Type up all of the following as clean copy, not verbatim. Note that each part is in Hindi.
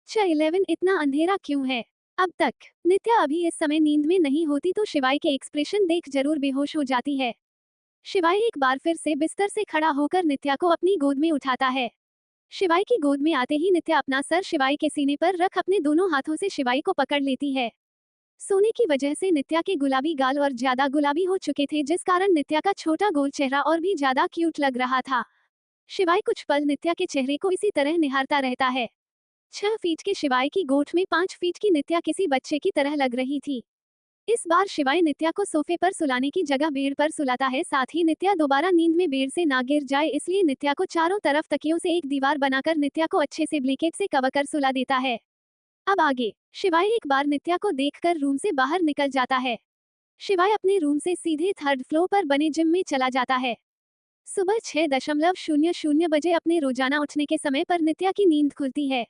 11 इतना अंधेरा क्यों है? अब तक नित्या अभी इस समय नींद में नहीं होती तो शिवाय के एक्सप्रेशन देख जरूर बेहोश हो जाती है। शिवाय एक बार फिर से बिस्तर से खड़ा होकर नित्या को अपनी गोद में उठाता है। शिवाय की गोद में आते ही नित्या अपना सर शिवाय के सीने पर रख अपने दोनों हाथों से शिवाय को पकड़ लेती है। सोने की वजह से नित्या के गुलाबी गाल और ज्यादा गुलाबी हो चुके थे, जिस कारण नित्या का छोटा गोल चेहरा और भी ज्यादा क्यूट लग रहा था। शिवाय कुछ पल नित्या के चेहरे को इसी तरह निहारता रहता है। 6 फीट के शिवाय की गोद में 5 फीट की नित्या किसी बच्चे की तरह लग रही थी। इस बार शिवाय नित्या को सोफे पर सुलाने की जगह बेड पर सुलाता है, साथ ही नित्या दोबारा नींद में बेड से ना गिर जाए इसलिए नित्या को चारों तरफ तकियों से एक दीवार बनाकर नित्या को अच्छे से ब्लैंकेट से कवर कर सुला देता है। अब आगे शिवाय एक बार नित्या को देखकर रूम से बाहर निकल जाता है। शिवाय अपने रूम से सीधे 3rd फ्लोर पर बने जिम में चला जाता है। सुबह 6:00 बजे अपने रोजाना उठने के समय पर नित्या की नींद खुलती है।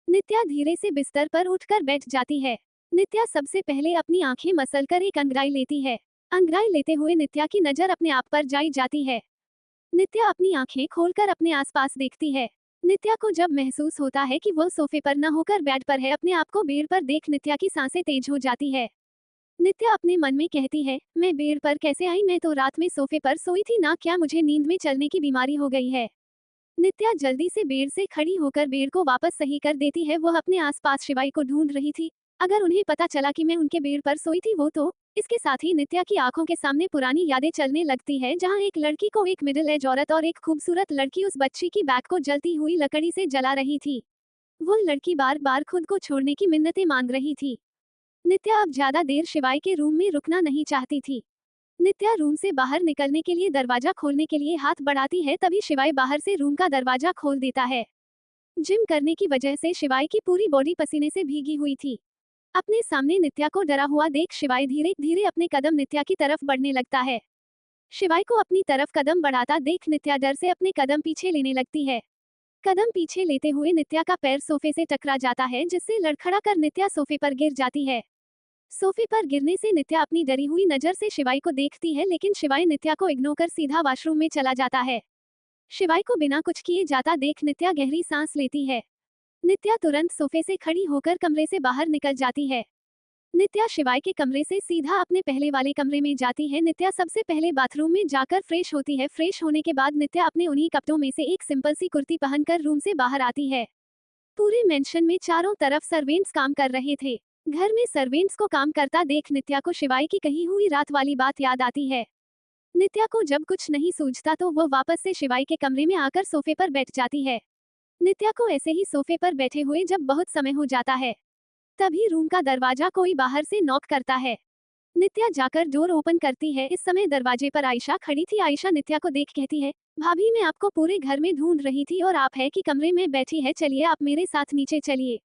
नित्या धीरे से बिस्तर पर उठकर बैठ जाती है। नित्या सबसे पहले अपनी आंखें मसलकर एक अंगड़ाई लेती है। अंगड़ाई लेते हुए नित्या की नजर अपने आप पर जाई जाती है। नित्या अपनी आंखें खोलकर अपने आसपास देखती है। नित्या को जब महसूस होता है कि वह सोफे पर न होकर बेड पर है, अपने आप को बेड पर देख नित्या की सांसें तेज हो जाती है। नित्या अपने मन में कहती है, मैं बेड पर कैसे आई? मैं तो रात में सोफे पर सोई थी ना, क्या मुझे नींद में चलने की बीमारी हो गई है? नित्या जल्दी से बेड से खड़ी होकर बेड को वापस सही कर देती है। वह अपने आसपास शिवाय को ढूंढ रही थी। अगर उन्हें पता चला कि मैं उनके बेड पर सोई थी वो तो। इसके साथ ही नित्या की आंखों के सामने पुरानी यादें चलने लगती है, जहां एक लड़की को एक मिडिल एज औरत और एक खूबसूरत लड़की उस बच्ची की बैग को जलती हुई लकड़ी से जला रही थी। वो लड़की बार बार खुद को छोड़ने की मिन्नतें मांग रही थी। नित्या अब ज्यादा देर शिवाय के रूम में रुकना नहीं चाहती थी। नित्या रूम से बाहर निकलने के लिए दरवाजा खोलने के लिए हाथ बढ़ाती है, तभी शिवाय बाहर से रूम का दरवाजा खोल देता है। जिम करने की वजह से शिवाय की पूरी बॉडी पसीने से भीगी हुई थी। अपने सामने नित्या को डरा हुआ देख शिवाय धीरे धीरे अपने कदम नित्या की तरफ बढ़ने लगता है। शिवाय को अपनी तरफ कदम बढ़ाता देख नित्या डर से अपने कदम पीछे लेने लगती है। कदम पीछे लेते हुए नित्या का पैर सोफे से टकरा जाता है, जिससे लड़खड़ा कर नित्या सोफे पर गिर जाती है। सोफे पर गिरने से नित्या अपनी डरी हुई नजर से शिवाय को देखती है, लेकिन शिवाय नित्या को इग्नोर कर सीधा वॉशरूम में चला जाता है। शिवाय को बिना कुछ किए जाता देख नित्या गहरी सांस लेती है। नित्या तुरंत सोफे से खड़ी होकर कमरे से बाहर निकल जाती है। नित्या शिवाय के कमरे से सीधा अपने पहले वाले कमरे में जाती है। नित्या सबसे पहले बाथरूम में जाकर फ्रेश होती है। फ्रेश होने के बाद नित्या अपने उन्हीं कपड़ों में से एक सिंपल सी कुर्ती पहनकर रूम से बाहर आती है। पूरे मेंशन में चारों तरफ सर्वेंट्स काम कर रहे थे। घर में सर्वेंट्स को काम करता देख नित्या को शिवाय की कही हुई रात वाली बात याद आती है। नित्या को जब कुछ नहीं सूझता तो वह वापस से शिवाय के कमरे में आकर सोफे पर बैठ जाती है। नित्या को ऐसे ही सोफे पर बैठे हुए जब बहुत समय हो जाता है, तभी रूम का दरवाजा कोई बाहर से नॉक करता है। नित्या जाकर डोर ओपन करती है। इस समय दरवाजे पर आयशा खड़ी थी। आयशा नित्या को देख कहती है, भाभी मैं आपको पूरे घर में ढूंढ रही थी और आप है कि कमरे में बैठी है, चलिए आप मेरे साथ नीचे चलिए।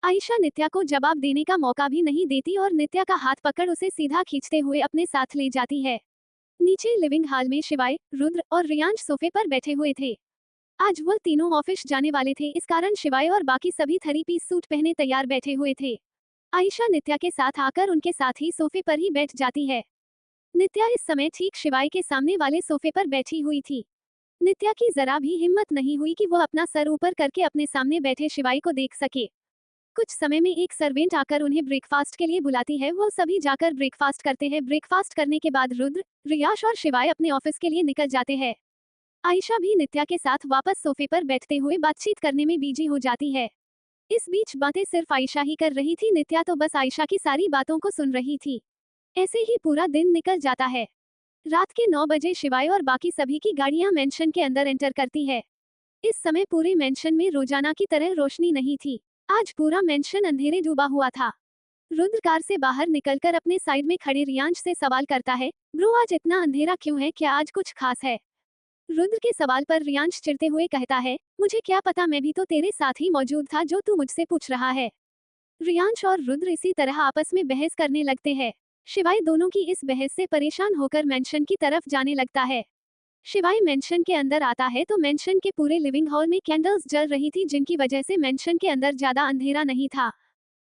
आयशा नित्या को जवाब देने का मौका भी नहीं देती और नित्या का हाथ पकड़ उसे सीधा खींचते हुए अपने साथ ले जाती है। नीचे लिविंग हॉल में शिवाय, रुद्र और रियांश सोफे पर बैठे हुए थे। आज वो तीनों ऑफिस जाने वाले थे, इस कारण शिवाय और बाकी सभी 3 पीस सूट पहने तैयार बैठे हुए थे। आयशा नित्या के साथ आकर उनके साथ ही सोफे पर ही बैठ जाती है। नित्या इस समय ठीक शिवाय के सामने वाले सोफे पर बैठी हुई थी। नित्या की जरा भी हिम्मत नहीं हुई कि वो अपना सर ऊपर करके अपने सामने बैठे शिवाय को देख सके। कुछ समय में एक सर्वेंट आकर उन्हें ब्रेकफास्ट के लिए बुलाती है। वो सभी जाकर ब्रेकफास्ट करते हैं। ब्रेकफास्ट करने के बाद रुद्र, रियाश और शिवाय अपने ऑफिस के लिए निकल जाते हैं। आयशा भी नित्या के साथ वापस सोफे पर बैठते हुए बातचीत करने में बिजी हो जाती है। इस बीच बातें सिर्फ आयशा ही कर रही थी। नित्या तो बस आयशा की सारी बातों को सुन रही थी। ऐसे ही पूरा दिन निकल जाता है। रात के 9 बजे शिवाय और बाकी सभी की गाड़ियां मेंशन के अंदर एंटर करती है। इस समय पूरे मेंशन में रोजाना की तरह रोशनी नहीं थी। आज पूरा मेंशन अंधेरे डूबा हुआ था। रुद्र कार से बाहर निकलकर अपने साइड में खड़े रियांश से सवाल करता है, ब्रो आज इतना अंधेरा क्यों है, क्या आज कुछ खास है? रुद्र के सवाल पर रियांश चिढ़ते हुए कहता है, मुझे क्या पता, मैं भी तो तेरे साथ ही मौजूद था जो तू मुझसे पूछ रहा है। रियांश और रुद्र इसी तरह आपस में बहस करने लगते हैं। शिवाय दोनों की इस बहस से परेशान होकर मेंशन की तरफ जाने लगता है। शिवाय मेंशन के अंदर आता है तो मेंशन के पूरे लिविंग हॉल में कैंडल्स जल रही थी, जिनकी वजह से मेंशन के अंदर ज्यादा अंधेरा नहीं था।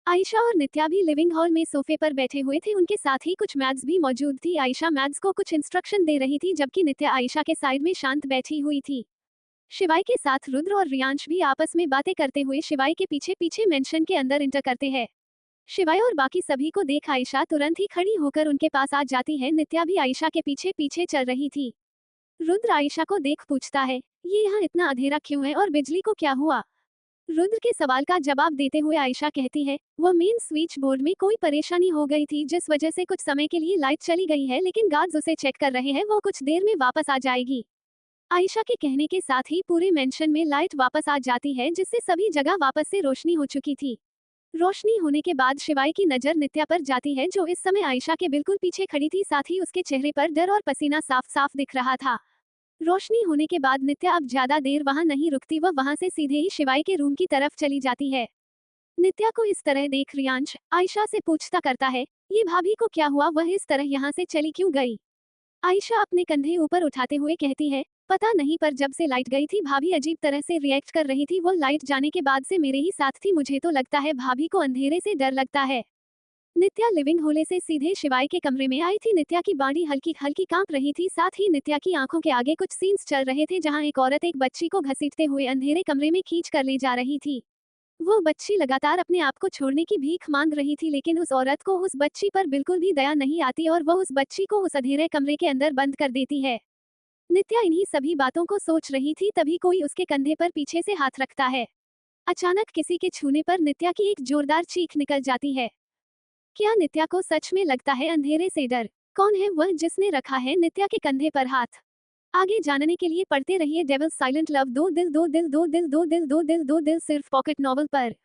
आयशा और नित्या भी लिविंग हॉल में सोफे पर बैठे हुए थे। उनके साथ ही कुछ मैड्स भी मौजूद थी। आयशा मैड्स को कुछ इंस्ट्रक्शन दे रही थी, जबकि नित्या आयशा के साइड में शांत बैठी हुई थी। शिवाय के साथ रुद्र और रियांश भी आपस में बातें करते हुए शिवाय के पीछे पीछे मेंशन के अंदर इंटर करते हैं। शिवाय और बाकी सभी को देख आयशा तुरंत ही खड़ी होकर उनके पास आ जाती है। नित्या भी आयशा के पीछे पीछे चल रही थी। रुद्र आयशा को देख पूछता है, ये यहाँ इतना अंधेरा क्यों है और बिजली को क्या हुआ? रुद्र के सवाल का जवाब देते हुए आयशा कहती है, वह मेन स्विच बोर्ड में कोई परेशानी हो गई थी जिस वजह से कुछ समय के लिए लाइट चली गई है, लेकिन गार्ड्स उसे चेक कर रहे हैं, वो कुछ देर में वापस आ जाएगी। आयशा के कहने के साथ ही पूरे मेंशन में लाइट वापस आ जाती है, जिससे सभी जगह वापस से रोशनी हो चुकी थी। रोशनी होने के बाद शिवाय की नजर नित्या पर जाती है, जो इस समय आयशा के बिल्कुल पीछे खड़ी थी। साथ ही उसके चेहरे पर डर और पसीना साफ साफ दिख रहा था। रोशनी होने के बाद नित्या अब ज्यादा देर वहां नहीं रुकती, वह वहां से सीधे ही शिवाय के रूम की तरफ चली जाती है। नित्या को इस तरह देख रियांश आयशा से पूछता करता है, ये भाभी को क्या हुआ, वह इस तरह यहाँ से चली क्यों गई? आयशा अपने कंधे ऊपर उठाते हुए कहती है, पता नहीं, पर जब से लाइट गई थी भाभी अजीब तरह से रिएक्ट कर रही थी। वो लाइट जाने के बाद से मेरे ही साथ थी, मुझे तो लगता है भाभी को अंधेरे से डर लगता है। नित्या लिविंग हॉल से सीधे शिवाय के कमरे में आई थी। नित्या की बॉडी हल्की हल्की कांप रही थी। साथ ही नित्या की आंखों के आगे कुछ सीन्स चल रहे थे, जहां एक औरत एक बच्ची को घसीटते हुए अंधेरे कमरे में खींच कर ले जा रही थी। वो बच्ची लगातार अपने आप को छोड़ने की भीख मांग रही थी, लेकिन उस औरत को उस बच्ची पर बिल्कुल भी दया नहीं आती और वह उस बच्ची को उस अंधेरे कमरे के अंदर बंद कर देती है। नित्या इन्हीं सभी बातों को सोच रही थी, तभी कोई उसके कंधे पर पीछे से हाथ रखता है। अचानक किसी के छूने पर नित्या की एक जोरदार चीख निकल जाती है। क्या नित्या को सच में लगता है अंधेरे से डर? कौन है वह जिसने रखा है नित्या के कंधे पर हाथ? आगे जानने के लिए पढ़ते रहिए डेविल साइलेंट लव, दो दिल दो दिल दो दिल दो दिल दो दिल दो दिल, सिर्फ पॉकेट नॉवल पर।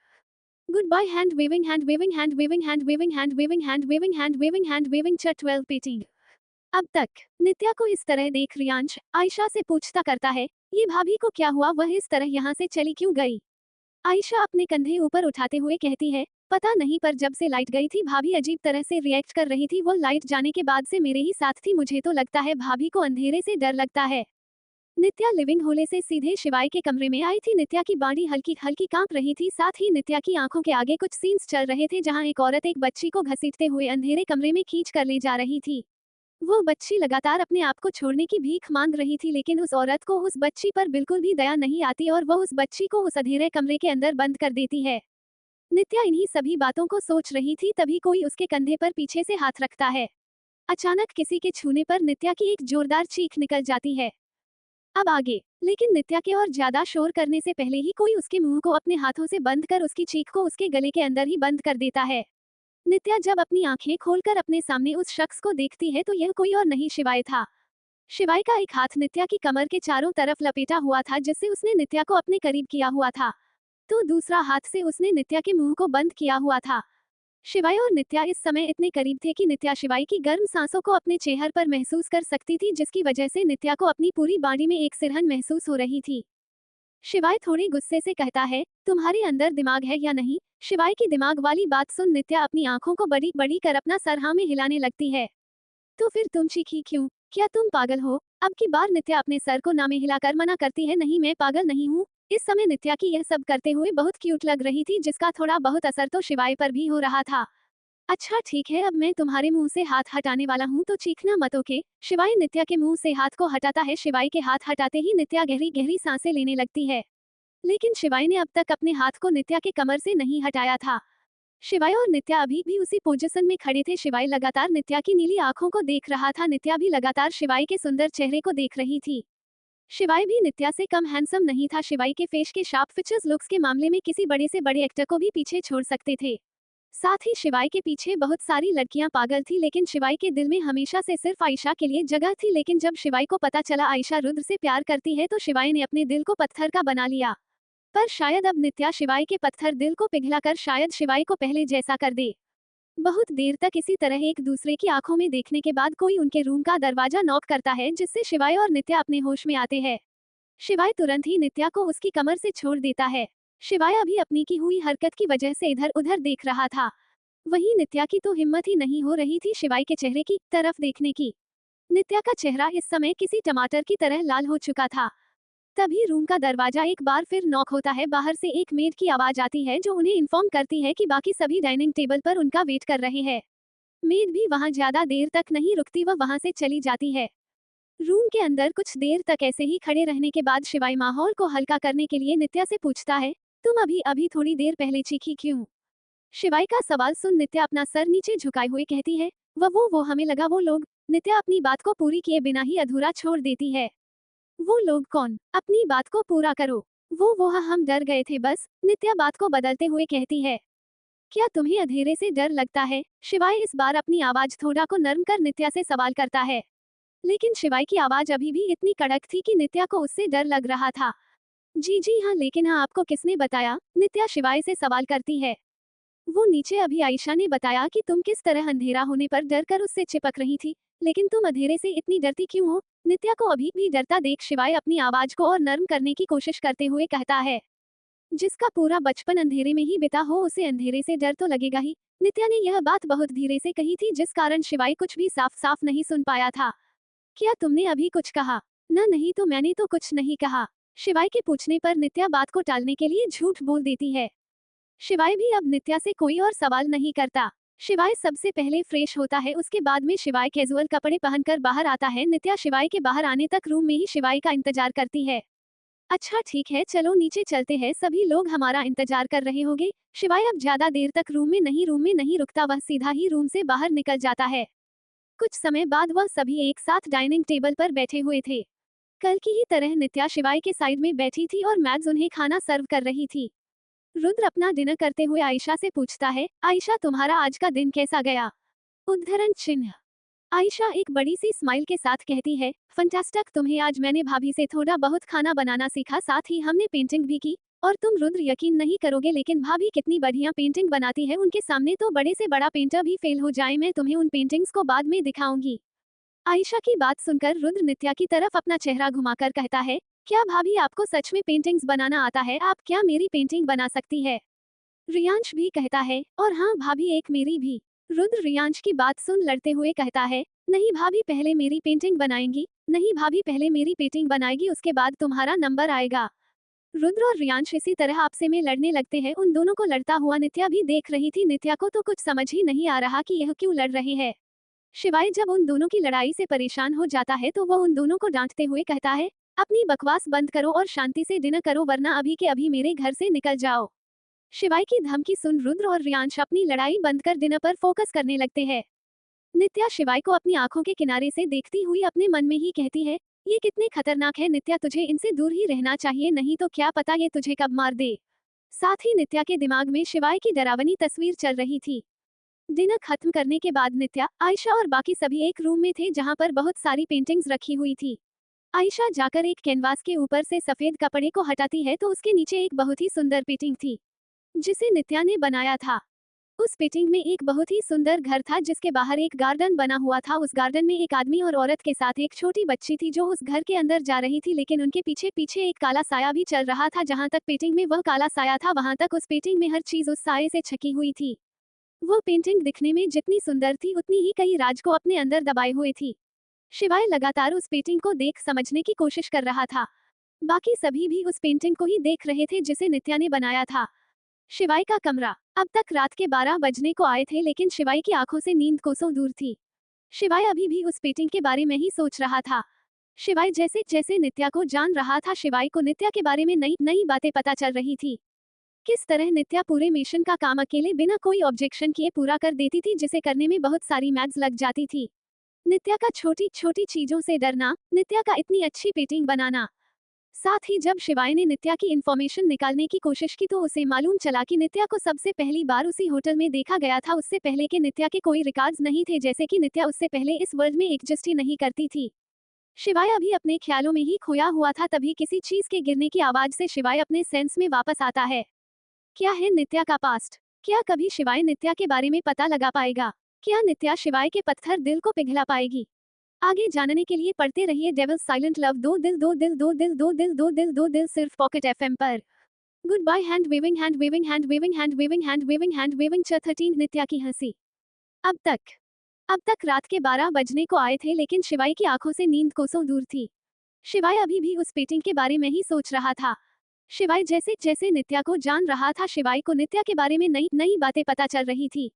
Goodbye hand waving hand waving hand waving hand waving hand waving hand waving hand waving hand waving च 12 पेटिंग। अब तक नित्या को इस तरह देख रियांश आयशा से पूछता करता है, ये भाभी को क्या हुआ, वह इस तरह यहाँ से चली क्यों गई? आयशा अपने कंधे ऊपर उठाते हुए कहती है, पता नहीं, पर जब से लाइट गई थी भाभी अजीब तरह से रिएक्ट कर रही थी। वो लाइट जाने के बाद से मेरे ही साथ थी, मुझे तो लगता है भाभी को अंधेरे से डर लगता है। नित्या लिविंग हॉल से सीधे शिवाय के कमरे में आई थी। नित्या की बॉडी हल्की हल्की कांप रही थी। साथ ही नित्या की आंखों के आगे कुछ सीन्स चल रहे थे, जहां एक औरत एक बच्ची को घसीटते हुए अंधेरे कमरे में खींच कर ले जा रही थी। वो बच्ची लगातार अपने आप को छोड़ने की भीख मांग रही थी, लेकिन उस औरत को उस बच्ची पर बिल्कुल भी दया नहीं आती और वह उस बच्ची को उस अंधेरे कमरे के अंदर बंद कर देती है। नित्या इन्हीं सभी बातों को सोच रही थी, तभी कोई उसके कंधे पर पीछे से हाथ रखता है। अचानक किसी के छूने पर नित्या की एक जोरदार चीख निकल जाती है। अब आगे, लेकिन नित्या के और ज्यादा शोर करने से पहले ही कोई उसके मुंह को अपने हाथों से बंद कर उसकी चीख को उसके गले के अंदर ही बंद कर देता है। नित्या जब अपनी आंखें खोलकर अपने सामने उस शख्स को देखती है, तो यह कोई और नहीं शिवाय था। शिवाय का एक हाथ नित्या की कमर के चारों तरफ लपेटा हुआ था, जिससे उसने नित्या को अपने करीब किया हुआ था, तो दूसरा हाथ से उसने नित्या के मुंह को बंद किया हुआ था। शिवाय और नित्या इस समय इतने करीब थे कि नित्या शिवाय की गर्म सांसों को अपने चेहरे पर महसूस कर सकती थी, जिसकी वजह से नित्या को अपनी पूरी बॉडी में एक सिरहन महसूस हो रही थी। शिवाय थोड़ी गुस्से से कहता है, तुम्हारे अंदर दिमाग है या नहीं? शिवाय की दिमाग वाली बात सुन नित्या अपनी आंखों को बड़ी बड़ी कर अपना सर हाँ में हिलाने लगती है। तो फिर तुम चीखी क्यों? क्या तुम पागल हो? अब की बार नित्या अपने सर को ना में हिलाकर मना करती है, नहीं मैं पागल नहीं हूँ। इस समय नित्या की यह सब करते हुए बहुत क्यूट लग रही थी, जिसका थोड़ा बहुत असर तो शिवाय पर भी हो रहा था। अच्छा ठीक है, अब मैं तुम्हारे मुंह से हाथ हटाने वाला हूँ, तो चीखना मत, ओके? शिवाय नित्या के मुंह से हाथ को हटाता है। शिवाय के हाथ हटाते ही नित्या गहरी गहरी सांसें लेने लगती है, लेकिन शिवाय ने अब तक अपने हाथ को नित्या के कमर से नहीं हटाया था। शिवाय और नित्या अभी भी उसी पोजीशन में खड़े थे। शिवाय लगातार नित्या की नीली आंखों को देख रहा था। नित्या भी लगातार शिवाय के सुंदर चेहरे को देख रही थी। शिवाय भी नित्या से कम हैंडसम नहीं था। शिवाय के फेस के शार्प फीचर्स लुक्स के मामले में किसी बड़े से बड़े एक्टर को भी पीछे छोड़ सकते थे। साथ ही शिवाय के पीछे बहुत सारी लड़कियां पागल थी, लेकिन शिवाय के दिल में हमेशा से सिर्फ आयशा के लिए जगह थी। लेकिन जब शिवाय को पता चला आयशा रुद्र से प्यार करती है, तो शिवाय ने अपने दिल को पत्थर का बना लिया। पर शायद अब नित्या शिवाय के पत्थर दिल को पिघलाकर शायद शिवाय को पहले जैसा कर दे। बहुत देर तक इसी तरह एक दूसरे की आंखों में देखने के बाद कोई उनके रूम का दरवाजा नॉक करता है, जिससे शिवाय और नित्या अपने होश में आते हैं। शिवाय तुरंत ही नित्या को उसकी कमर से छोड़ देता है। शिवाय अभी अपनी की हुई हरकत की वजह से इधर उधर देख रहा था। वहीं नित्या की तो हिम्मत ही नहीं हो रही थी शिवाय के चेहरे की तरफ देखने की। नित्या का चेहरा इस समय किसी टमाटर की तरह लाल हो चुका था। तभी रूम का दरवाजा एक बार फिर नॉक होता है। बाहर से एक मेड की आवाज आती है, जो उन्हें इन्फॉर्म करती है कि बाकी सभी डाइनिंग टेबल पर उनका वेट कर रहे हैं। मेड भी वहां ज्यादा देर तक नहीं रुकती, वह वहां से चली जाती है। रूम के अंदर कुछ देर तक ऐसे ही खड़े रहने के बाद शिवाय माहौल को हल्का करने के लिए नित्या से पूछता है, तुम अभी अभी थोड़ी देर पहले चीखी क्यों? शिवाय का सवाल सुन नित्या अपना सर नीचे झुकाए हुए कहती है, वो हमें लगा वो लोग। नित्या अपनी बात को पूरी किए बिना ही अधूरा छोड़ देती है। वो लोग कौन? अपनी बात को पूरा करो। वो हम डर गए थे बस। नित्या बात को बदलते हुए कहती है, क्या तुम्हें अंधेरे से डर लगता है? शिवाय इस बार अपनी आवाज थोड़ा को नर्म कर नित्या से सवाल करता है, लेकिन शिवाय की आवाज अभी भी इतनी कड़क थी कि नित्या को उससे डर लग रहा था। जी हाँ, लेकिन हाँ, आपको किसने बताया? नित्या शिवाय से सवाल करती है। वो नीचे अभी आयशा ने बताया कि तुम किस तरह अंधेरा होने पर डर कर उससे चिपक रही थी, लेकिन तुम अंधेरे से इतनी डरती क्यों हो? नित्या को अभी भी डरता देख शिवाय अपनी आवाज को और नर्म करने की कोशिश करते हुए कहता है, जिसका पूरा बचपन अंधेरे में ही बिता हो उसे अंधेरे से डर तो लगेगा ही। नित्या ने यह बात बहुत धीरे से कही थी जिस कारण शिवाय कुछ भी साफ साफ नहीं सुन पाया था। क्या तुमने अभी कुछ कहा? न नहीं तो मैंने तो कुछ नहीं कहा। शिवाय के पूछने पर नित्या बात को टालने के लिए झूठ बोल देती है। शिवाय भी अब नित्या से कोई और सवाल नहीं करता। शिवाय सबसे पहले फ्रेश होता है, उसके बाद में शिवाय कैजुअल कपड़े पहनकर बाहर आता है। नित्या शिवाय के बाहर आने तक रूम में ही शिवाय का इंतजार करती है। अच्छा ठीक है, चलो नीचे चलते हैं, सभी लोग हमारा इंतजार कर रहे होंगे। शिवाय अब ज्यादा देर तक रूम में नहीं रुकता, वह सीधा ही रूम से बाहर निकल जाता है। कुछ समय बाद वह सभी एक साथ डाइनिंग टेबल पर बैठे हुए थे। कल की ही तरह नित्या शिवाय के साइड में बैठी थी और मैग्स उन्हें खाना सर्व कर रही थी। रुद्र अपना डिनर करते हुए आयशा से पूछता है, आयशा तुम्हारा आज का दिन कैसा गया? उद्धरण चिन्ह। आयशा एक बड़ी सी स्माइल के साथ कहती है, फंटास्टिक, तुम्हें आज मैंने भाभी से थोड़ा बहुत खाना बनाना सीखा, साथ ही हमने पेंटिंग भी की। और तुम रुद्र यकीन नहीं करोगे लेकिन भाभी कितनी बढ़िया पेंटिंग बनाती है, उनके सामने तो बड़े से बड़ा पेंटर भी फेल हो जाए। मैं तुम्हें उन पेंटिंग्स को बाद में दिखाऊंगी। आयशा की बात सुनकर रुद्र नित्या की तरफ अपना चेहरा घुमाकर कहता है, क्या भाभी आपको सच में पेंटिंग्स बनाना आता है? आप क्या मेरी पेंटिंग बना सकती है? रियांश भी कहता है, और हाँ भाभी, एक मेरी भी। रुद्र रियांश की बात सुन लड़ते हुए कहता है, नहीं भाभी, पहले मेरी पेंटिंग बनाएंगी। नहीं भाभी, पहले मेरी पेंटिंग बनाएगी, उसके बाद तुम्हारा नंबर आएगा। रुद्र और रियांश इसी तरह आपसे में लड़ने लगते हैं। उन दोनों को लड़ता हुआ नित्या भी देख रही थी। नित्या को तो कुछ समझ ही नहीं आ रहा कि यह क्यों लड़ रहे हैं। शिवाय जब उन दोनों की लड़ाई से परेशान हो जाता है तो वह उन दोनों को डांटते हुए कहता है, अपनी बकवास बंद करो और शांति से डिनर करो, वरना अभी के अभी मेरे घर से निकल जाओ। शिवाय की धमकी सुन रुद्र और रियांश अपनी लड़ाई बंद कर डिनर पर फोकस करने लगते हैं। नित्या शिवाय को अपनी आंखों के किनारे से देखती हुई अपने मन में ही कहती है, ये कितने खतरनाक है नित्या, तुझे इनसे दूर ही रहना चाहिए, नहीं तो क्या पता ये तुझे कब मार दे। साथ ही नित्या के दिमाग में शिवाय की डरावनी तस्वीर चल रही थी। डिनर खत्म करने के बाद नित्या, आयशा और बाकी सभी एक रूम में थे जहां पर बहुत सारी पेंटिंग्स रखी हुई थी। आयशा जाकर एक कैनवास के ऊपर से सफेद कपड़े को हटाती है तो उसके नीचे एक बहुत ही सुंदर पेंटिंग थी जिसे नित्या ने बनाया था। उस पेंटिंग में एक बहुत ही सुंदर घर था जिसके बाहर एक गार्डन बना हुआ था। उस गार्डन में एक आदमी और औरत के साथ एक छोटी बच्ची थी जो उस घर के अंदर जा रही थी, लेकिन उनके पीछे पीछे एक काला साया भी चल रहा था। जहां तक पेंटिंग में वह काला साया था वहां तक उस पेंटिंग में हर चीज उस साये से छकी हुई थी। वो पेंटिंग दिखने में जितनी सुंदर थी उतनी ही कई राज को अपने अंदर दबाए हुए थी। शिवाय लगातार उस पेंटिंग को देख समझने की कोशिश कर रहा था। बाकी सभी भी उस पेंटिंग को ही देख रहे थे जिसे नित्या ने बनाया था। शिवाय का कमरा। अब तक रात के 12 बजने को आए थे लेकिन शिवाय की आंखों से नींद कोसों दूर थी। शिवाय अभी भी उस पेंटिंग के बारे में ही सोच रहा था। शिवाय जैसे जैसे नित्या को जान रहा था, शिवाय को नित्या के बारे में नई नई बातें पता चल रही थी। किस तरह नित्या पूरे मिशन का काम अकेले बिना कोई ऑब्जेक्शन किए पूरा कर देती थी, जिसे करने में बहुत सारी मैग्स लग जाती थी। नित्या का छोटी छोटी चीजों से डरना, नित्या का इतनी अच्छी पेंटिंग बनाना। साथ ही जब शिवाय ने नित्या की इंफॉर्मेशन निकालने की कोशिश की तो उसे मालूम चला कि नित्या को सबसे पहली बार उसी होटल में देखा गया था। उससे पहले के नित्या के कोई रिकॉर्ड्स नहीं थे, जैसे कि नित्या उससे पहले इस वर्ल्ड में एग्जिस्ट ही नहीं करती थी। शिवाय अभी अपने ख्यालों में ही खोया हुआ था, तभी किसी चीज के गिरने की आवाज से शिवाय अपने सेंस में वापस आता है। क्या है नित्या का पास्ट? क्या कभी शिवाय नित्या के बारे में पता लगा पाएगा? क्या नित्या शिवाय के पत्थर दिल को पिघला पाएगी? आगे जानने के लिए पढ़ते रहिए डेविल साइलेंट लव, दो दिल दो दिल दो दिल दो दिल दो दिल दो दिल, सिर्फ पॉकेट एफएम पर। Goodbye. Hand waving hand waving hand waving hand waving hand waving hand waving 13 Nitya की हंसी। अब तक रात के 12 बजने को आए थे लेकिन शिवाय की आंखों से नींद कोसों दूर थी। शिवाय अभी भी उस पेंटिंग के बारे में ही सोच रहा था। शिवाय जैसे जैसे नित्या को जान रहा था, शिवाय को नित्या के बारे में नई नई बातें पता चल रही थी।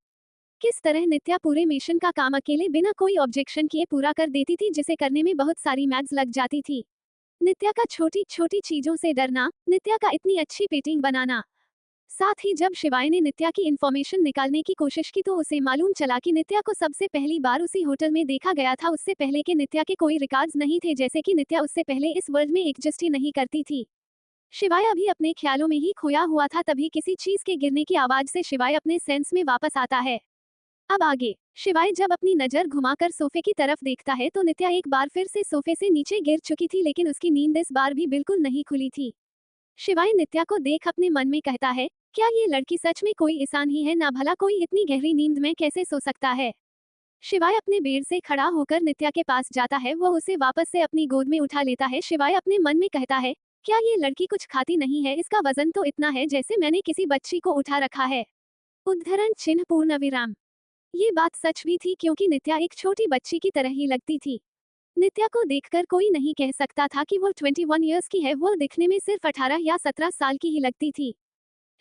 किस तरह नित्या पूरे मिशन का काम अकेले बिना कोई ऑब्जेक्शन किए पूरा कर देती थी, जिसे करने में बहुत सारी मैथ्स लग जाती थी। नित्या का छोटी छोटी चीजों से डरना, नित्या का इतनी अच्छी पेंटिंग बनाना। साथ ही जब शिवाय ने नित्या की इंफॉर्मेशन निकालने की कोशिश की तो उसे मालूम चला कि नित्या को सबसे पहली बार उसी होटल में देखा गया था। उससे पहले के नित्या के कोई रिकॉर्ड्स नहीं थे, जैसे कि नित्या उससे पहले इस वर्ल्ड में एग्जिस्ट ही नहीं करती थी। शिवाय अभी अपने ख्यालों में ही खोया हुआ था, तभी किसी चीज के गिरने की आवाज से शिवाय अपने सेंस में वापस आता है। अब आगे शिवाय जब अपनी नजर घुमाकर सोफे की तरफ देखता है तो नित्या एक बार फिर से सोफे से नीचे गिर चुकी थी, लेकिन उसकी नींद इस बार भी बिल्कुल नहीं खुली थी। शिवाय नित्या को देख अपने मन में कहता है, क्या ये लड़की सच में कोई इंसान ही है? ना भला कोई इतनी गहरी नींद में कैसे सो सकता है। शिवाय अपने बेड से खड़ा होकर नित्या के पास जाता है, वो उसे वापस से अपनी गोद में उठा लेता है। शिवाय अपने मन में कहता है, क्या ये लड़की कुछ खाती नहीं है? इसका वजन तो इतना है जैसे मैंने किसी बच्ची को उठा रखा है। उद्धरण चिन्ह पूर्ण विराम। ये बात सच भी थी, क्योंकि नित्या एक छोटी बच्ची की तरह ही लगती थी। नित्या को देखकर कोई नहीं कह सकता था कि वो 21 इयर्स की है, वो दिखने में सिर्फ 18 या 17 साल की ही लगती थी।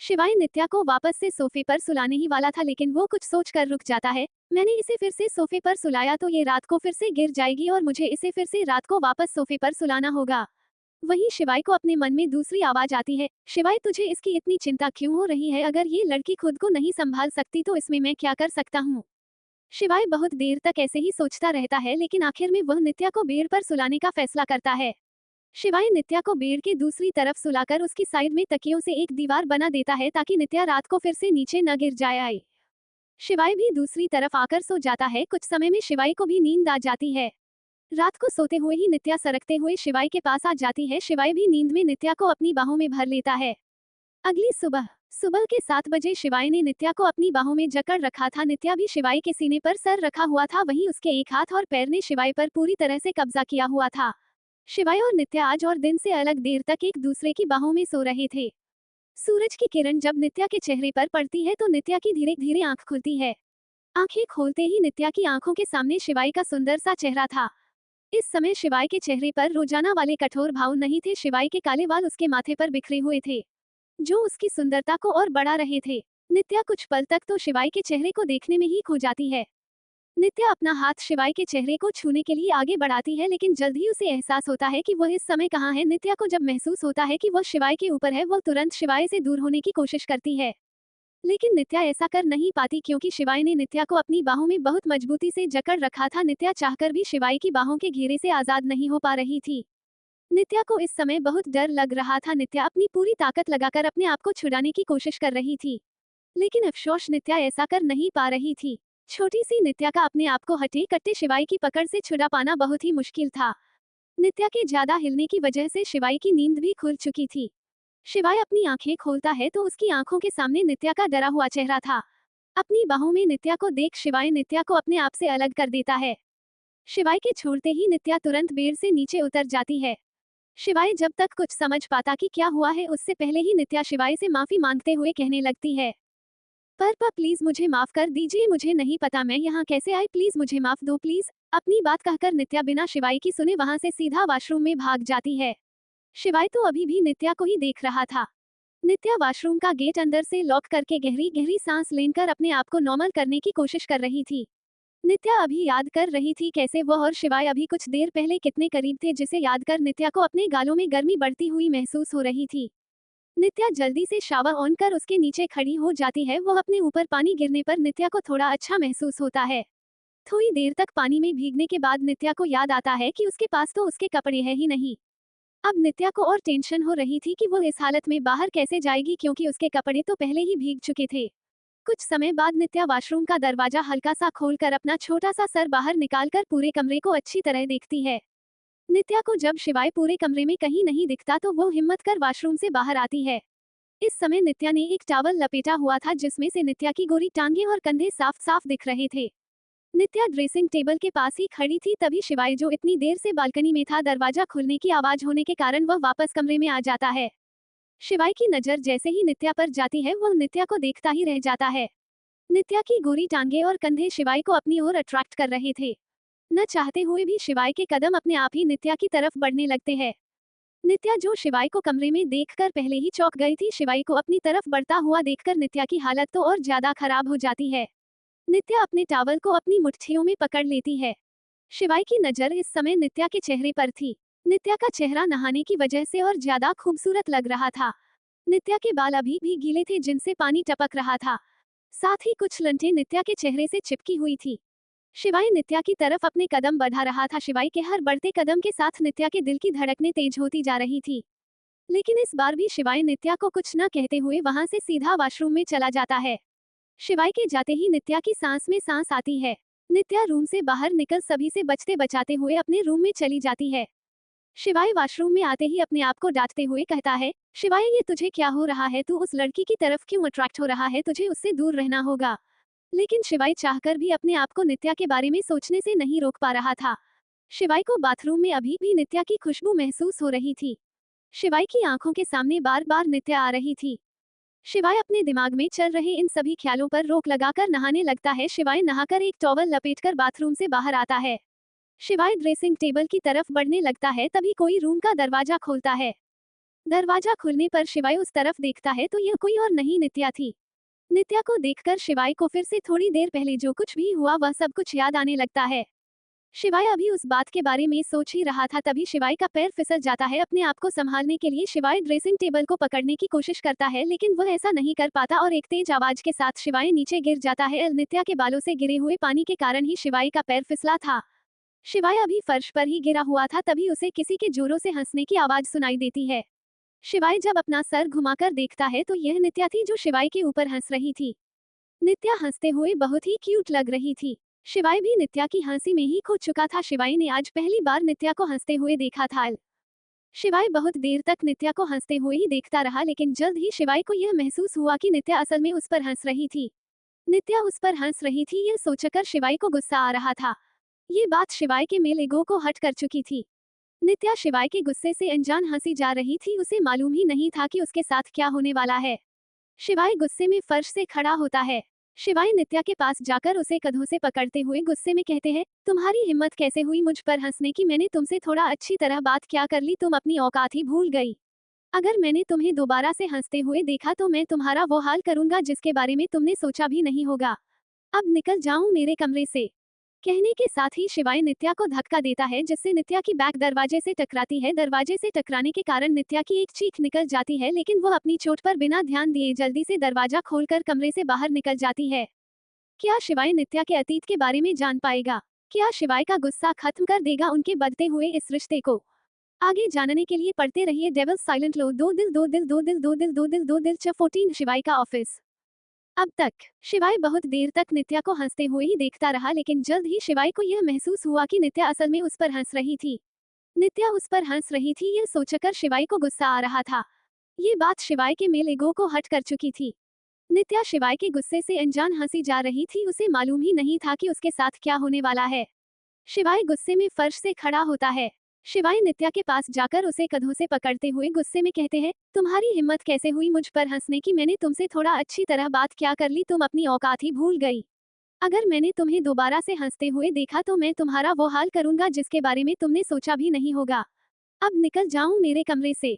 शिवाय नित्या को वापस से सोफे पर सुलाने ही वाला था, लेकिन वो कुछ सोचकर रुक जाता है। मैंने इसे फिर से सोफे पर सुलाया तो ये रात को फिर से गिर जाएगी और मुझे इसे फिर से रात को वापस सोफे पर सुलाना होगा। वहीं शिवाय को अपने मन में दूसरी आवाज आती है, शिवाय तुझे इसकी इतनी चिंता क्यों हो रही है? अगर ये लड़की खुद को नहीं संभाल सकती तो इसमें मैं क्या कर सकता हूँ। शिवाय बहुत देर तक ऐसे ही सोचता रहता है, लेकिन आखिर में वह नित्या को बेड पर सुलाने का फैसला करता है। शिवाय नित्या को बेड के दूसरी तरफ सुलाकर उसकी साइड में तकियों से एक दीवार बना देता है, ताकि नित्या रात को फिर से नीचे न गिर जाए। शिवाय भी दूसरी तरफ आकर सो जाता है। कुछ समय में शिवाय को भी नींद आ जाती है। रात को सोते हुए ही नित्या सरकते हुए शिवाय के पास आ जाती है। शिवाय भी नींद में नित्या को अपनी बाहों में भर लेता है। अगली सुबह सुबह के 7 बजे शिवाय ने नित्या को अपनी बाहों में जकड़ रखा था। नित्या भी शिवाय के सीने पर सर रखा हुआ था, वहीं उसके एक हाथ और पैर ने शिवाय पर पूरी तरह से कब्जा किया हुआ था। शिवाय और नित्या आज और दिन से अलग देर तक एक दूसरे की बाहों में सो रहे थे। सूरज की किरण जब नित्या के चेहरे पर पड़ती है तो नित्या की धीरे धीरे आंख खुलती है। आंखें खोलते ही नित्या की आंखों के सामने शिवाय का सुंदर सा चेहरा था। इस समय शिवाय के चेहरे पर रोजाना वाले कठोर भाव नहीं थे। शिवाय के काले बाल उसके माथे पर बिखरे हुए थे, जो उसकी सुंदरता को और बढ़ा रहे थे। नित्या कुछ पल तक तो शिवाय के चेहरे को देखने में ही खो जाती है। नित्या अपना हाथ शिवाय के चेहरे को छूने के लिए आगे बढ़ाती है, लेकिन जल्द ही उसे एहसास होता है कि वह इस समय कहाँ है। नित्या को जब महसूस होता है कि वह शिवाय के ऊपर है, वह तुरंत शिवाय से दूर होने की कोशिश करती है, लेकिन नित्या ऐसा कर नहीं पाती, क्योंकि शिवाय ने नित्या को अपनी बाहों में बहुत मजबूती से जकड़ रखा था। नित्या चाहकर भी शिवाय की बाहों के घेरे से आजाद नहीं हो पा रही थी। नित्या को इस समय बहुत डर लग रहा था। नित्या अपनी पूरी ताकत लगाकर अपने आप को छुड़ाने की कोशिश कर रही थी, लेकिन अफसोस नित्या ऐसा कर नहीं पा रही थी। छोटी सी नित्या का अपने आप को हटे कट्टे शिवाय की पकड़ से छुड़ा पाना बहुत ही मुश्किल था। नित्या के ज्यादा हिलने की वजह से शिवाय की नींद भी खुल चुकी थी। शिवाय अपनी आंखें खोलता है तो उसकी आंखों के सामने नित्या का डरा हुआ चेहरा था। अपनी बाहों में नित्या को देख शिवाय नित्या को अपने आप से अलग कर देता है। शिवाय के छोड़ते ही नित्या तुरंत बेड से नीचे उतर जाती है। शिवाय जब तक कुछ समझ पाता कि क्या हुआ है, उससे पहले ही नित्या शिवाय से माफी मांगते हुए कहने लगती है, पर प्लीज मुझे माफ कर दीजिए, मुझे नहीं पता मैं यहाँ कैसे आई, प्लीज मुझे माफ दो प्लीज। अपनी बात कहकर नित्या बिना शिवाय की सुने वहां से सीधा वॉशरूम में भाग जाती है। शिवाय तो अभी भी नित्या को ही देख रहा था। नित्या वॉशरूम का गेट अंदर से लॉक करके गहरी गहरी सांस लेकर अपने आप को नॉर्मल करने की कोशिश कर रही थी। नित्या अभी याद कर रही थी कैसे वह और शिवाय अभी कुछ देर पहले कितने करीब थे, जिसे याद कर नित्या को अपने गालों में गर्मी बढ़ती हुई महसूस हो रही थी। नित्या जल्दी से शावर ऑन कर उसके नीचे खड़ी हो जाती है। वह अपने ऊपर पानी गिरने पर नित्या को थोड़ा अच्छा महसूस होता है। थोड़ी देर तक पानी में भीगने के बाद नित्या को याद आता है कि उसके पास तो उसके कपड़े हैं ही नहीं। अब नित्या को और टेंशन हो रही थी कि वो इस हालत में बाहर कैसे जाएगी, क्योंकि उसके कपड़े तो पहले ही भीग चुके थे। कुछ समय बाद नित्या वॉशरूम का दरवाजा हल्का सा खोलकर अपना छोटा सा सर बाहर निकालकर पूरे कमरे को अच्छी तरह देखती है। नित्या को जब शिवाय पूरे कमरे में कहीं नहीं दिखता तो वो हिम्मत कर वॉशरूम से बाहर आती है। इस समय नित्या ने एक टॉवल लपेटा हुआ था, जिसमें से नित्या की गोरी टांगे और कंधे साफ साफ दिख रहे थे। नित्या ड्रेसिंग टेबल के पास ही खड़ी थी, तभी शिवाय जो इतनी देर से बालकनी में था, दरवाजा खुलने की आवाज होने के कारण वह वापस कमरे में आ जाता है। शिवाय की नजर जैसे ही नित्या पर जाती है, वह नित्या को देखता ही रह जाता है। नित्या की गोरी टांगे और कंधे शिवाय को अपनी ओर अट्रैक्ट कर रहे थे। न चाहते हुए भी शिवाय के कदम अपने आप ही नित्या की तरफ बढ़ने लगते हैं। नित्या जो शिवाय को कमरे में देखकर पहले ही चौंक गई थी, शिवाय को अपनी तरफ बढ़ता हुआ देखकर नित्या की हालत तो और ज्यादा खराब हो जाती है। नित्या अपने टॉवल को अपनी मुट्ठियों में पकड़ लेती है। शिवाई की नजर इस समय नित्या के चेहरे पर थी। नित्या का चेहरा नहाने की वजह से और ज्यादा खूबसूरत लग रहा था। नित्या के बाल अभी भी गीले थे जिनसे पानी टपक रहा था। साथ ही कुछ लंठें नित्या के चेहरे से चिपकी हुई थी। शिवाई नित्या की तरफ अपने कदम बढ़ा रहा था। शिवाई के हर बढ़ते कदम के साथ नित्या के दिल की धड़कनें तेज होती जा रही थी। लेकिन इस बार भी शिवाई नित्या को कुछ न कहते हुए वहां से सीधा वॉशरूम में चला जाता है। शिवाई के जाते ही नित्या की सांस में सांस आती है। नित्या रूम से बाहर निकल सभी से बचते बचाते हुए अपने रूम में चली जाती है। शिवाई वॉशरूम में आते ही अपने आप को डांटते हुए कहता है, शिवाई ये तुझे क्या हो रहा है? तू उस लड़की की तरफ क्यों अट्रैक्ट हो रहा है? तुझे उससे दूर रहना होगा। लेकिन शिवाई चाहकर भी अपने आप को नित्या के बारे में सोचने से नहीं रोक पा रहा था। शिवाई को बाथरूम में अभी भी नित्या की खुशबू महसूस हो रही थी। शिवाई की आंखों के सामने बार बार नित्या आ रही थी। शिवाय अपने दिमाग में चल रहे इन सभी ख्यालों पर रोक लगाकर नहाने लगता है। शिवाय नहाकर एक टॉवल लपेटकर बाथरूम से बाहर आता है। शिवाय ड्रेसिंग टेबल की तरफ बढ़ने लगता है तभी कोई रूम का दरवाजा खोलता है। दरवाजा खुलने पर शिवाय उस तरफ देखता है तो यह कोई और नहीं नित्या थी। नित्या को देखकर शिवाय को फिर से थोड़ी देर पहले जो कुछ भी हुआ वह सब कुछ याद आने लगता है। शिवाय अभी उस बात के बारे में सोच ही रहा था तभी शिवाय का पैर फिसल जाता है। अपने आप को संभालने के लिए शिवाय ड्रेसिंग टेबल को पकड़ने की कोशिश करता है लेकिन वह ऐसा नहीं कर पाता और एक तेज आवाज के साथ शिवाय नीचे गिर जाता है। नित्या के बालों से गिरे हुए पानी के कारण ही शिवाय का पैर फिसला था। शिवाय अभी फर्श पर ही गिरा हुआ था तभी उसे किसी के जोरों से हंसने की आवाज सुनाई देती है। शिवाय जब अपना सर घुमाकर देखता है तो यह नित्या थी जो शिवाय के ऊपर हंस रही थी। नित्या हंसते हुए बहुत ही क्यूट लग रही थी। शिवाय भी नित्या की हंसी में ही खो चुका था। शिवाय ने आज पहली बार नित्या को हंसते हुए देखा था। शिवाय बहुत देर तक नित्या को हंसते हुए ही देखता रहा लेकिन जल्द ही शिवाय को यह महसूस हुआ कि नित्या असल में उस पर हंस रही थी। नित्या उस पर हंस रही थी यह सोचकर शिवाय को गुस्सा आ रहा था। ये बात शिवाय के मेल ईगो को हट कर चुकी थी। नित्या शिवाय के गुस्से से अनजान हंसी जा रही थी। उसे मालूम ही नहीं था कि उसके साथ क्या होने वाला है। शिवाय गुस्से में फर्श से खड़ा होता है। शिवाय नित्या के पास जाकर उसे कंधों से पकड़ते हुए गुस्से में कहते हैं, तुम्हारी हिम्मत कैसे हुई मुझ पर हंसने की? मैंने तुमसे थोड़ा अच्छी तरह बात क्या कर ली? तुम अपनी औकात ही भूल गई। अगर मैंने तुम्हें दोबारा से हंसते हुए देखा तो मैं तुम्हारा वो हाल करूंगा जिसके बारे में तुमने सोचा भी नहीं होगा। अब निकल जाऊं मेरे कमरे से। कहने के साथ ही शिवाय नित्या को धक्का देता है जिससे नित्या की बैक दरवाजे से टकराती है। दरवाजे से टकराने के कारण नित्या की एक चीख निकल जाती है लेकिन वह अपनी चोट पर बिना ध्यान दिए जल्दी से दरवाजा खोलकर कमरे से बाहर निकल जाती है। क्या शिवाय नित्या के अतीत के बारे में जान पाएगा? क्या शिवाय का गुस्सा खत्म कर देगा उनके बढ़ते हुए इस रिश्ते को? आगे जानने के लिए पढ़ते रहिए डेविल साइलेंट लो। दो दिल दो दिल दो दिल दो दिल दो दिल दो दिल 14 शिवाय का ऑफिस। अब तक शिवाय बहुत देर तक नित्या को हंसते हुए ही देखता रहा लेकिन जल्द ही शिवाय को यह महसूस हुआ कि नित्या असल में उस पर हंस रही थी। नित्या उस पर हंस रही थी यह सोचकर शिवाय को गुस्सा आ रहा था। ये बात शिवाय के मेल ईगो को हट कर चुकी थी। नित्या शिवाय के गुस्से से अनजान हंसी जा रही थी। उसे मालूम ही नहीं था कि उसके साथ क्या होने वाला है। शिवाय गुस्से में फर्श से खड़ा होता है। शिवाय नित्या के पास जाकर उसे कंधों से पकड़ते हुए गुस्से में कहते हैं, तुम्हारी हिम्मत कैसे हुई मुझ पर हंसने की? मैंने तुमसे थोड़ा अच्छी तरह बात क्या कर ली? तुम अपनी औकात ही भूल गई। अगर मैंने तुम्हें दोबारा से हंसते हुए देखा तो मैं तुम्हारा वो हाल करूंगा जिसके बारे में तुमने सोचा भी नहीं होगा। अब निकल जाऊं मेरे कमरे से।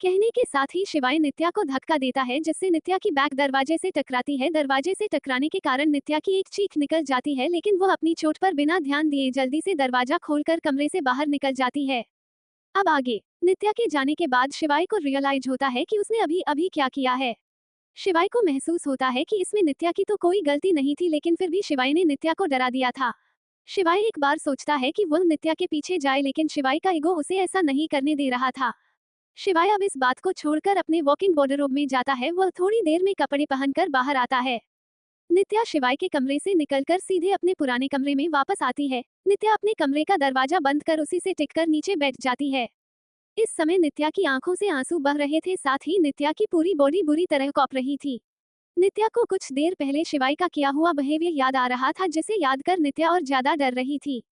कहने के साथ ही शिवाय नित्या को धक्का देता है जिससे नित्या की बैक दरवाजे से टकराती है। दरवाजे से टकराने के कारण नित्या की एक चीख निकल जाती है लेकिन वह अपनी चोट पर बिना ध्यान दिए जल्दी से दरवाजा खोलकर कमरे से बाहर निकल जाती है। अब आगे नित्या के जाने के बाद शिवाय को रियलाइज होता है कि उसने अभी अभी क्या किया है। शिवाय को महसूस होता है कि इसमें नित्या की तो कोई गलती नहीं थी लेकिन फिर भी शिवाय ने नित्या को डरा दिया था। शिवाय एक बार सोचता है कि वह नित्या के पीछे जाए लेकिन शिवाय का ईगो उसे ऐसा नहीं करने दे रहा था। शिवाय अब इस बात को छोड़कर अपने वॉकिंग वार्डरोब में जाता है। वह थोड़ी देर में कपड़े पहनकर बाहर आता है। नित्या शिवाय के कमरे से निकलकर सीधे अपने पुराने कमरे में वापस आती है। नित्या अपने कमरे का दरवाजा बंद कर उसी से टिककर नीचे बैठ जाती है। इस समय नित्या की आंखों से आंसू बह रहे थे। साथ ही नित्या की पूरी बॉडी बुरी तरह कॉप रही थी। नित्या को कुछ देर पहले शिवाय का किया हुआ बिहेवियर याद आ रहा था जिसे याद कर नित्या और ज्यादा डर रही थी।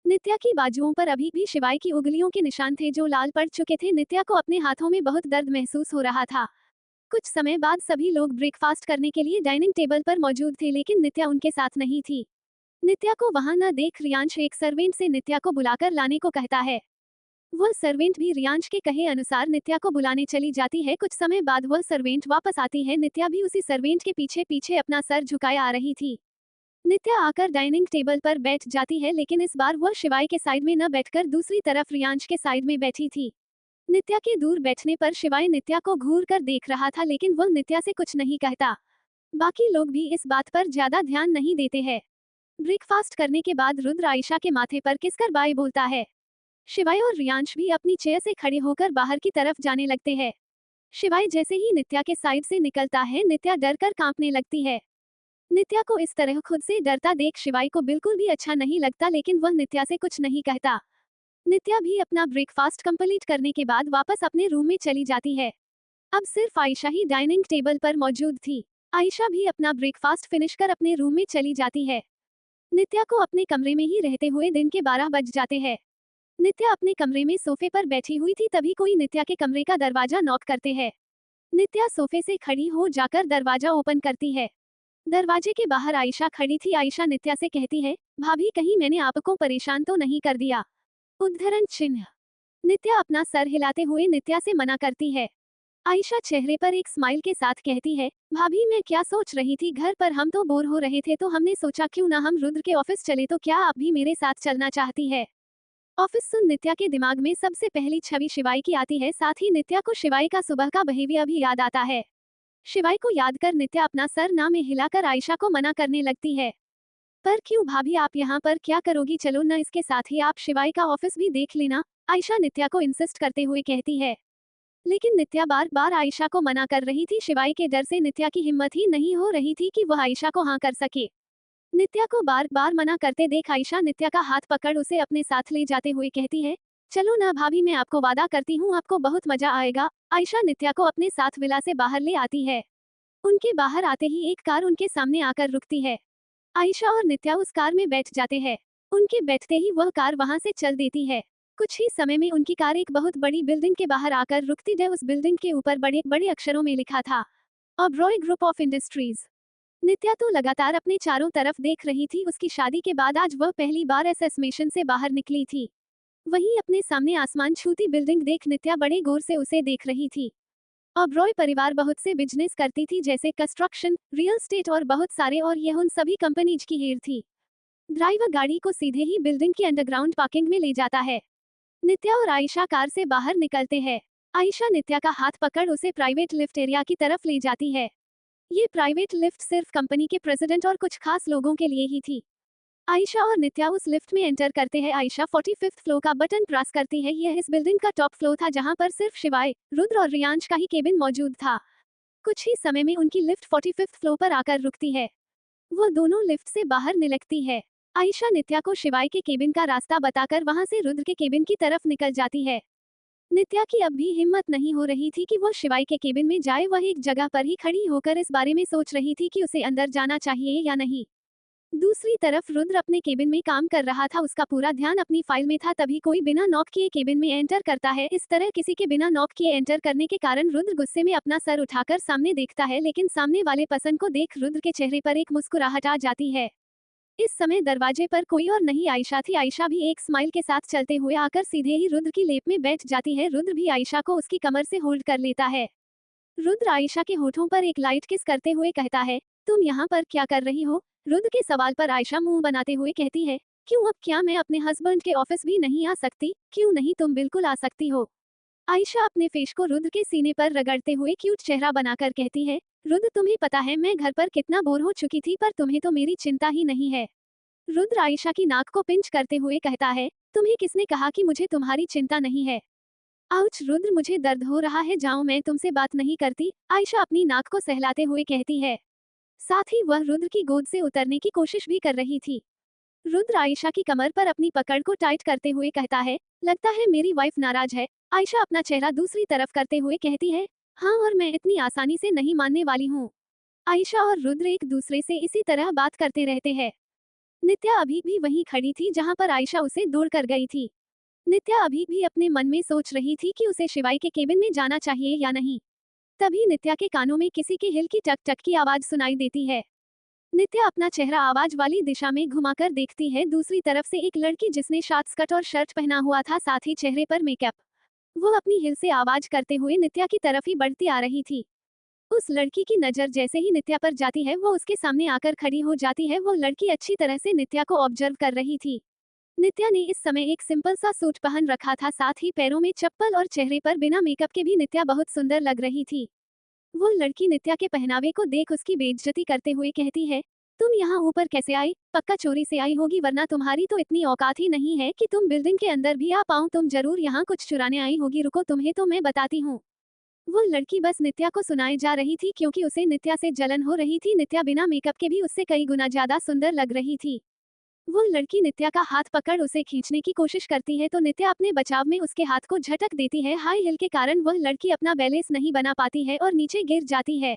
नित्या की बाजुओं पर अभी भी शिवाय की उंगलियों के निशान थे जो लाल पड़ चुके थे। नित्या को अपने हाथों में बहुत दर्द महसूस हो रहा था। कुछ समय बाद सभी लोग ब्रेकफास्ट करने के लिए डाइनिंग टेबल पर मौजूद थे लेकिन नित्या उनके साथ नहीं थी। नित्या को वहां न देख रियांश एक सर्वेंट से नित्या को बुलाकर लाने को कहता है। वह सर्वेंट भी रियांश के कहे अनुसार नित्या को बुलाने चली जाती है। कुछ समय बाद वह सर्वेंट वापस आती है। नित्या भी उसी सर्वेंट के पीछे पीछे अपना सर झुकाए आ रही थी। नित्या आकर डाइनिंग टेबल पर बैठ जाती है, लेकिन इस बार वह शिवाय के साइड में न बैठकर दूसरी तरफ रियांश के साइड में बैठी थी। नित्या के दूर बैठने पर शिवाय नित्या को घूर कर देख रहा था, लेकिन वह नित्या से कुछ नहीं कहता। बाकी लोग भी इस बात पर ज्यादा ध्यान नहीं देते हैं। ब्रेकफास्ट करने के बाद रुद्र आयशा के माथे पर किसकर बाय बोलता है। शिवाय और रियांश भी अपनी चेयर से खड़े होकर बाहर की तरफ जाने लगते हैं। शिवाय जैसे ही नित्या के साइड से निकलता है, नित्या डर कर कांपने लगती है। नित्या को इस तरह खुद से डरता देख शिवाय को बिल्कुल भी अच्छा नहीं लगता, लेकिन वह नित्या से कुछ नहीं कहता। नित्या भी अपना ब्रेकफास्ट कंप्लीट करने के बाद वापस अपने रूम में चली जाती है। अब सिर्फ आयशा ही डाइनिंग टेबल पर मौजूद थी। आयशा भी अपना ब्रेकफास्ट फिनिश कर अपने रूम में चली जाती है। नित्या को अपने कमरे में ही रहते हुए दिन के 12 बज जाते हैं। नित्या अपने कमरे में सोफे पर बैठी हुई थी, तभी कोई नित्या के कमरे का दरवाजा नॉक करते हैं। नित्या सोफे से खड़ी हो जाकर दरवाजा ओपन करती है। दरवाजे के बाहर आयशा खड़ी थी। आयशा नित्या से कहती है, भाभी कहीं मैंने आपको परेशान तो नहीं कर दिया? उद्धरण चिन्ह। नित्या अपना सर हिलाते हुए नित्या से मना करती है। आयशा चेहरे पर एक स्माइल के साथ कहती है, भाभी मैं क्या सोच रही थी, घर पर हम तो बोर हो रहे थे तो हमने सोचा क्यों ना हम रुद्र के ऑफिस चले, तो क्या आप भी मेरे साथ चलना चाहती है? ऑफिस सुन नित्या के दिमाग में सबसे पहली छवि शिवाय की आती है। साथ ही नित्या को शिवाय का सुबह का बिहेवियर भी याद आता है। शिवाय को याद कर नित्या अपना सर ना में हिलाकर आयशा को मना करने लगती है। पर क्यों भाभी, आप यहाँ पर क्या करोगी, चलो न इसके साथ ही आप शिवाय का ऑफिस भी देख लेना, आयशा नित्या को इंसिस्ट करते हुए कहती है। लेकिन नित्या बार बार आयशा को मना कर रही थी। शिवाय के डर से नित्या की हिम्मत ही नहीं हो रही थी कि वह आयशा को हाँ कर सके। नित्या को बार बार मना करते देख आयशा नित्या का हाथ पकड़ उसे अपने साथ ले जाते हुए कहती है, चलो ना भाभी, मैं आपको वादा करती हूँ आपको बहुत मजा आएगा। आयशा नित्या को अपने साथ विला से बाहर ले आती है। उनके बाहर आते ही एक कार उनके सामने आकर रुकती है। आयशा और नित्या उस कार में बैठ जाते हैं। उनके बैठते ही वह कार वहां से चल देती है। कुछ ही समय में उनकी कार एक बहुत बड़ी बिल्डिंग के बाहर आकर रुकती है। उस बिल्डिंग के ऊपर बड़े बड़े अक्षरों में लिखा था, ओबरॉय ग्रुप ऑफ इंडस्ट्रीज। नित्या तो लगातार अपने चारों तरफ देख रही थी। उसकी शादी के बाद आज वह पहली बार एसएस मिशन से बाहर निकली थी। वहीं अपने सामने आसमान छूती बिल्डिंग देख नित्या बड़े गौर से उसे देख रही थी। ओबरॉय परिवार बहुत से बिजनेस करती थी, जैसे कंस्ट्रक्शन, रियल एस्टेट और बहुत सारे, और यह उन सभी कंपनीज की हेड थी। ड्राइवर गाड़ी को सीधे ही बिल्डिंग की अंडरग्राउंड पार्किंग में ले जाता है। नित्या और आयशा कार से बाहर निकलते हैं। आयशा नित्या का हाथ पकड़ उसे प्राइवेट लिफ्ट एरिया की तरफ ले जाती है। ये प्राइवेट लिफ्ट सिर्फ कंपनी के प्रेसिडेंट और कुछ खास लोगों के लिए ही थी। आयशा और नित्या उस लिफ्ट में एंटर करते हैं। आयशा 45th फ्लोर का बटन प्रेस करती है। यह इस बिल्डिंग का टॉप फ्लोर था, जहां पर सिर्फ शिवाय, रुद्र और रियांश का ही केबिन मौजूद था। कुछ ही समय में उनकी लिफ्ट 45th फ्लोर पर आकर रुकती है। वो दोनों लिफ्ट से बाहर निकलती है। आयशा नित्या को शिवाय के केबिन का रास्ता बताकर वहां से रुद्र के केबिन की तरफ निकल जाती है। नित्या की अब भी हिम्मत नहीं हो रही थी कि वो शिवाय के केबिन में जाए। वह एक जगह पर ही खड़ी होकर इस बारे में सोच रही थी कि उसे अंदर जाना चाहिए या नहीं। दूसरी तरफ रुद्र अपने केबिन में काम कर रहा था। उसका पूरा ध्यान अपनी फाइल में था। तभी कोई बिना नॉक किए केबिन में एंटर करता है। इस तरह किसी के बिना नॉक किए एंटर करने के कारण रुद्र गुस्से में अपना सर उठाकर सामने देखता है, लेकिन सामने वाले पर्सन को देख रुद्र के चेहरे पर एक मुस्कुराहट आ जाती है। इस समय दरवाजे पर कोई और नहीं आयशा थी। आयशा भी एक स्माइल के साथ चलते हुए आकर सीधे ही रुद्र की लेप में बैठ जाती है। रुद्र भी आयशा को उसकी कमर से होल्ड कर लेता है। रुद्र आयशा के होठों पर एक लाइट किस करते हुए कहता है, तुम यहाँ पर क्या कर रही हो? रुद्र के सवाल पर आयशा मुंह बनाते हुए कहती है, क्यों, अब क्या मैं अपने हस्बैंड के ऑफिस भी नहीं आ सकती? क्यों नहीं, तुम बिल्कुल आ सकती हो। आयशा अपने फेस को रुद्र के सीने पर रगड़ते हुए क्यूट चेहरा बनाकर कहती है, रुद्र तुम्हें पता है मैं घर पर कितना बोर हो चुकी थी, पर तुम्हें तो मेरी चिंता ही नहीं है। रुद्र आयशा की नाक को पिंच करते हुए कहता है, तुम्हें किसने कहा कि मुझे तुम्हारी चिंता नहीं है? आउच रुद्र, मुझे दर्द हो रहा है, जाओ, मैं तुमसे बात नहीं करती, आयशा अपनी नाक को सहलाते हुए कहती है। साथ ही वह रुद्र की गोद से उतरने की कोशिश भी कर रही थी। रुद्र आयशा की कमर पर अपनी पकड़ को टाइट करते हुए कहता है, लगता है मेरी वाइफ नाराज है। आयशा अपना चेहरा दूसरी तरफ करते हुए कहती है, हाँ, और मैं इतनी आसानी से नहीं मानने वाली हूँ। आयशा और रुद्र एक दूसरे से इसी तरह बात करते रहते हैं। नित्या अभी भी वहीं खड़ी थी जहां पर आयशा उसे दौड़ कर गई थी। नित्या अभी भी अपने मन में सोच रही थी कि उसे शिवाय के केबिन में जाना चाहिए या नहीं। तभी नित्या के कानों में किसी की हिल की टक टक की आवाज सुनाई देती है। नित्या अपना चेहरा आवाज वाली दिशा में घुमाकर देखती है। दूसरी तरफ से एक लड़की जिसने शॉर्ट स्कर्ट और शर्ट पहना हुआ था, साथ ही चेहरे पर मेकअप, वो अपनी हिल से आवाज करते हुए नित्या की तरफ ही बढ़ती आ रही थी। उस लड़की की नजर जैसे ही नित्या पर जाती है वो उसके सामने आकर खड़ी हो जाती है। वो लड़की अच्छी तरह से नित्या को ऑब्जर्व कर रही थी। नित्या ने इस समय एक सिंपल सा सूट पहन रखा था, साथ ही पैरों में चप्पल और चेहरे पर बिना मेकअप के भी नित्या बहुत सुंदर लग रही थी। वो लड़की नित्या के पहनावे को देख उसकी बेइज्जती करते हुए कहती है, तुम यहाँ ऊपर कैसे आई? पक्का चोरी से आई होगी, वरना तुम्हारी तो इतनी औकात ही नहीं है कि तुम बिल्डिंग के अंदर भी आ पाओ। तुम जरूर यहाँ कुछ चुराने आई होगी, रुको तुम्हें तो मैं बताती हूँ। वो लड़की बस नित्या को सुनाए जा रही थी क्योंकि उसे नित्या से जलन हो रही थी। नित्या बिना मेकअप के भी उससे कई गुना ज्यादा सुंदर लग रही थी। वो लड़की नित्या का हाथ पकड़ उसे खींचने की कोशिश करती है तो नित्या अपने बचाव में उसके हाथ को झटक देती है। हाई हिल के कारण वह लड़की अपना बैलेंस नहीं बना पाती है और नीचे गिर जाती है।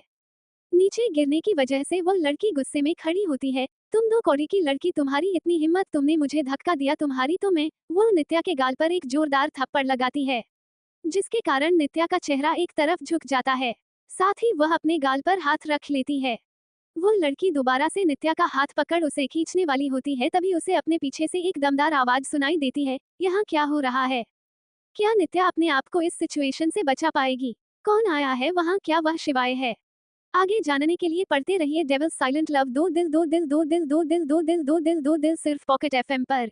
नीचे गिरने की वजह से वह लड़की गुस्से में खड़ी होती है। तुम दो कौड़ी की लड़की, तुम्हारी इतनी हिम्मत, तुमने मुझे धक्का दिया, तुम्हारी तो मैं। वो नित्या के गाल पर एक जोरदार थप्पड़ लगाती है जिसके कारण नित्या का चेहरा एक तरफ झुक जाता है। साथ ही वह अपने गाल पर हाथ रख लेती है। वो लड़की दोबारा से नित्या का हाथ पकड़ उसे खींचने वाली होती है, तभी उसे अपने पीछे से एक दमदार आवाज सुनाई देती है, यहाँ क्या हो रहा है? क्या नित्या अपने आप को इस सिचुएशन से बचा पाएगी? कौन आया है वहाँ? क्या वह शिवाय है? आगे जानने के लिए पढ़ते रहिए डेविल साइलेंट लव। दो दिल दो दिल दो दिल दो दिल दो दिल दो दिल दो दिल, सिर्फ पॉकेट एफएम पर।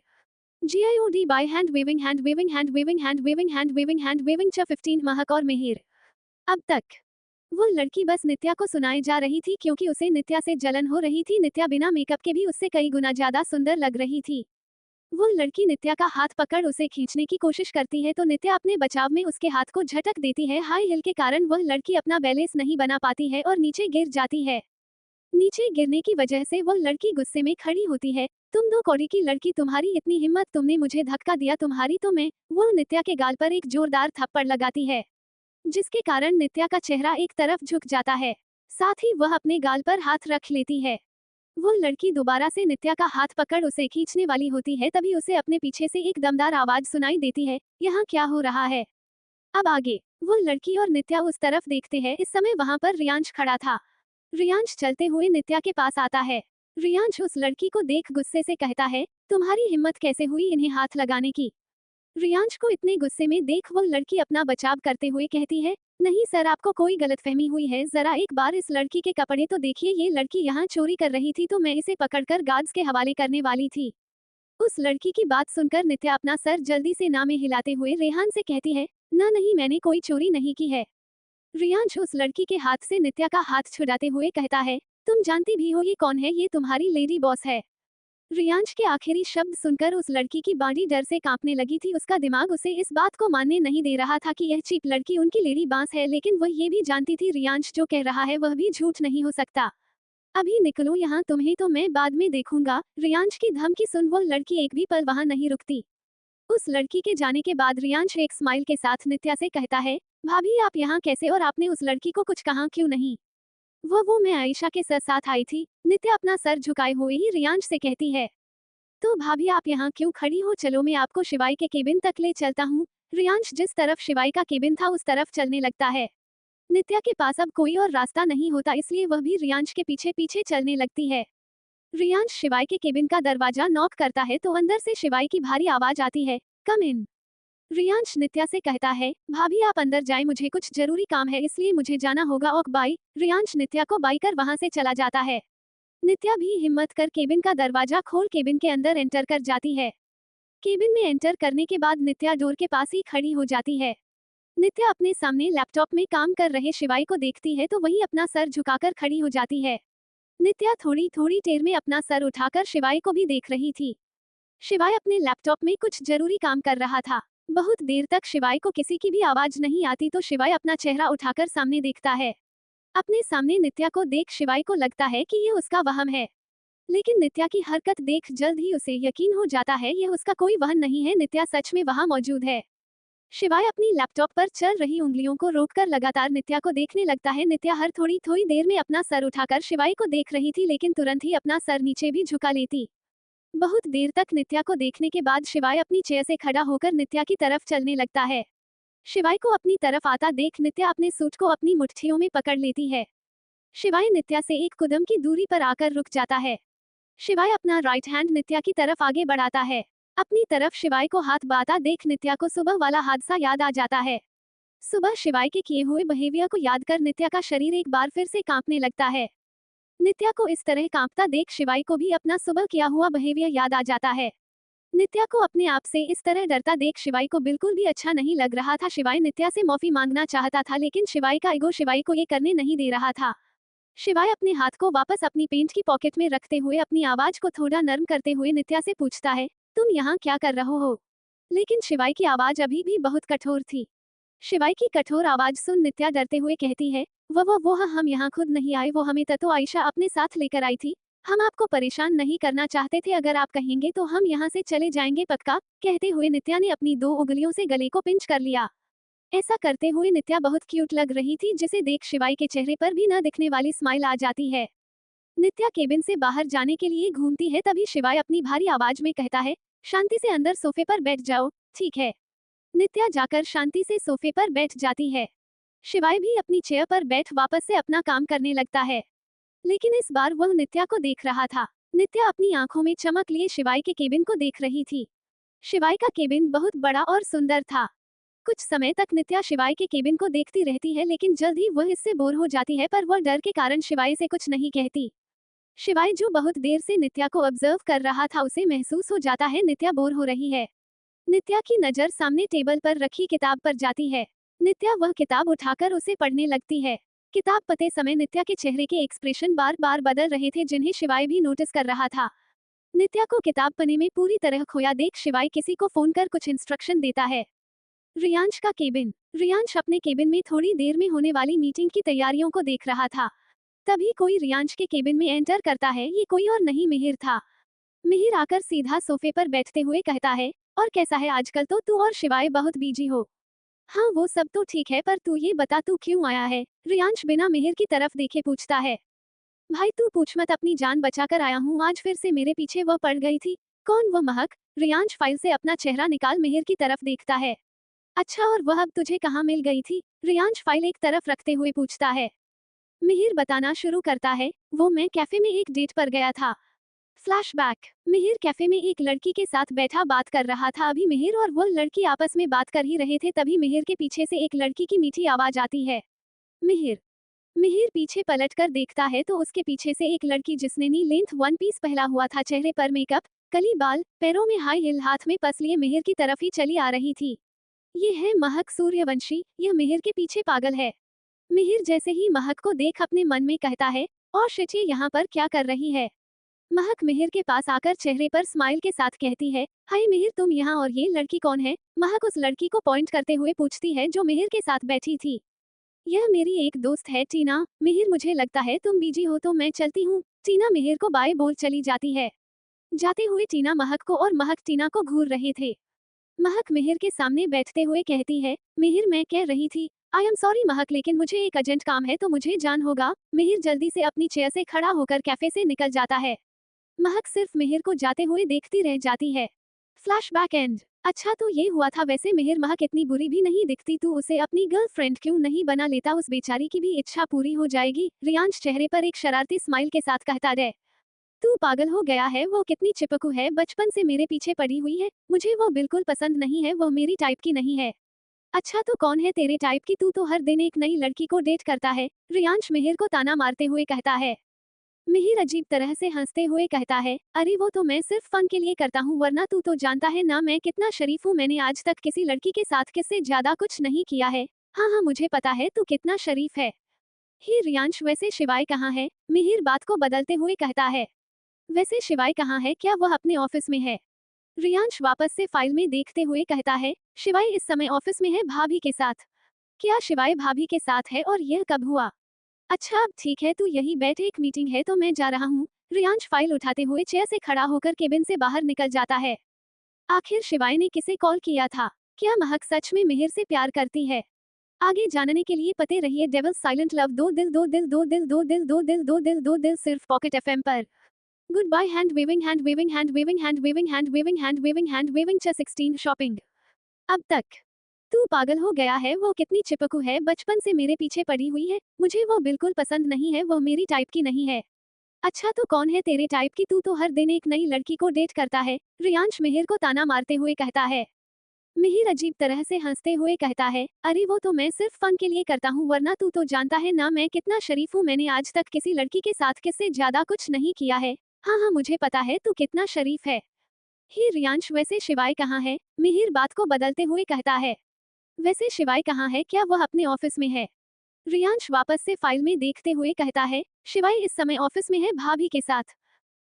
GIOD bye hand waving hand waving hand waving hand waving hand waving hand waving च 15 महक और मिहिर। अब तक वो लड़की बस नित्या को सुनाई जा रही थी क्योंकि उसे नित्या से जलन हो रही थी। नित्या बिना मेकअप के भी उससे कई गुना ज्यादा सुंदर लग रही थी। वो लड़की नित्या का हाथ पकड़ उसे खींचने की कोशिश करती है तो नित्या अपने बचाव में उसके हाथ को झटक देती है। हाई हिल के कारण वह लड़की अपना बैलेंस नहीं बना पाती है और नीचे गिर जाती है। नीचे गिरने की वजह से वह लड़की गुस्से में खड़ी होती है। तुम दो कौड़ी की लड़की, तुम्हारी इतनी हिम्मत, तुमने मुझे धक्का दिया, तुम्हारी तो मैं। वो नित्या के गाल पर एक जोरदार थप्पड़ लगाती है जिसके कारण नित्या का चेहरा एक तरफ झुक जाता है। साथ ही वह अपने गाल पर हाथ रख लेती है। वो लड़की दोबारा से नित्या का हाथ पकड़ उसे खींचने वाली होती है, तभी उसे अपने पीछे से एक दमदार आवाज सुनाई देती है, यहाँ क्या हो रहा है? अब आगे वो लड़की और नित्या उस तरफ देखते हैं। इस समय वहां पर रियांश खड़ा था। रियांश चलते हुए नित्या के पास आता है। रियांश उस लड़की को देख गुस्से से कहता है, तुम्हारी हिम्मत कैसे हुई इन्हें हाथ लगाने की? रियांश को इतने गुस्से में देख वो लड़की अपना बचाव करते हुए कहती है, नहीं सर, आपको कोई गलतफहमी हुई है, जरा एक बार इस लड़की के कपड़े तो देखिए। ये लड़की यहाँ चोरी कर रही थी तो मैं इसे पकड़कर गार्ड्स के हवाले करने वाली थी। उस लड़की की बात सुनकर नित्या अपना सर जल्दी से ना में हिलाते हुए रेहान से कहती है, ना नहीं, मैंने कोई चोरी नहीं की है। रियांश उस लड़की के हाथ से नित्या का हाथ छुड़ाते हुए कहता है, तुम जानती भी हो ये कौन है? ये तुम्हारी लेडी बॉस है। रियांश के आखिरी शब्द सुनकर उस लड़की की बॉडी डर से कांपने लगी थी। उसका दिमाग उसे इस बात को मानने नहीं दे रहा था कि यह चीप लड़की उनकी लेडी बॉस है, लेकिन वह ये भी जानती थी रियांश जो कह रहा है वह भी झूठ नहीं हो सकता। अभी निकलो यहाँ, तुम्हें तो मैं बाद में देखूंगा। रियांश की धमकी सुन वो लड़की एक भी पल वहां नहीं रुकती। उस लड़की के जाने के बाद रियांश एक स्माइल के साथ नित्या से कहता है, भाभी आप यहाँ कैसे, और आपने उस लड़की को कुछ कहा क्यों नहीं? वो मैं आयशा के साथ आई थी। नित्या अपना सर झुकाए हुए ही रियांश से कहती है। तो भाभी आप यहाँ क्यों खड़ी हो? चलो मैं आपको शिवाई के केबिन तक ले चलता हूँ। रियांश जिस तरफ शिवाई का केबिन था उस तरफ चलने लगता है। नित्या के पास अब कोई और रास्ता नहीं होता, इसलिए वह भी रियांश के पीछे पीछे चलने लगती है। रियांश शिवाई के केबिन का दरवाजा नॉक करता है तो अंदर से शिवाई की भारी आवाज आती है, कम इन। रियांश नित्या से कहता है, भाभी आप अंदर जाएं, मुझे कुछ जरूरी काम है इसलिए मुझे जाना होगा। Okay bye. रियांश नित्या को बाय कर वहां से चला जाता है। नित्या भी हिम्मत कर केबिन का दरवाजा खोल केबिन के अंदर एंटर कर जाती है। केबिन में एंटर करने के बाद नित्या डोर के पास ही खड़ी हो जाती है। नित्या अपने सामने लैपटॉप में काम कर रहे शिवाई को देखती है तो वही अपना सर झुकाकर खड़ी हो जाती है। नित्या थोड़ी थोड़ी देर में अपना सर उठाकर शिवाई को भी देख रही थी। शिवाय अपने लैपटॉप में कुछ जरूरी काम कर रहा था। बहुत देर तक शिवाय को किसी की भी आवाज नहीं आती तो शिवाय अपना चेहरा उठाकर सामने देखता है। अपने सामने नित्या को देख शिवाय को लगता है कि ये उसका वहम है, लेकिन नित्या की हरकत देख जल्द ही उसे यकीन हो जाता है यह उसका कोई वहम नहीं है, नित्या सच में वहां मौजूद है। शिवाय अपनी लैपटॉप पर चल रही उंगलियों को रोककर लगातार नित्या को देखने लगता है। नित्या हर थोड़ी थोड़ी देर में अपना सर उठाकर शिवाय को देख रही थी, लेकिन तुरंत ही अपना सर नीचे भी झुका लेती। बहुत देर तक नित्या को देखने के बाद शिवाय अपनी चेयर से खड़ा होकर नित्या की तरफ चलने लगता है। शिवाय को अपनी तरफ आता देख नित्या अपने सूट को अपनी मुट्ठियों में पकड़ लेती है। शिवाय नित्या से एक कदम की दूरी पर आकर रुक जाता है। शिवाय अपना राइट हैंड नित्या की तरफ आगे बढ़ाता है। अपनी तरफ शिवाय को हाथ बढ़ाता देख नित्या को सुबह वाला हादसा याद आ जाता है। सुबह शिवाय के किए हुए बिहेवियर को याद कर नित्या का शरीर एक बार फिर से कांपने लगता है। नित्या को इस तरह कांपता देख शिवाय को भी अपना सुबह किया हुआ बिहेवियर याद आ जाता है। नित्या को अपने आप से इस तरह डरता देख शिवाय को बिल्कुल भी अच्छा नहीं लग रहा था। शिवाय नित्या से माफी मांगना चाहता था लेकिन शिवाय का ईगो शिवाय को ये करने नहीं दे रहा था। शिवाय अपने हाथ को वापस अपनी पेंट की पॉकेट में रखते हुए अपनी आवाज को थोड़ा नर्म करते हुए नित्या से पूछता है, तुम यहाँ क्या कर रहे हो? लेकिन शिवाय की आवाज अभी भी बहुत कठोर थी। शिवाय की कठोर आवाज सुन नित्या डरते हुए कहती है, वो हम यहाँ खुद नहीं आए, वो हमें तो आयशा अपने साथ लेकर आई थी। हम आपको परेशान नहीं करना चाहते थे, अगर आप कहेंगे तो हम यहाँ से चले जाएंगे पक्का। कहते हुए नित्या ने अपनी 2 उंगलियों से गले को पिंच कर लिया। ऐसा करते हुए नित्या बहुत क्यूट लग रही थी जिसे देख शिवाय के चेहरे पर भी न दिखने वाली स्माइल आ जाती है। नित्या केबिन से बाहर जाने के लिए घूमती है तभी शिवाय अपनी भारी आवाज में कहता है, शांति से अंदर सोफे पर बैठ जाओ। ठीक है। नित्या जाकर शांति से सोफे पर बैठ जाती है। शिवाय भी अपनी चेयर पर बैठ वापस से अपना काम करने लगता है। लेकिन इस बार वह नित्या को देख रहा था। नित्या अपनी आंखों में चमक लिए शिवाय के केबिन को देख रही थी। शिवाय का केबिन बहुत बड़ा और सुंदर था। कुछ समय तक नित्या शिवाय के केबिन को देखती रहती है लेकिन जल्द ही वह इससे बोर हो जाती है, पर वह डर के कारण शिवाय से कुछ नहीं कहती। शिवाय जो बहुत देर से नित्या को ऑब्जर्व कर रहा था उसे महसूस हो जाता है नित्या बोर हो रही है। नित्या की नजर सामने टेबल पर रखी किताब पर जाती है। नित्या वह किताब उठाकर उसे पढ़ने लगती है। किताब पढ़ते समय नित्या के चेहरे के एक्सप्रेशन बार बार बदल रहे थे जिन्हें शिवाय भी नोटिस कर रहा था। नित्या को किताब पढ़ने में पूरी तरह खोया देख शिवाय किसी को फोन कर कुछ इंस्ट्रक्शन देता है। रियांश का केबिन। रियांश अपने केबिन में थोड़ी देर में होने वाली मीटिंग की तैयारियों को देख रहा था। तभी कोई रियांश के केबिन में एंटर करता है। ये कोई और नहीं मिहिर था। मिहिर आकर सीधा सोफे पर बैठते हुए कहता है, और कैसा है आजकल? तो तू और शिवाय बहुत बिजी हो। हाँ वो सब तो ठीक है, पर तू ये बता तू क्यों आया है? रियांश बिना मिहिर की तरफ देखे पूछता है। भाई तू पूछ मत, अपनी जान बचाकर आया हूँ। आज फिर से मेरे पीछे वह पड़ गई थी। कौन वो महक? रियांश फाइल से अपना चेहरा निकाल मिहिर की तरफ देखता है। अच्छा, और वह अब तुझे कहाँ मिल गई थी? रियांश फाइल एक तरफ रखते हुए पूछता है। मिहिर बताना शुरू करता है, वो मैं कैफे में एक डेट पर गया था। फ्लैशबैक। मिहिर कैफे में एक लड़की के साथ बैठा बात कर रहा था। अभी मिहिर और वो लड़की आपस में बात कर ही रहे थे तभी मिहिर के पीछे से एक लड़की की मीठी आवाज आती है। मिहिर। मिहिर पीछे पलटकर देखता है तो उसके पीछे से एक लड़की जिसने नी लेंथ वन पीस पहना हुआ था, चेहरे पर मेकअप, कली बाल, पैरों में हाई हिल, हाथ में पर्स लिए मिहिर की तरफ ही चली आ रही थी। ये है महक सूर्यवंशी। यह मिहिर के पीछे पागल है। मिहिर जैसे ही महक को देख अपने मन में कहता है, और शिट, ये यहाँ पर क्या कर रही है? महक मिहिर के पास आकर चेहरे पर स्माइल के साथ कहती है, हाय मिहिर, तुम यहाँ, और ये लड़की कौन है? महक उस लड़की को पॉइंट करते हुए पूछती है जो मिहिर के साथ बैठी थी। यह मेरी एक दोस्त है टीना। मिहिर, मुझे लगता है तुम बिजी हो तो मैं चलती हूँ। टीना मिहिर को बाय बोल चली जाती है। जाते हुए टीना महक को और महक टीना को घूर रहे थे। महक मिहिर के सामने बैठते हुए कहती है, मिहिर मैं कह रही थी, आई एम सॉरी महक, लेकिन मुझे एक अर्जेंट काम है तो मुझे जान होगा। मिहिर जल्दी से अपनी चेयर से खड़ा होकर कैफे से निकल जाता है। महक सिर्फ मिहिर को जाते हुए देखती रह जाती है। Flashback and. अच्छा तो ये हुआ था। वैसे मिहिर, महक इतनी बुरी भी नहीं दिखती, तू उसे अपनी गर्लफ्रेंड क्यों नहीं बना लेता? उस बेचारी की भी इच्छा पूरी हो जाएगी। रियांश चेहरे पर एक शरारती स्माइल के साथ कहता है। तू पागल हो गया है? वो कितनी चिपकू है, बचपन से मेरे पीछे पड़ी हुई है। मुझे वो बिल्कुल पसंद नहीं है, वो मेरी टाइप की नहीं है। अच्छा तो कौन है तेरे टाइप की? तू तो हर दिन एक नई लड़की को डेट करता है। रियांश मिहिर को ताना मारते हुए कहता है। मिहिर अजीब तरह से हंसते हुए कहता है, अरे वो तो मैं सिर्फ फन के लिए करता हूँ, वरना तू तो जानता है ना मैं कितना शरीफ हूँ। मैंने आज तक किसी लड़की के साथ किससे ज्यादा कुछ नहीं किया है। हाँ हाँ मुझे पता है तू कितना शरीफ है। ही रियांश, वैसे शिवाय कहाँ है? मिहिर बात को बदलते हुए कहता है। वैसे शिवाय कहाँ है? क्या वह अपने ऑफिस में है? रियांश वापस से फाइल में देखते हुए कहता है, शिवाय इस समय ऑफिस में है भाभी के साथ। क्या शिवाय भाभी के साथ है? और यह कब हुआ? अच्छा अब ठीक है, तू यही बैठ, एक मीटिंग है तो मैं जा रहा हूँ। रियांश फाइल उठाते हुए चेयर से खड़ा होकर केबिन से बाहर निकल जाता है। आखिर शिवाय ने किसे कॉल किया था? क्या महक सच में मिहिर से प्यार करती है? आगे जानने के लिए पते रहिए डेविल साइलेंट लव। दो दिल दो दिल दो दिल दो दिल दो दिल दो दिल दो दिल, सिर्फ पॉकेट एफएम पर। Goodbye. Hand waving hand waving hand waving hand waving hand waving hand waving hand waving 16 shopping. अब तक तू पागल हो गया है? वो कितनी चिपकू है, बचपन से मेरे पीछे पड़ी हुई है। मुझे वो बिल्कुल पसंद नहीं है, वो मेरी टाइप की नहीं है। अच्छा तो कौन है तेरे टाइप की? तू तो हर दिन एक नई लड़की को डेट करता है। रियांश मिहिर को ताना मारते हुए कहता है। मिहिर अजीब तरह से हंसते हुए कहता है, अरे वो तो मैं सिर्फ फन के लिए करता हूँ, वरना तू तो जानता है ना मैं कितना शरीफ हूँ, मैंने आज तक किसी लड़की के साथ किससे ज्यादा कुछ नहीं किया है। हाँ हाँ मुझे पता है तू कितना शरीफ है। ही रियांश वैसे शिवाय कहाँ है? मिहिर बात को बदलते हुए कहता है। वैसे शिवाय कहाँ है, क्या वह अपने ऑफिस में है? रियांश वापस से फाइल में देखते हुए कहता है, शिवाय इस समय ऑफिस में है भाभी के साथ।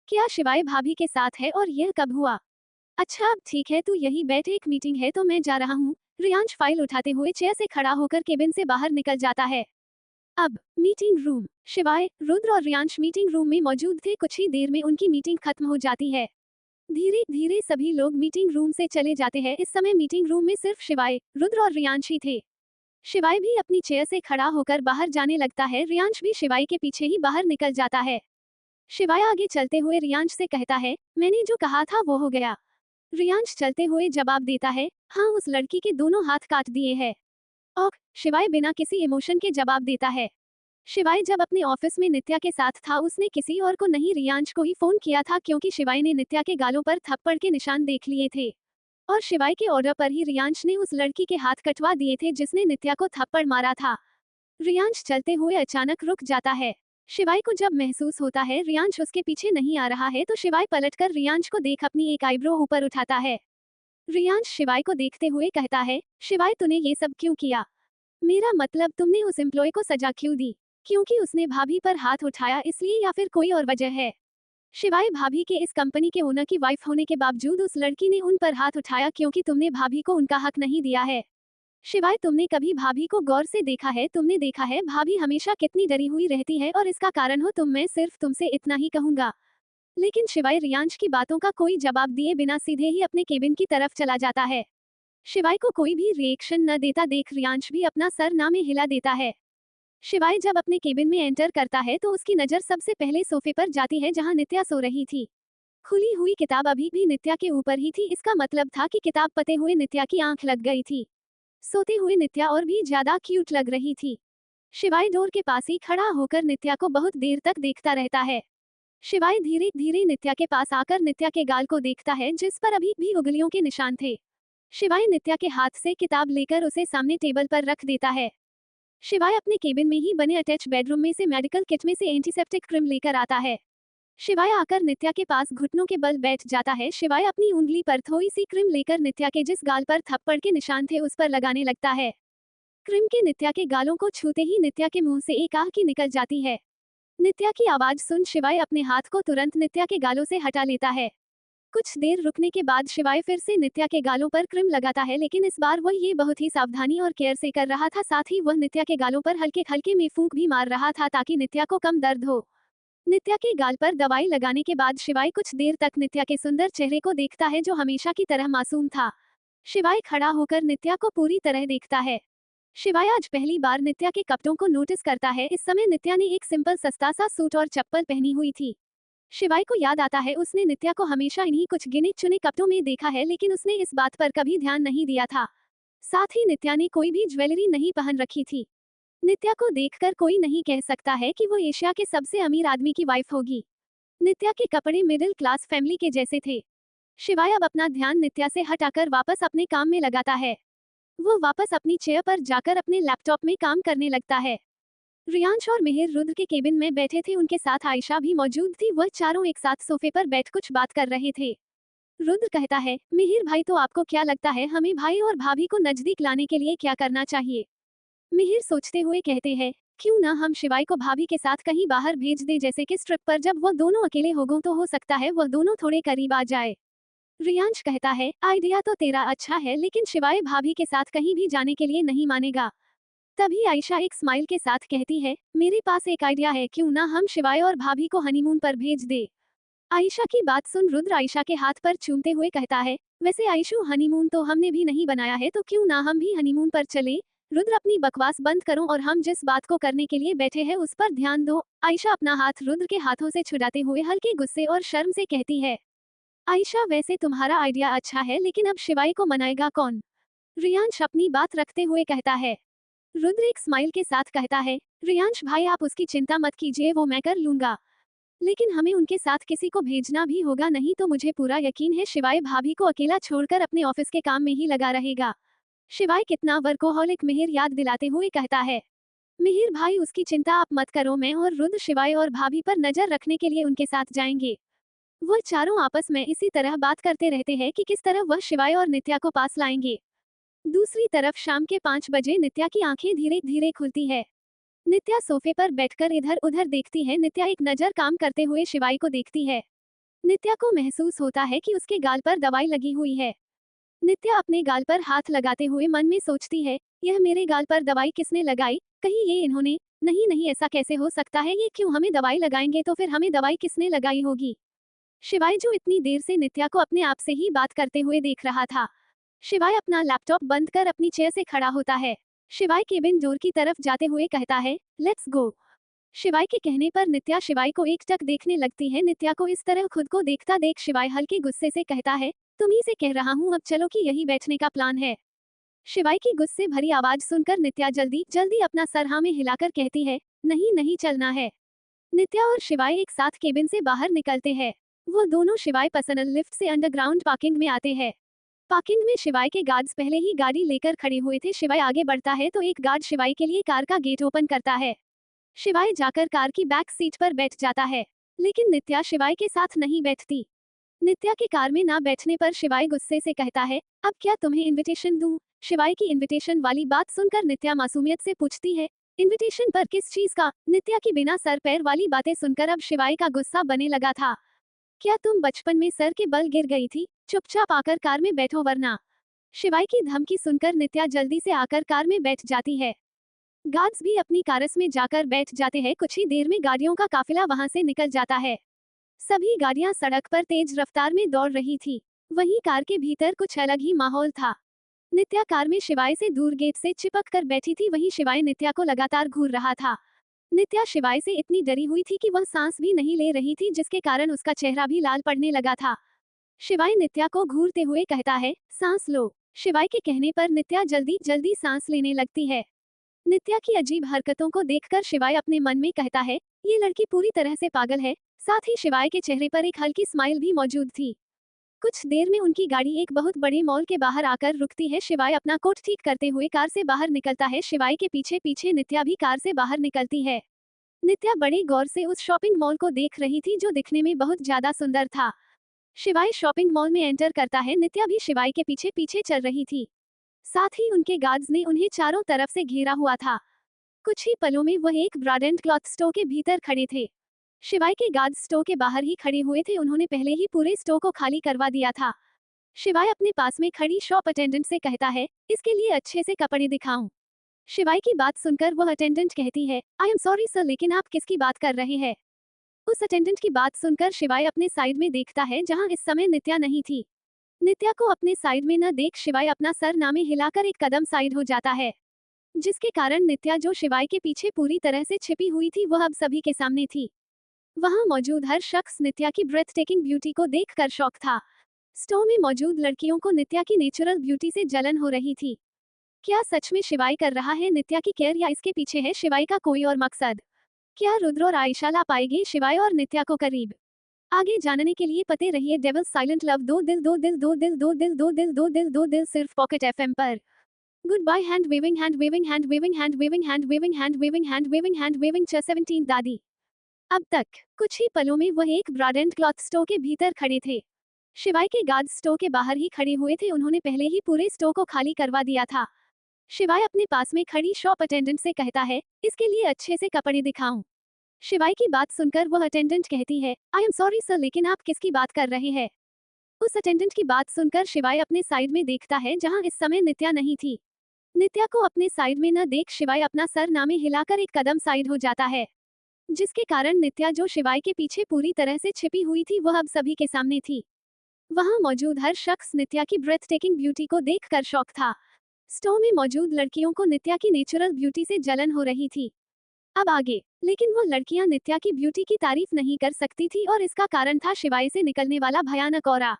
क्या शिवाय भाभी के साथ है और यह कब हुआ? अच्छा अब ठीक है, तू यही बैठ, एक मीटिंग है तो मैं जा रहा हूँ। रियांश फाइल उठाते हुए चेयर से खड़ा होकर केबिन से बाहर निकल जाता है। अब मीटिंग रूम। शिवाय, रुद्र और रियांश मीटिंग रूम में मौजूद थे। कुछ ही देर में उनकी मीटिंग खत्म हो जाती है। धीरे धीरे सभी लोग मीटिंग रूम से चले जाते हैं। इस समय मीटिंग रूम में सिर्फ शिवाय, रुद्र और रियांश ही थे। शिवाय भी अपनी चेयर से खड़ा होकर बाहर जाने लगता है। रियांश भी शिवाय के पीछे ही बाहर निकल जाता है। शिवाय आगे चलते हुए रियांश से कहता है, मैंने जो कहा था वो हो गया। रियांश चलते हुए जवाब देता है, हाँ उस लड़की के दोनों हाथ काट दिए हैं। ओह, शिवाय बिना किसी इमोशन के जवाब देता है। शिवाय जब अपने ऑफिस में नित्या के साथ था उसने किसी और को नहीं रियांश को ही फोन किया था, क्योंकि शिवाय ने नित्या के गालों पर थप्पड़ के निशान देख लिए थे। और शिवाय के ऑर्डर पर ही रियांश ने उस लड़की के हाथ कटवा दिए थे जिसने नित्या को थप्पड़ मारा था। रियांश चलते हुए अचानक रुक जाता है। शिवाय को जब महसूस होता है रियांश उसके पीछे नहीं आ रहा है तो शिवाय पलटकर रियांश को देख अपनी एक आईब्रो ऊपर उठाता है। रियांश शिवाय को देखते हुए कहता है, शिवाय तूने ये सब क्यों किया? मेरा मतलब तुमने उस एम्प्लॉय को सजा क्यों दी? क्योंकि उसने भाभी पर हाथ उठाया इसलिए या फिर कोई और वजह है? शिवाय, भाभी के इस कंपनी के ओनर की वाइफ होने के बावजूद उस लड़की ने उन पर हाथ उठाया क्योंकि तुमने भाभी को उनका हक नहीं दिया है। शिवाय, तुमने कभी भाभी को गौर से देखा है? तुमने देखा है भाभी हमेशा कितनी डरी हुई रहती है और इसका कारण हो तुम। मैं सिर्फ तुमसे इतना ही कहूंगा। लेकिन शिवाय रियांश की बातों का कोई जवाब दिए बिना सीधे ही अपने केबिन की तरफ चला जाता है। शिवाय को कोई भी रिएक्शन न देता देख रियांश भी अपना सर ना में हिला देता है। शिवाय जब अपने केबिन में एंटर करता है तो उसकी नजर सबसे पहले सोफे पर जाती है जहां नित्या सो रही थी। खुली हुई किताब अभी भी नित्या के ऊपर ही थी। इसका मतलब था कि किताब पते हुए नित्या की आंख लग गई थी। सोते हुए नित्या और भी ज्यादा क्यूट लग रही थी। शिवाय डोर के पास ही खड़ा होकर नित्या को बहुत देर तक देखता रहता है। शिवाय धीरे धीरे नित्या के पास आकर नित्या के गाल को देखता है जिस पर अभी भी उंगलियों के निशान थे। शिवाय नित्या के हाथ से किताब लेकर उसे सामने टेबल पर रख देता है। शिवाय अपने केबिन में ही बने अटैच बेडरूम में से मेडिकल किट में से एंटीसेप्टिक क्रीम लेकर आता है। शिवाय आकर नित्या के पास घुटनों के बल बैठ जाता है। शिवाय अपनी उंगली पर थोड़ी सी क्रीम लेकर नित्या के जिस गाल पर थप्पड़ के निशान थे उस पर लगाने लगता है। क्रीम के नित्या के गालों को छूते ही नित्या के मुंह से एक आह की निकल जाती है। नित्या की आवाज सुन शिवाय अपने हाथ को तुरंत नित्या के गालों से हटा लेता है। कुछ देर रुकने के बाद शिवाय फिर से नित्या के गालों पर क्रीम लगाता है, लेकिन इस बार वह ये बहुत ही सावधानी और केयर से कर रहा था। साथ ही वह नित्या के गालों पर हल्के हल्के में फूंक भी मार रहा था ताकि नित्या को कम दर्द हो। नित्या के गाल पर दवाई लगाने के बाद शिवाय कुछ देर तक नित्या के सुंदर चेहरे को देखता है जो हमेशा की तरह मासूम था। शिवाय खड़ा होकर नित्या को पूरी तरह देखता है। शिवाय आज पहली बार नित्या के कपड़ों को नोटिस करता है। इस समय नित्या ने एक सिंपल सस्ता सा सूट और चप्पल पहनी हुई थी। शिवाय को याद आता है उसने नित्या को हमेशा इन्हीं कुछ गिने चुने कपड़ों में देखा है, लेकिन उसने इस बात पर कभी ध्यान नहीं दिया था। साथ ही नित्या ने कोई भी ज्वेलरी नहीं पहन रखी थी। नित्या को देखकर कोई नहीं कह सकता है कि वो एशिया के सबसे अमीर आदमी की वाइफ होगी। नित्या के कपड़े मिडिल क्लास फैमिली के जैसे थे। शिवाय अब अपना ध्यान नित्या से हटाकर वापस अपने काम में लगाता है। वो वापस अपनी चेयर पर जाकर अपने लैपटॉप में काम करने लगता है। रियांश और मिहिर रुद्र के केबिन में बैठे थे, उनके साथ आयशा भी मौजूद थी। वह चारों एक साथ सोफे पर बैठ कुछ बात कर रहे थे। रुद्र कहता है, मिहिर भाई तो आपको क्या लगता है हमें भाई और भाभी को नजदीक लाने के लिए क्या करना चाहिए? मिहिर सोचते हुए कहते हैं, क्यों ना हम शिवाय को भाभी के साथ कहीं बाहर भेज दे, जैसे कि स्ट्रिप पर। जब वह दोनों अकेले होंगे तो हो सकता है वह दोनों थोड़े करीब आ जाए। रियांश कहता है, आइडिया तो तेरा अच्छा है, लेकिन शिवाय भाभी के साथ कहीं भी जाने के लिए नहीं मानेगा। तभी आयशा एक स्माइल के साथ कहती है, मेरे पास एक आइडिया है, क्यों ना हम शिवाय और भाभी को हनीमून पर भेज दे। आयशा की बात सुन रुद्र आयशा के हाथ पर चूमते हुए कहता है, वैसे आयशु हनीमून तो हमने भी नहीं बनाया है, तो क्यों ना हम भी हनीमून पर चले। रुद्र, अपनी बकवास बंद करो और हम जिस बात को करने के लिए बैठे हैं उस पर ध्यान दो। आयशा अपना हाथ रुद्र के हाथों से छुड़ाते हुए हल्के गुस्से और शर्म से कहती है। आयशा, वैसे तुम्हारा आइडिया अच्छा है, लेकिन अब शिवाय को मनाएगा कौन? रियांश अपनी बात रखते हुए कहता है। रुद्र एक स्माइल के साथ कहता है, रियांश भाई आप उसकी चिंता मत कीजिए, वो मैं कर लूंगा। लेकिन हमें उनके साथ किसी को भेजना भी होगा, नहीं तो मुझे पूरा यकीन है शिवाय भाभी को अकेला छोड़कर अपने ऑफिस के काम में ही लगा रहेगा। शिवाय कितना वर्कोहॉलिक, मिहिर याद दिलाते हुए कहता है। मिहिर भाई उसकी चिंता आप मत करो, मैं और रुद्र शिवाय और भाभी पर नजर रखने के लिए उनके साथ जाएंगे। वह चारों आपस में इसी तरह बात करते रहते हैं कि किस तरह वह शिवाय और नित्या को पास लाएंगे। दूसरी तरफ शाम के 5 बजे नित्या की आंखें धीरे धीरे खुलती है। नित्या सोफे पर बैठकर इधर उधर देखती है। नित्या एक नजर काम करते हुए शिवाय को देखती है। नित्या को महसूस होता है कि उसके गाल पर दवाई लगी हुई है। नित्या अपने गाल पर हाथ लगाते हुए मन में सोचती है, यह मेरे गाल पर दवाई किसने लगाई? कहीं ये इन्होंने? नहीं नहीं, ऐसा कैसे हो सकता है? ये क्यों हमें दवाई लगाएंगे तो फिर हमें दवाई किसने लगाई होगी? शिवाय जो इतनी देर से नित्या को अपने आप से ही बात करते हुए देख रहा था। शिवाय अपना लैपटॉप बंद कर अपनी चेयर से खड़ा होता है। शिवाय केबिन डोर की तरफ जाते हुए कहता है, लेट्स गो। शिवाय के कहने पर नित्या शिवाय को एकटक देखने लगती है। नित्या को इस तरह खुद को देखता देख शिवाय हल्के गुस्से से कहता है, तुम्ही से कह रहा हूँ अब चलो कि यही बैठने का प्लान है। शिवाय की गुस्से भरी आवाज सुनकर नित्या जल्दी जल्दी अपना सर हाँ में हिलाकर कहती है, नहीं नहीं चलना है। नित्या और शिवाय एक साथ केबिन से बाहर निकलते हैं। वो दोनों शिवाय पर्सनल लिफ्ट से अंडरग्राउंड पार्किंग में आते हैं। पार्किंग में शिवाय के गार्ड्स पहले ही गाड़ी लेकर खड़े हुए थे। शिवाय आगे बढ़ता है तो एक गार्ड शिवाय के लिए कार का गेट ओपन करता है। शिवाय जाकर कार की बैक सीट पर बैठ जाता है, लेकिन नित्या शिवाय के साथ नहीं बैठती। नित्या की कार में ना बैठने पर शिवाय गुस्से से कहता है, अब क्या तुम्हें इनविटेशन दूं? शिवाय की इनविटेशन वाली बात सुनकर नित्या मासूमियत से पूछती है, इनविटेशन पर किस चीज का? नित्या की बिना सर पैर वाली बातें सुनकर अब शिवाय का गुस्सा बने लगा था। क्या तुम बचपन में सर के बल गिर गई थी? चुपचाप आकर कार में बैठो वरना। शिवाय की धमकी सुनकर नित्या जल्दी से आकर कार में बैठ जाती है। गार्ड्स भी अपनी कारस में जाकर बैठ जाते हैं। कुछ ही देर में गाड़ियों का काफिला वहां से निकल जाता है। सभी गाड़ियां सड़क पर तेज रफ्तार में दौड़ रही थी। वहीं कार के भीतर कुछ अलग ही माहौल था। नित्या कार में शिवाय से दूर गेट से चिपक कर बैठी थी। वहीं शिवाय नित्या को लगातार घूर रहा था। नित्या शिवाय से इतनी डरी हुई थी कि वह सांस भी नहीं ले रही थी, जिसके कारण उसका चेहरा भी लाल पड़ने लगा था। शिवाय नित्या को घूरते हुए कहता है, सांस लो। शिवाय के कहने पर नित्या जल्दी जल्दी सांस लेने लगती है। नित्या की अजीब हरकतों को देखकर शिवाय अपने मन में कहता है, ये लड़की पूरी तरह से पागल है। साथ ही शिवाय के चेहरे पर एक हल्की स्माइल भी मौजूद थी। कुछ देर में उनकी गाड़ी एक बहुत बड़े मॉल के बाहर आकर रुकती है। शिवाय अपना कोट ठीक करते हुए कार से बाहर निकलता है। शिवाय के पीछे पीछे नित्या भी कार से बाहर निकलती है। नित्या बड़े गौर से उस शॉपिंग मॉल को देख रही थी जो दिखने में बहुत ज्यादा सुंदर था। शिवाय शॉपिंग मॉल में एंटर करता है। नित्या भी शिवाय के पीछे पीछे चल रही थी। साथ ही उनके गार्ड्स ने उन्हें चारों तरफ से घेरा हुआ था। कुछ ही पलों में वह एक ब्रांड एंड क्लॉथ स्टोर के भीतर खड़े थे। शिवाय के गार्ड्स स्टोर के बाहर ही खड़े हुए थे। उन्होंने पहले ही पूरे स्टोर को खाली करवा दिया था। शिवाय अपने पास में खड़ी शॉप अटेंडेंट से कहता है, इसके लिए अच्छे से कपड़े दिखाऊं। शिवाय की बात सुनकर वह अटेंडेंट कहती है, आई एम सॉरी सर, लेकिन आप किसकी बात कर रहे हैं? उस अटेंडेंट की बात सुनकर शिवाय अपने साइड में देखता है जहां इस समय नित्या नहीं थी। नित्या को अपने साइड में न देख शिवाय अपना सर नामे हिलाकर एक कदम साइड हो जाता है, जिसके कारण नित्या जो शिवाय के पीछे पूरी तरह से छिपी हुई थी वह अब सभी के सामने थी। वहां मौजूद हर शख्स नित्या की ब्रेथ टेकिंग ब्यूटी को देखकर शॉक था। स्टोर में मौजूद लड़कियों को नित्या की नेचुरल ब्यूटी से जलन हो रही थी। क्या सच में शिवाय कर रहा है नित्या की केयर, या इसके पीछे है शिवाय का कोई और मकसद? क्या रुद्र और आयशा ला पाएंगे शिवाय और नित्या को करीब? आगे जानने के लिए पते रहिए डेविल साइलेंट लव, दो दिल दो दिल दो दिल दो दिल दो दिल दो दिल दो दिल, सिर्फ पॉकेट एफएम पर। Goodbye. Hand waving hand waving hand waving hand waving hand waving hand waving hand waving hand waving 17 दादी। अब तक कुछ ही पलों में वह एक ब्रांड एंड क्लॉथ स्टोर के भीतर खड़े थे। शिवाय के गार्ड स्टोर के बाहर ही खड़े हुए थे। उन्होंने पहले ही पूरे स्टोर को खाली करवा दिया था। शिवाय अपने पास में खड़ी शॉप अटेंडेंट से कहता है, इसके लिए अच्छे से कपड़े दिखाऊं। शिवाय की बात सुनकर वह अटेंडेंट कहती है, आई एम सॉरी सर, लेकिन आप किसकी बात कर रहे हैं? उस अटेंडेंट की बात सुनकर शिवाय अपने साइड में देखता है जहां इस समय नित्या नहीं थी। नित्या को अपने साइड में न देख शिवाय अपना सर नामे हिलाकर एक कदम साइड हो जाता है, जिसके कारण नित्या जो शिवाय के पीछे पूरी तरह से छिपी हुई थी वह अब सभी के सामने थी। वहां मौजूद हर शख्स नित्या की ब्रेथ टेकिंग ब्यूटी को देखकर शॉक था। स्टोर में मौजूद लड़कियों को नित्या की नेचुरल ब्यूटी से जलन हो रही थी। अब आगे, लेकिन वो लड़कियां नित्या की ब्यूटी की तारीफ नहीं कर सकती थी और इसका कारण था शिवाय से निकलने वाला भयानक ऑरा।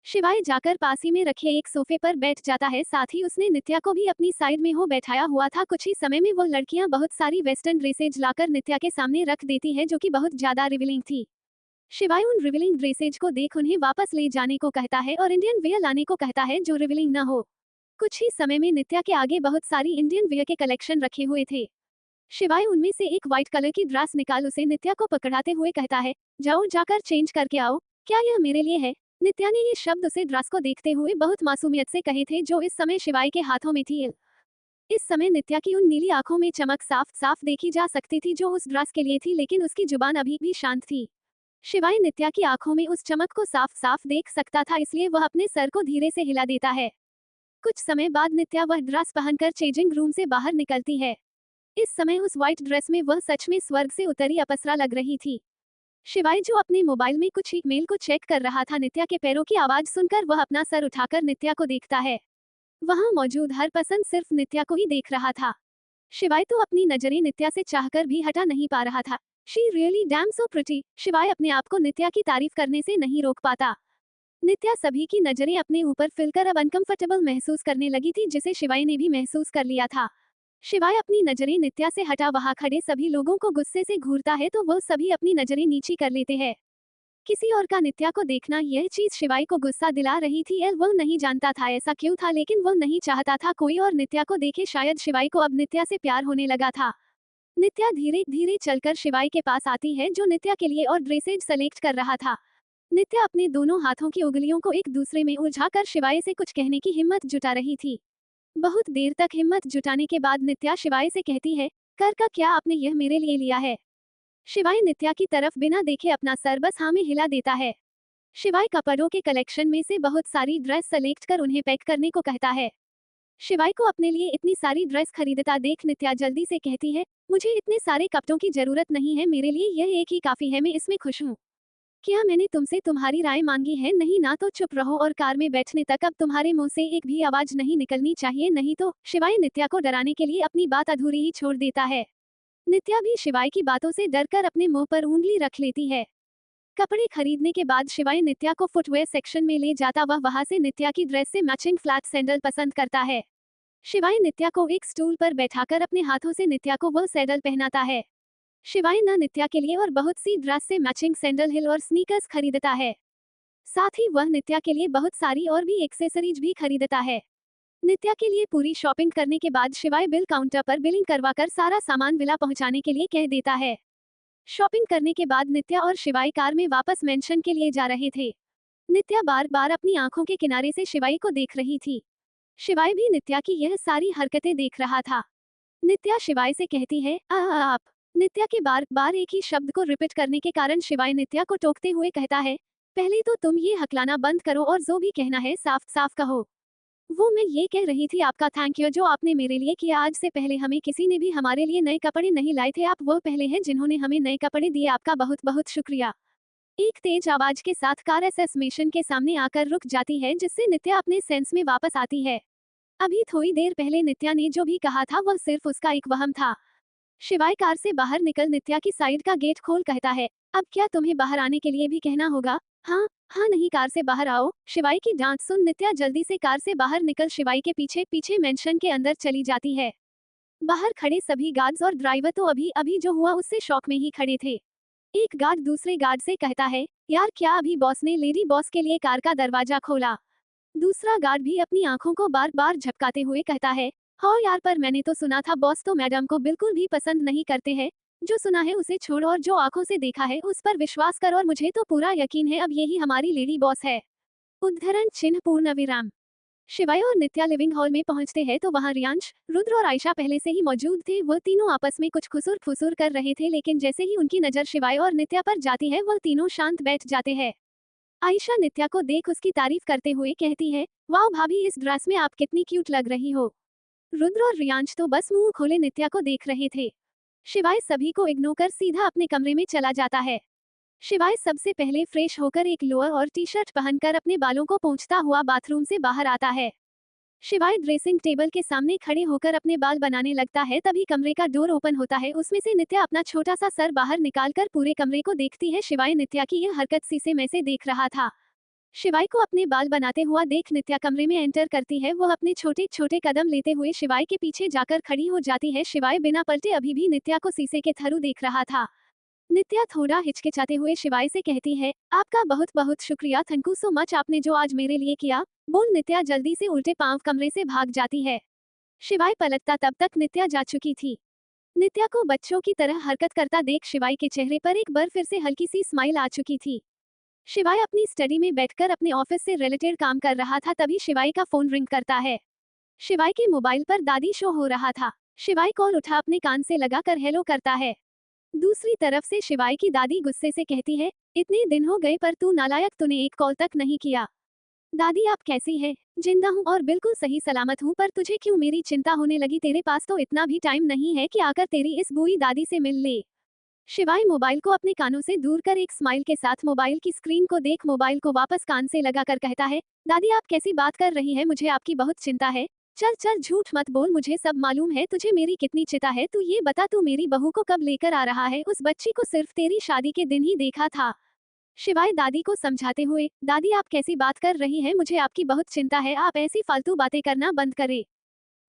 शिवाय जाकर पास ही में रखे एक सोफे पर बैठ जाता है, साथ ही उसने नित्या को भी अपनी साइड में हो बैठाया हुआ था। कुछ ही समय में वो लड़कियां बहुत सारी वेस्टर्न ड्रेसेज लाकर नित्या के सामने रख देती है, जो कि बहुत ज्यादा रिवीलिंग थी। शिवाय उन रिवीलिंग ड्रेसेज को देख उन्हें वापस ले जाने को कहता है और इंडियन वेयर लाने को कहता है जो रिवीलिंग न हो। कुछ ही समय में नित्या के आगे बहुत सारी इंडियन वेयर के कलेक्शन रखे हुए थे। शिवाय उनमें से एक व्हाइट कलर की ड्रेस निकाल उसे नित्या को पकड़ाते हुए कहता है, जाओ जाकर चेंज करके आओ। क्या यह मेरे लिए है? नित्या ने ये शब्द उसे ड्रेस को देखते हुए बहुत मासूमियत से कहे थे, जो इस समय शिवाय के हाथों में थी। इस समय नित्या की उन नीली आंखों में चमक साफ साफ देखी जा सकती थी, जो उस ड्रेस के लिए थी, लेकिन उसकी जुबान अभी भी शांत थी। शिवाय नित्या की आंखों में उस चमक को साफ साफ देख सकता था, इसलिए वह अपने सर को धीरे से हिला देता है। कुछ समय बाद नित्या वह ड्रेस पहनकर चेंजिंग रूम से बाहर निकलती है। इस समय उस व्हाइट ड्रेस में वह सच में स्वर्ग से उतरी अप्सरा लग रही थी। शिवाय जो अपने मोबाइल में कुछ ईमेल को चेक कर रहा था, नित्या के पैरों की आवाज सुनकर वह अपना सर उठाकर नित्या को देखता है। वहां मौजूद हर पसंद सिर्फ नित्या को ही देख रहा था। शिवाय तो अपनी नजरें नित्या से चाहकर भी हटा नहीं पा रहा था। She really dam so pretty. शिवाय अपने आप को नित्या की तारीफ करने से नहीं रोक पाता। नित्या सभी की नजरें अपने ऊपर फिलकर अब अनकंफर्टेबल महसूस करने लगी थी, जिसे शिवाय ने भी महसूस कर लिया था। शिवाय अपनी नजरें नित्या से हटा वहां खड़े सभी लोगों को गुस्से से घूरता है, तो वह सभी अपनी नजरें नीची कर लेते हैं। किसी और का नित्या को देखना, यह चीज शिवाय को गुस्सा दिला रही थी। वह नहीं जानता था ऐसा क्यों था, लेकिन वह नहीं चाहता था कोई और नित्या को देखे। शायद शिवाय को अब नित्या से प्यार होने लगा था। नित्या धीरे धीरे चलकर शिवाय के पास आती है, जो नित्या के लिए और ड्रेसेज सेलेक्ट कर रहा था। नित्या अपने दोनों हाथों की उंगलियों को एक दूसरे में उलझाकर शिवाय से कुछ कहने की हिम्मत जुटा रही थी। बहुत देर तक हिम्मत जुटाने के बाद नित्या शिवाय से कहती है, कर का क्या आपने यह मेरे लिए लिया है? शिवाय नित्या की तरफ बिना देखे अपना सर बस हाँ में हिला देता है। शिवाय कपड़ों के कलेक्शन में से बहुत सारी ड्रेस सेलेक्ट कर उन्हें पैक करने को कहता है। शिवाय को अपने लिए इतनी सारी ड्रेस खरीदता देख नित्या जल्दी से कहती है, मुझे इतने सारे कपड़ों की जरूरत नहीं है, मेरे लिए यह एक ही काफी है, मैं इसमें खुश हूँ। क्या मैंने तुमसे तुम्हारी राय मांगी है? नहीं ना, तो चुप रहो और कार में बैठने तक अब तुम्हारे मुंह से एक भी आवाज नहीं निकलनी चाहिए, नहीं तो। शिवाय नित्या को डराने के लिए अपनी बात अधूरी ही छोड़ देता है। नित्या भी शिवाय की बातों से डरकर अपने मुंह पर उंगली रख लेती है। कपड़े खरीदने के बाद शिवाय नित्या को फुटवेयर सेक्शन में ले जाता। वह वहां से नित्या की ड्रेस से मैचिंग फ्लैट सैंडल पसंद करता है। शिवाय नित्या को एक स्टूल पर बैठाकर अपने हाथों से नित्या को वह सैंडल पहनाता है। शिवाय न नित्या के लिए और बहुत सी ड्रेस से मैचिंग सैंडल हिल और स्नीकर्स खरीदता है। साथ ही वह नित्या के लिए बहुत सारी और भी एक्सेसरीज भी खरीदता है। नित्या के लिए पूरी शॉपिंग करने के बाद शिवाय बिल काउंटर पर बिलिंग करवाकर सारा सामान विला पहुंचाने के लिए कह देता है। शॉपिंग करने के बाद नित्या और शिवाय कार में वापस मेंशन के लिए जा रहे थे। नित्या बार बार अपनी आंखों के किनारे से शिवाय को देख रही थी। शिवाय भी नित्या की यह सारी हरकतें देख रहा था। नित्या शिवाय से कहती है, आप। नित्या के बार बार एक ही शब्द को रिपीट करने के कारण शिवाय नित्या को टोकते हुए कहता है, पहले तो तुम ये हकलाना बंद करो और जो भी कहना है साफ साफ कहो। वो मैं ये कह रही थी, आपका थैंक यू जो आपने मेरे लिए किया। आज से पहले हमें किसी ने भी हमारे लिए नए कपड़े नहीं लाए थे, आप वो पहले हैं जिन्होंने हमें नए कपड़े दिए, आपका बहुत बहुत शुक्रिया। एक तेज आवाज के साथ कार एसएसमेशन के सामने आकर रुक जाती है, जिससे नित्या अपने सेंस में वापस आती है। अभी थोड़ी देर पहले नित्या ने जो भी कहा था वह सिर्फ उसका एक वहम था। शिवाय कार से बाहर निकल नित्या की साइड का गेट खोल कहता है, अब क्या तुम्हें बाहर आने के लिए भी कहना होगा? हाँ हाँ नहीं, कार से बाहर आओ। शिवाय की डांट सुन नित्या जल्दी से कार से बाहर निकल शिवाय के पीछे पीछे मेंशन के अंदर चली जाती है। बाहर खड़े सभी गार्ड्स और ड्राइवर तो अभी अभी जो हुआ उससे शॉक में ही खड़े थे। एक गार्ड दूसरे गार्ड से कहता है, यार क्या अभी बॉस ने लेडी बॉस के लिए कार का दरवाजा खोला? दूसरा गार्ड भी अपनी आंखों को बार बार झपकाते हुए कहता है, हाँ यार, पर मैंने तो सुना था बॉस तो मैडम को बिल्कुल भी पसंद नहीं करते हैं। जो सुना है उसे छोड़ और जो आंखों से देखा है उस पर विश्वास कर, और मुझे तो पूरा यकीन है अब यही हमारी लेडी बॉस है। उद्धरण चिन्ह पूर्ण विराम। शिवाय और नित्या लिविंग हॉल में पहुंचते हैं तो वहां रियांश, रुद्र और आयशा पहले से ही मौजूद थे। वह तीनों आपस में कुछ खुसुर फुसुर कर रहे थे, लेकिन जैसे ही उनकी नजर शिवाय और नित्या पर जाती है वह तीनों शांत बैठ जाते हैं। आयशा नित्या को देख उसकी तारीफ करते हुए कहती है, वाह भाभी, इस ड्रेस में आप कितनी क्यूट लग रही हो। रुद्र और रियांश तो बस मुंह खोले नित्या को देख रहे थे। शिवाय सभी को इग्नोर कर सीधा अपने कमरे में चला जाता है। शिवाय सबसे पहले फ्रेश होकर एक लोअर और टी शर्ट पहनकर अपने बालों को पोंछता हुआ बाथरूम से बाहर आता है। शिवाय ड्रेसिंग टेबल के सामने खड़े होकर अपने बाल बनाने लगता है, तभी कमरे का डोर ओपन होता है। उसमें से नित्या अपना छोटा सा सर बाहर निकालकर पूरे कमरे को देखती है। शिवाय नित्या की यह हरकत शीशे में से देख रहा था। शिवाय को अपने बाल बनाते हुआ देख नित्या कमरे में एंटर करती है। वो अपने छोटे छोटे कदम लेते हुए शिवाय के पीछे जाकर खड़ी हो जाती है। शिवाय बिना पलटे अभी भी नित्या को शीशे के थ्रू देख रहा था। नित्या थोड़ा हिचकिचाते हुए शिवाय से कहती है, आपका बहुत बहुत शुक्रिया, थैंक यू सो मच, आपने जो आज मेरे लिए किया। बोल नित्या जल्दी से उल्टे पांव कमरे से भाग जाती है। शिवाय पलटता तब तक नित्या जा चुकी थी। नित्या को बच्चों की तरह हरकत करता देख शिवाय के चेहरे पर एक बार फिर से हल्की सी स्माइल आ चुकी थी। शिवाय अपनी स्टडी में बैठकर अपने ऑफिस से रिलेटेड काम कर रहा था, तभी शिवाय का फोन रिंग करता है। शिवाय के मोबाइल पर दादी शो हो रहा था। शिवाय कॉल उठा अपने कान से लगाकर हेलो करता है। दूसरी तरफ से शिवाय की दादी गुस्से से कहती है, इतने दिन हो गए पर तू नालायक, तूने एक कॉल तक नहीं किया। दादी आप कैसी है? जिंदा हूँ और बिल्कुल सही सलामत हूँ, पर तुझे क्यों मेरी चिंता होने लगी? तेरे पास तो इतना भी टाइम नहीं है कि आकर तेरी इस बुई दादी से मिल ले। शिवाय मोबाइल को अपने कानों से दूर कर एक स्माइल के साथ मोबाइल की स्क्रीन को देख मोबाइल को वापस कान से लगाकर कहता है, दादी आप कैसी बात कर रही है? मुझे आपकी बहुत चिंता है। चल चल झूठ मत बोल, मुझे सब मालूम है तुझे मेरी कितनी चिंता है। तू ये बता, तू मेरी बहू को कब लेकर आ रहा है? उस बच्ची को सिर्फ तेरी शादी के दिन ही देखा था। शिवाय दादी को समझाते हुए, दादी आप कैसी बात कर रही हैं? मुझे आपकी बहुत चिंता है, आप ऐसी फालतू बातें करना बंद करें।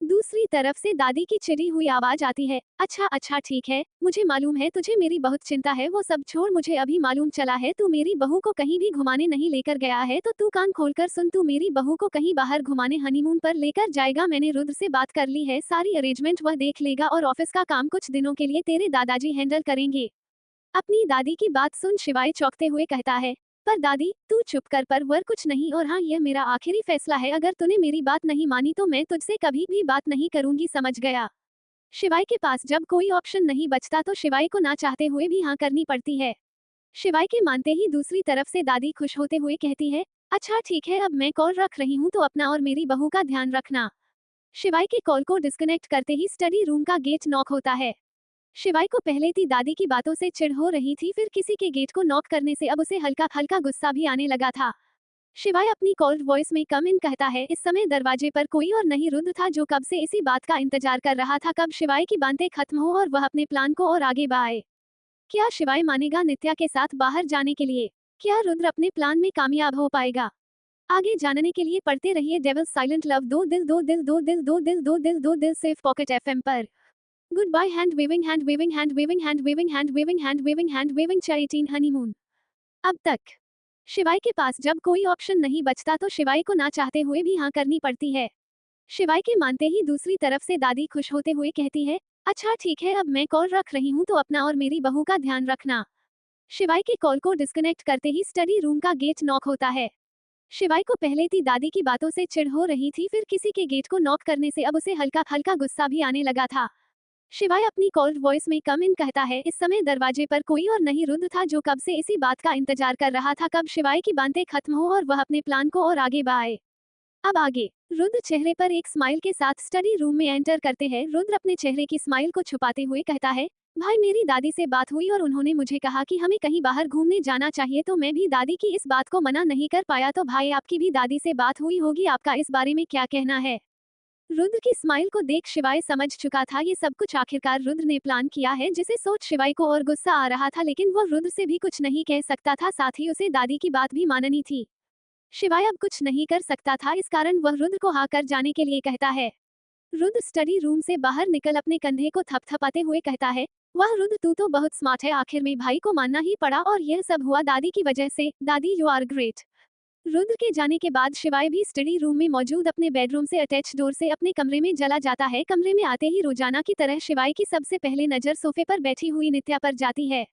दूसरी तरफ से दादी की चिड़ी हुई आवाज आती है, अच्छा अच्छा ठीक है, मुझे मालूम है तुझे मेरी बहुत चिंता है, वो सब छोड़, मुझे अभी मालूम चला है तू मेरी बहू को कहीं भी घुमाने नहीं लेकर गया है, तो तू कान खोलकर सुन, तू मेरी बहू को कहीं बाहर घुमाने हनीमून पर लेकर जाएगा। मैंने रुद्र से बात कर ली है, सारी अरेंजमेंट वह देख लेगा और ऑफिस का काम कुछ दिनों के लिए तेरे दादाजी हैंडल करेंगे। अपनी दादी की बात सुन शिवाय चौंकते हुए कहता है, पर दादी तू चुप कर, पर वर कुछ नहीं, और हाँ यह मेरा आखिरी फैसला है, अगर तूने मेरी बात नहीं मानी तो मैं तुझसे कभी भी बात नहीं करूंगी, समझ गया? शिवाय के पास जब कोई ऑप्शन नहीं बचता तो शिवाय को ना चाहते हुए भी हाँ करनी पड़ती है। शिवाय के मानते ही दूसरी तरफ से दादी खुश होते हुए कहती है, अच्छा ठीक है, अब मैं कॉल रख रही हूँ तो अपना और मेरी बहू का ध्यान रखना। शिवाय के कॉल को डिस्कनेक्ट करते ही स्टडी रूम का गेट नॉक होता है। शिवाय को पहले थी दादी की बातों से चिढ़ हो रही थी, फिर किसी के गेट को नॉक करने से अब उसे हल्का हल्का गुस्सा भी आने लगा था। शिवाय अपनी कॉल्ड वॉइस में कम इन कहता है, इस समय दरवाजे पर कोई और नहीं रुद्र था, जो कब से इसी बात का इंतजार कर रहा था कब शिवाय की बातें खत्म हो और वह अपने प्लान को और आगे बढ़ाए। क्या शिवाय मानेगा नित्या के साथ बाहर जाने के लिए? क्या रुद्र अपने प्लान में कामयाब हो पाएगा? आगे जानने के लिए पढ़ते रहिए डेविल साइलेंट लव, दो दिल दो दिल दो दिल दो दिल दो दिल दो दिल, सेफ पॉकेट एफएम पर। Goodbye hand waving hand waving hand waving hand waving hand waving hand waving hand waving 18 honeymoon. अब तक शिवाय के पास जब कोई ऑप्शन नहीं बचता तो शिवाय को ना चाहते हुए भी हाँ करनी पड़ती है। शिवाय के मानते ही दूसरी तरफ से दादी खुश होते हुए कहती है, अच्छा ठीक है, अब मैं कॉल रख रही हूँ तो अपना और मेरी बहू का ध्यान रखना। शिवाय के कॉल को डिस्कनेक्ट करते ही स्टडी रूम का गेट नॉक होता है। शिवाय को पहले थी दादी की बातों से चिढ़ हो रही थी, फिर किसी के गेट को नॉक करने से अब उसे हल्का हल्का गुस्सा भी आने लगा था। शिवाय अपनी कॉल्ड वॉइस में कम इन कहता है, इस समय दरवाजे पर कोई और नहीं रुद्र था, जो कब से इसी बात का इंतजार कर रहा था कब शिवाय की बातें खत्म हो और वह अपने प्लान को और आगे बढ़ाए। अब आगे रुद्र चेहरे पर एक स्माइल के साथ स्टडी रूम में एंटर करते हैं। रुद्र अपने चेहरे की स्माइल को छुपाते हुए कहता है, भाई मेरी दादी से बात हुई और उन्होंने मुझे कहा कि हमें कहीं बाहर घूमने जाना चाहिए, तो मैं भी दादी की इस बात को मना नहीं कर पाया। तो भाई आपकी भी दादी से बात हुई होगी, आपका इस बारे में क्या कहना है? रुद्र की स्माइल को देख शिवाय समझ चुका था ये सब कुछ आखिरकार रुद्र ने प्लान किया है, जिसे सोच शिवाय को और गुस्सा आ रहा था, लेकिन वह रुद्र से भी कुछ नहीं कह सकता था, साथ ही उसे दादी की बात भी माननी थी। शिवाय अब कुछ नहीं कर सकता था, इस कारण वह रुद्र को हाँ कर जाने के लिए कहता है। रुद्र स्टडी रूम से बाहर निकल अपने कंधे को थपथपाते हुए कहता है, वाह रुद्र तू तो बहुत स्मार्ट है, आखिर में भाई को मानना ही पड़ा और यह सब हुआ दादी की वजह से। दादी यू आर ग्रेट। रुद्र के जाने के बाद शिवाय भी स्टडी रूम में मौजूद अपने बेडरूम से अटैच डोर से अपने कमरे में चला जाता है। कमरे में आते ही रोजाना की तरह शिवाय की सबसे पहले नजर सोफे पर बैठी हुई नित्या पर जाती है।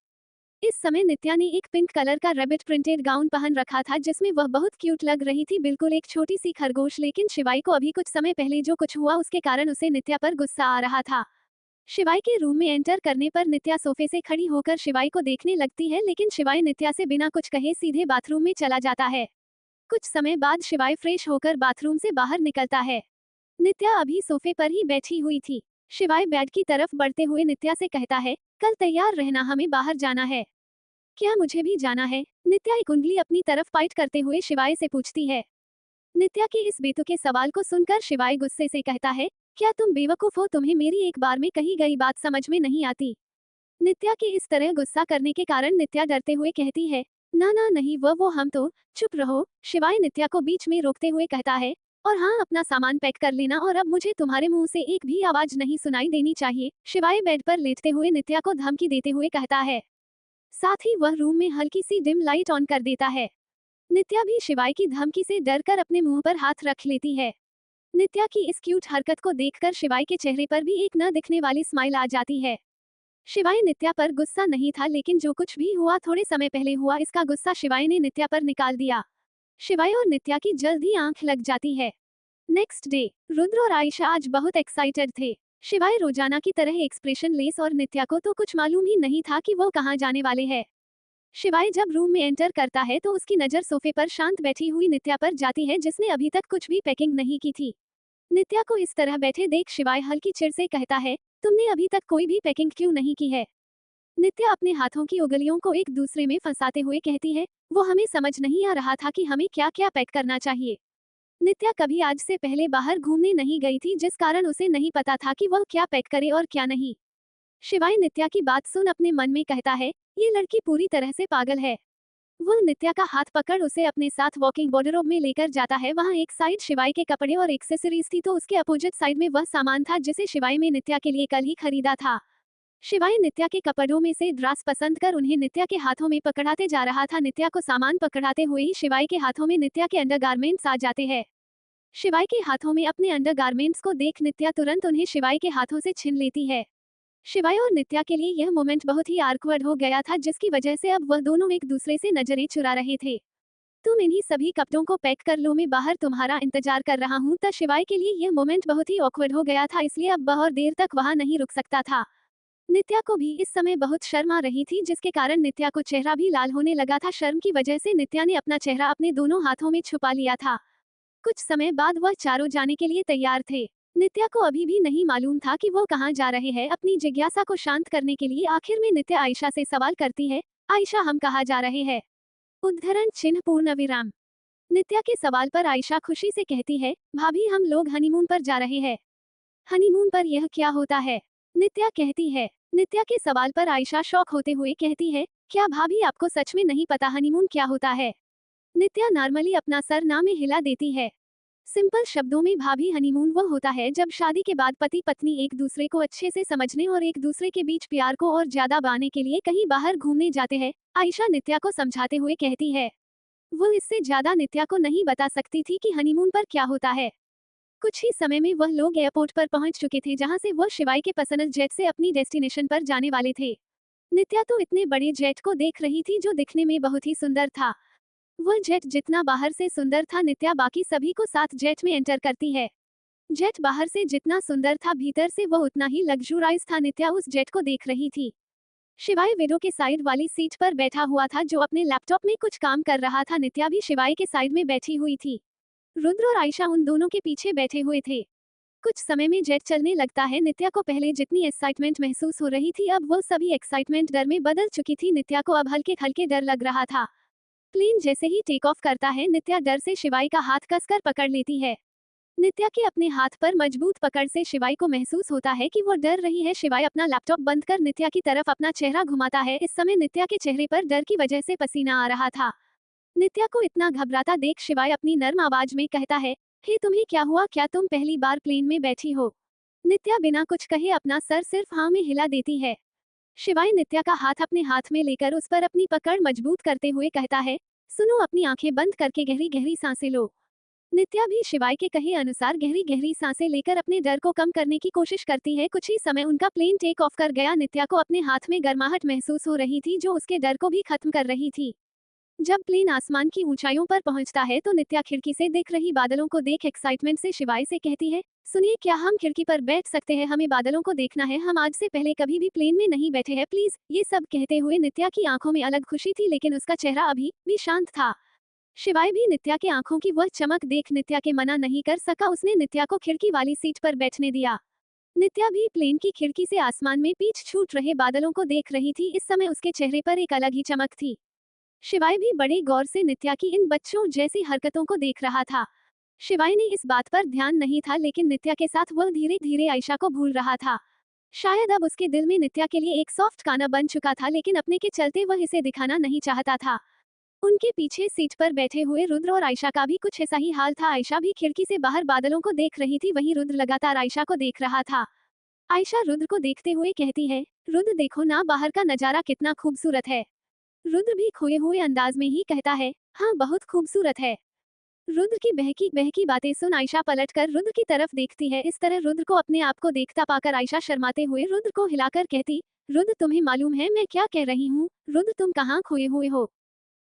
इस समय नित्या ने एक पिंक कलर का रैबिट प्रिंटेड गाउन पहन रखा था, जिसमें वह बहुत क्यूट लग रही थी, बिल्कुल एक छोटी सी खरगोश। लेकिन शिवाय को अभी कुछ समय पहले जो कुछ हुआ उसके कारण उसे नित्या पर गुस्सा आ रहा था। शिवाय के रूम में एंटर करने पर नित्या सोफे से खड़ी होकर शिवाय को देखने लगती है, लेकिन शिवाय नित्या से बिना कुछ कहे सीधे बाथरूम में चला जाता है। कुछ समय बाद शिवाय फ्रेश होकर बाथरूम से बाहर निकलता है। नित्या अभी सोफे पर ही बैठी हुई थी। शिवाय बेड की तरफ बढ़ते हुए नित्या से कहता है, कल तैयार रहना, हमें बाहर जाना है। क्या मुझे भी जाना है? नित्या एक उंगली अपनी तरफ पॉइंट करते हुए शिवाय से पूछती है। नित्या के इस बेतुके सवाल को सुनकर शिवाय गुस्से से कहता है, क्या तुम बेवकूफ हो? तुम्हें मेरी एक बार में कही गई बात समझ में नहीं आती? नित्या के इस तरह गुस्सा करने के कारण नित्या डरते हुए कहती है, ना ना नहीं, वो हम तो। चुप रहो, शिवाय नित्या को बीच में रोकते हुए कहता है। और हाँ, अपना सामान पैक कर लेना और अब मुझे तुम्हारे मुंह से एक भी आवाज नहीं सुनाई देनी चाहिए, शिवाय बेड पर लेटते हुए नित्या को धमकी देते हुए कहता है। साथ ही वह रूम में हल्की सी डिम लाइट ऑन कर देता है। नित्या भी शिवाय की धमकी से डरकर अपने मुंह पर हाथ रख लेती है। नित्या की इस क्यूट हरकत को देखकर शिवाय के चेहरे पर भी एक न दिखने वाली स्माइल आ जाती है। शिवाय नित्या पर गुस्सा नहीं था, लेकिन जो कुछ भी हुआ थोड़े समय पहले हुआ, इसका गुस्सा शिवाय ने नित्या पर निकाल दिया। शिवाय और नित्या की जल्द ही आंख लग जाती है। नेक्स्ट डे, रुद्र और आयशा आज बहुत एक्साइटेड थे। शिवाय रोजाना की तरह एक्सप्रेशन लेस और नित्या को तो कुछ मालूम ही नहीं था कि वो कहाँ जाने वाले हैं। शिवाय जब रूम में एंटर करता है तो उसकी नजर सोफे पर शांत बैठी हुई नित्या पर जाती है, जिसने अभी तक कुछ भी पैकिंग नहीं की थी। नित्या को इस तरह बैठे देख शिवाय हल्की चिढ़ से कहता है, तुमने अभी तक कोई भी पैकिंग क्यों नहीं की है? नित्या अपने हाथों की उंगलियों को एक दूसरे में फंसाते हुए कहती है, वो हमें समझ नहीं आ रहा था कि हमें क्या क्या पैक करना चाहिए। नित्या कभी आज से पहले बाहर घूमने नहीं गई थी, जिस कारण उसे नहीं पता था कि वह क्या पैक करे और क्या नहीं। शिवाय नित्या की बात सुन अपने मन में कहता है, ये लड़की पूरी तरह से पागल है। वह नित्या का हाथ पकड़ उसे अपने साथ वॉकिंग वार्डरोब में लेकर जाता है। वहाँ एक साइड शिवाय के कपड़े और एक्सेसरीज थी, तो उसके अपोजिट साइड में वह सामान था जिसे शिवाय में नित्या के लिए कल ही खरीदा था। शिवाय नित्या के कपड़ों में से ड्रेस पसंद कर उन्हें नित्या के हाथों में पकड़ाते जा रहा था। नित्या को सामान पकड़ाते हुए ही शिवाय के हाथों में नित्या के अंडरगारमेंट्स आ जाते हैं। शिवाय के हाथों में अपने अंडरगारमेंट्स को देख नित्या तुरंत उन्हें शिवाय के हाथों से छीन लेती है। शिवाय और नित्या के लिए यह मोमेंट बहुत ही ऑकवर्ड हो गया था, जिसकी वजह से अब वह दोनों एक दूसरे से नजरें चुरा रहे थे। तुम इन्हीं सभी कपड़ों को पैक कर लो, मैं बाहर तुम्हारा इंतजार कर रहा हूँ। तब शिवाय के लिए यह मोमेंट बहुत ही ऑकवर्ड हो गया था, इसलिए अब वह और देर तक वहां नहीं रुक सकता था। नित्या को भी इस समय बहुत शर्म आ रही थी, जिसके कारण नित्या को चेहरा भी लाल होने लगा था। शर्म की वजह से नित्या ने अपना चेहरा अपने दोनों हाथों में छुपा लिया था। कुछ समय बाद वह चारों जाने के लिए तैयार थे। नित्या को अभी भी नहीं मालूम था कि वो कहाँ जा रहे हैं। अपनी जिज्ञासा को शांत करने के लिए आखिर में नित्या आयशा से सवाल करती है, आयशा हम कहाँ जा रहे हैं? उद्धरण चिन्ह पूर्ण विराम। नित्या के सवाल पर आयशा खुशी से कहती है, भाभी हम लोग हनीमून पर जा रहे हैं। हनीमून पर यह क्या होता है? नित्या कहती है। नित्या के सवाल पर आयशा शॉक होते हुए कहती है, क्या भाभी आपको सच में नहीं पता हनीमून क्या होता है? नित्या नॉर्मली अपना सर ना में हिला देती है। सिंपल शब्दों में भाभी, हनीमून वो होता है जब शादी के बाद पति पत्नी एक दूसरे को अच्छे से समझने और एक दूसरे के बीच प्यार को और ज्यादा बढ़ाने के लिए कहीं बाहर घूमने जाते हैं, आयशा नित्या को समझाते हुए कहती है। वो इससे ज्यादा नित्या को नहीं बता सकती थी कि हनीमून पर क्या होता है। कुछ ही समय में वह लोग एयरपोर्ट पर पहुंच चुके थे, जहां से वह शिवाय के पर्सनल जेट से अपनी डेस्टिनेशन पर जाने वाले थे। नित्या तो इतने बड़े जेट को देख रही थी जो दिखने में बहुत ही सुंदर था। वह जेट जितना बाहर से सुंदर था, नित्या बाकी सभी को साथ जेट में एंटर करती है। जेट बाहर से जितना सुंदर था, भीतर से वह उतना ही लग्जराइज था। नित्या उस जेट को देख रही थी। शिवाय विडो के साइड वाली सीट पर बैठा हुआ था, जो अपने लैपटॉप में कुछ काम कर रहा था। नित्या भी शिवाय के साइड में बैठी हुई थी। रुद्र और आयशा उन दोनों के पीछे बैठे हुए थे। कुछ समय में जेट चलने लगता है। नित्या को पहले जितनी एक्साइटमेंट महसूस हो रही थी, अब वो सभी एक्साइटमेंट डर में बदल चुकी थी। नित्या को अब हल्के हल्के डर लग रहा था। प्लेन जैसे ही टेक ऑफ करता है, नित्या डर से शिवाय का हाथ कसकर पकड़ लेती है। नित्या के अपने हाथ पर मजबूत पकड़ से शिवाय को महसूस होता है कि वो डर रही है। शिवाय अपना लैपटॉप बंद कर नित्या की तरफ अपना चेहरा घुमाता है। इस समय नित्या के चेहरे पर डर की वजह से पसीना आ रहा था। नित्या को इतना घबराता देख शिवाय अपनी नर्म आवाज में कहता है, हे तुम्हें क्या हुआ? क्या तुम पहली बार प्लेन में बैठी हो? नित्या बिना कुछ कहे अपना सर सिर्फ हाँ में हिला देती है। शिवाय नित्या का हाथ अपने हाथ में लेकर उस पर अपनी पकड़ मजबूत करते हुए कहता है, सुनो, अपनी आंखें बंद करके गहरी गहरी सांसें लो। नित्या भी शिवाय के कहे अनुसार गहरी गहरी सांसें लेकर अपने डर को कम करने की कोशिश करती है। कुछ ही समय उनका प्लेन टेक ऑफ कर गया। नित्या को अपने हाथ में गर्माहट महसूस हो रही थी, जो उसके डर को भी खत्म कर रही थी। जब प्लेन आसमान की ऊंचाइयों पर पहुंचता है तो नित्या खिड़की से दिख रही बादलों को देख एक्साइटमेंट से शिवाय से कहती है, सुनिए, क्या हम खिड़की पर बैठ सकते हैं? हमें बादलों को देखना है। हम आज से पहले कभी भी प्लेन में नहीं बैठे हैं, प्लीज। ये सब कहते हुए नित्या की आंखों में अलग खुशी थी, लेकिन उसका चेहरा अभी भी शांत था। शिवाय भी नित्या के आंखों की वह चमक देख नित्या के मना नहीं कर सका। उसने नित्या को खिड़की वाली सीट पर बैठने दिया। नित्या भी प्लेन की खिड़की से आसमान में पीछ छूट रहे बादलों को देख रही थी। इस समय उसके चेहरे पर एक अलग ही चमक थी। शिवाय भी बड़े गौर से नित्या की इन बच्चों जैसी हरकतों को देख रहा था। शिवाय ने इस बात पर ध्यान नहीं था, लेकिन नित्या के साथ वह धीरे धीरे आयशा को भूल रहा था। शायद अब उसके दिल में नित्या के लिए एक सॉफ्ट काना बन चुका था, लेकिन अपने के चलते वह इसे दिखाना नहीं चाहता था। उनके पीछे सीट पर बैठे हुए रुद्र और आयशा का भी कुछ ऐसा ही हाल था। आयशा भी खिड़की से बाहर बादलों को देख रही थी, वहीं रुद्र लगातार आयशा को देख रहा था। आयशा रुद्र को देखते हुए कहती है, रुद्र देखो ना, बाहर का नजारा कितना खूबसूरत है। रुद्र भी खोए हुए अंदाज में ही कहता है, हाँ बहुत खूबसूरत है। रुद्र की बहकी बहकी बातें सुन आयशा पलटकर रुद्र की तरफ देखती है। इस तरह रुद्र को अपने आप को देखता पाकर आयशा शर्माते हुए रुद्र को हिलाकर कहती, रुद्र तुम्हें मालूम है मैं क्या कह रही हूँ? रुद्र तुम कहाँ खोए हुए हो?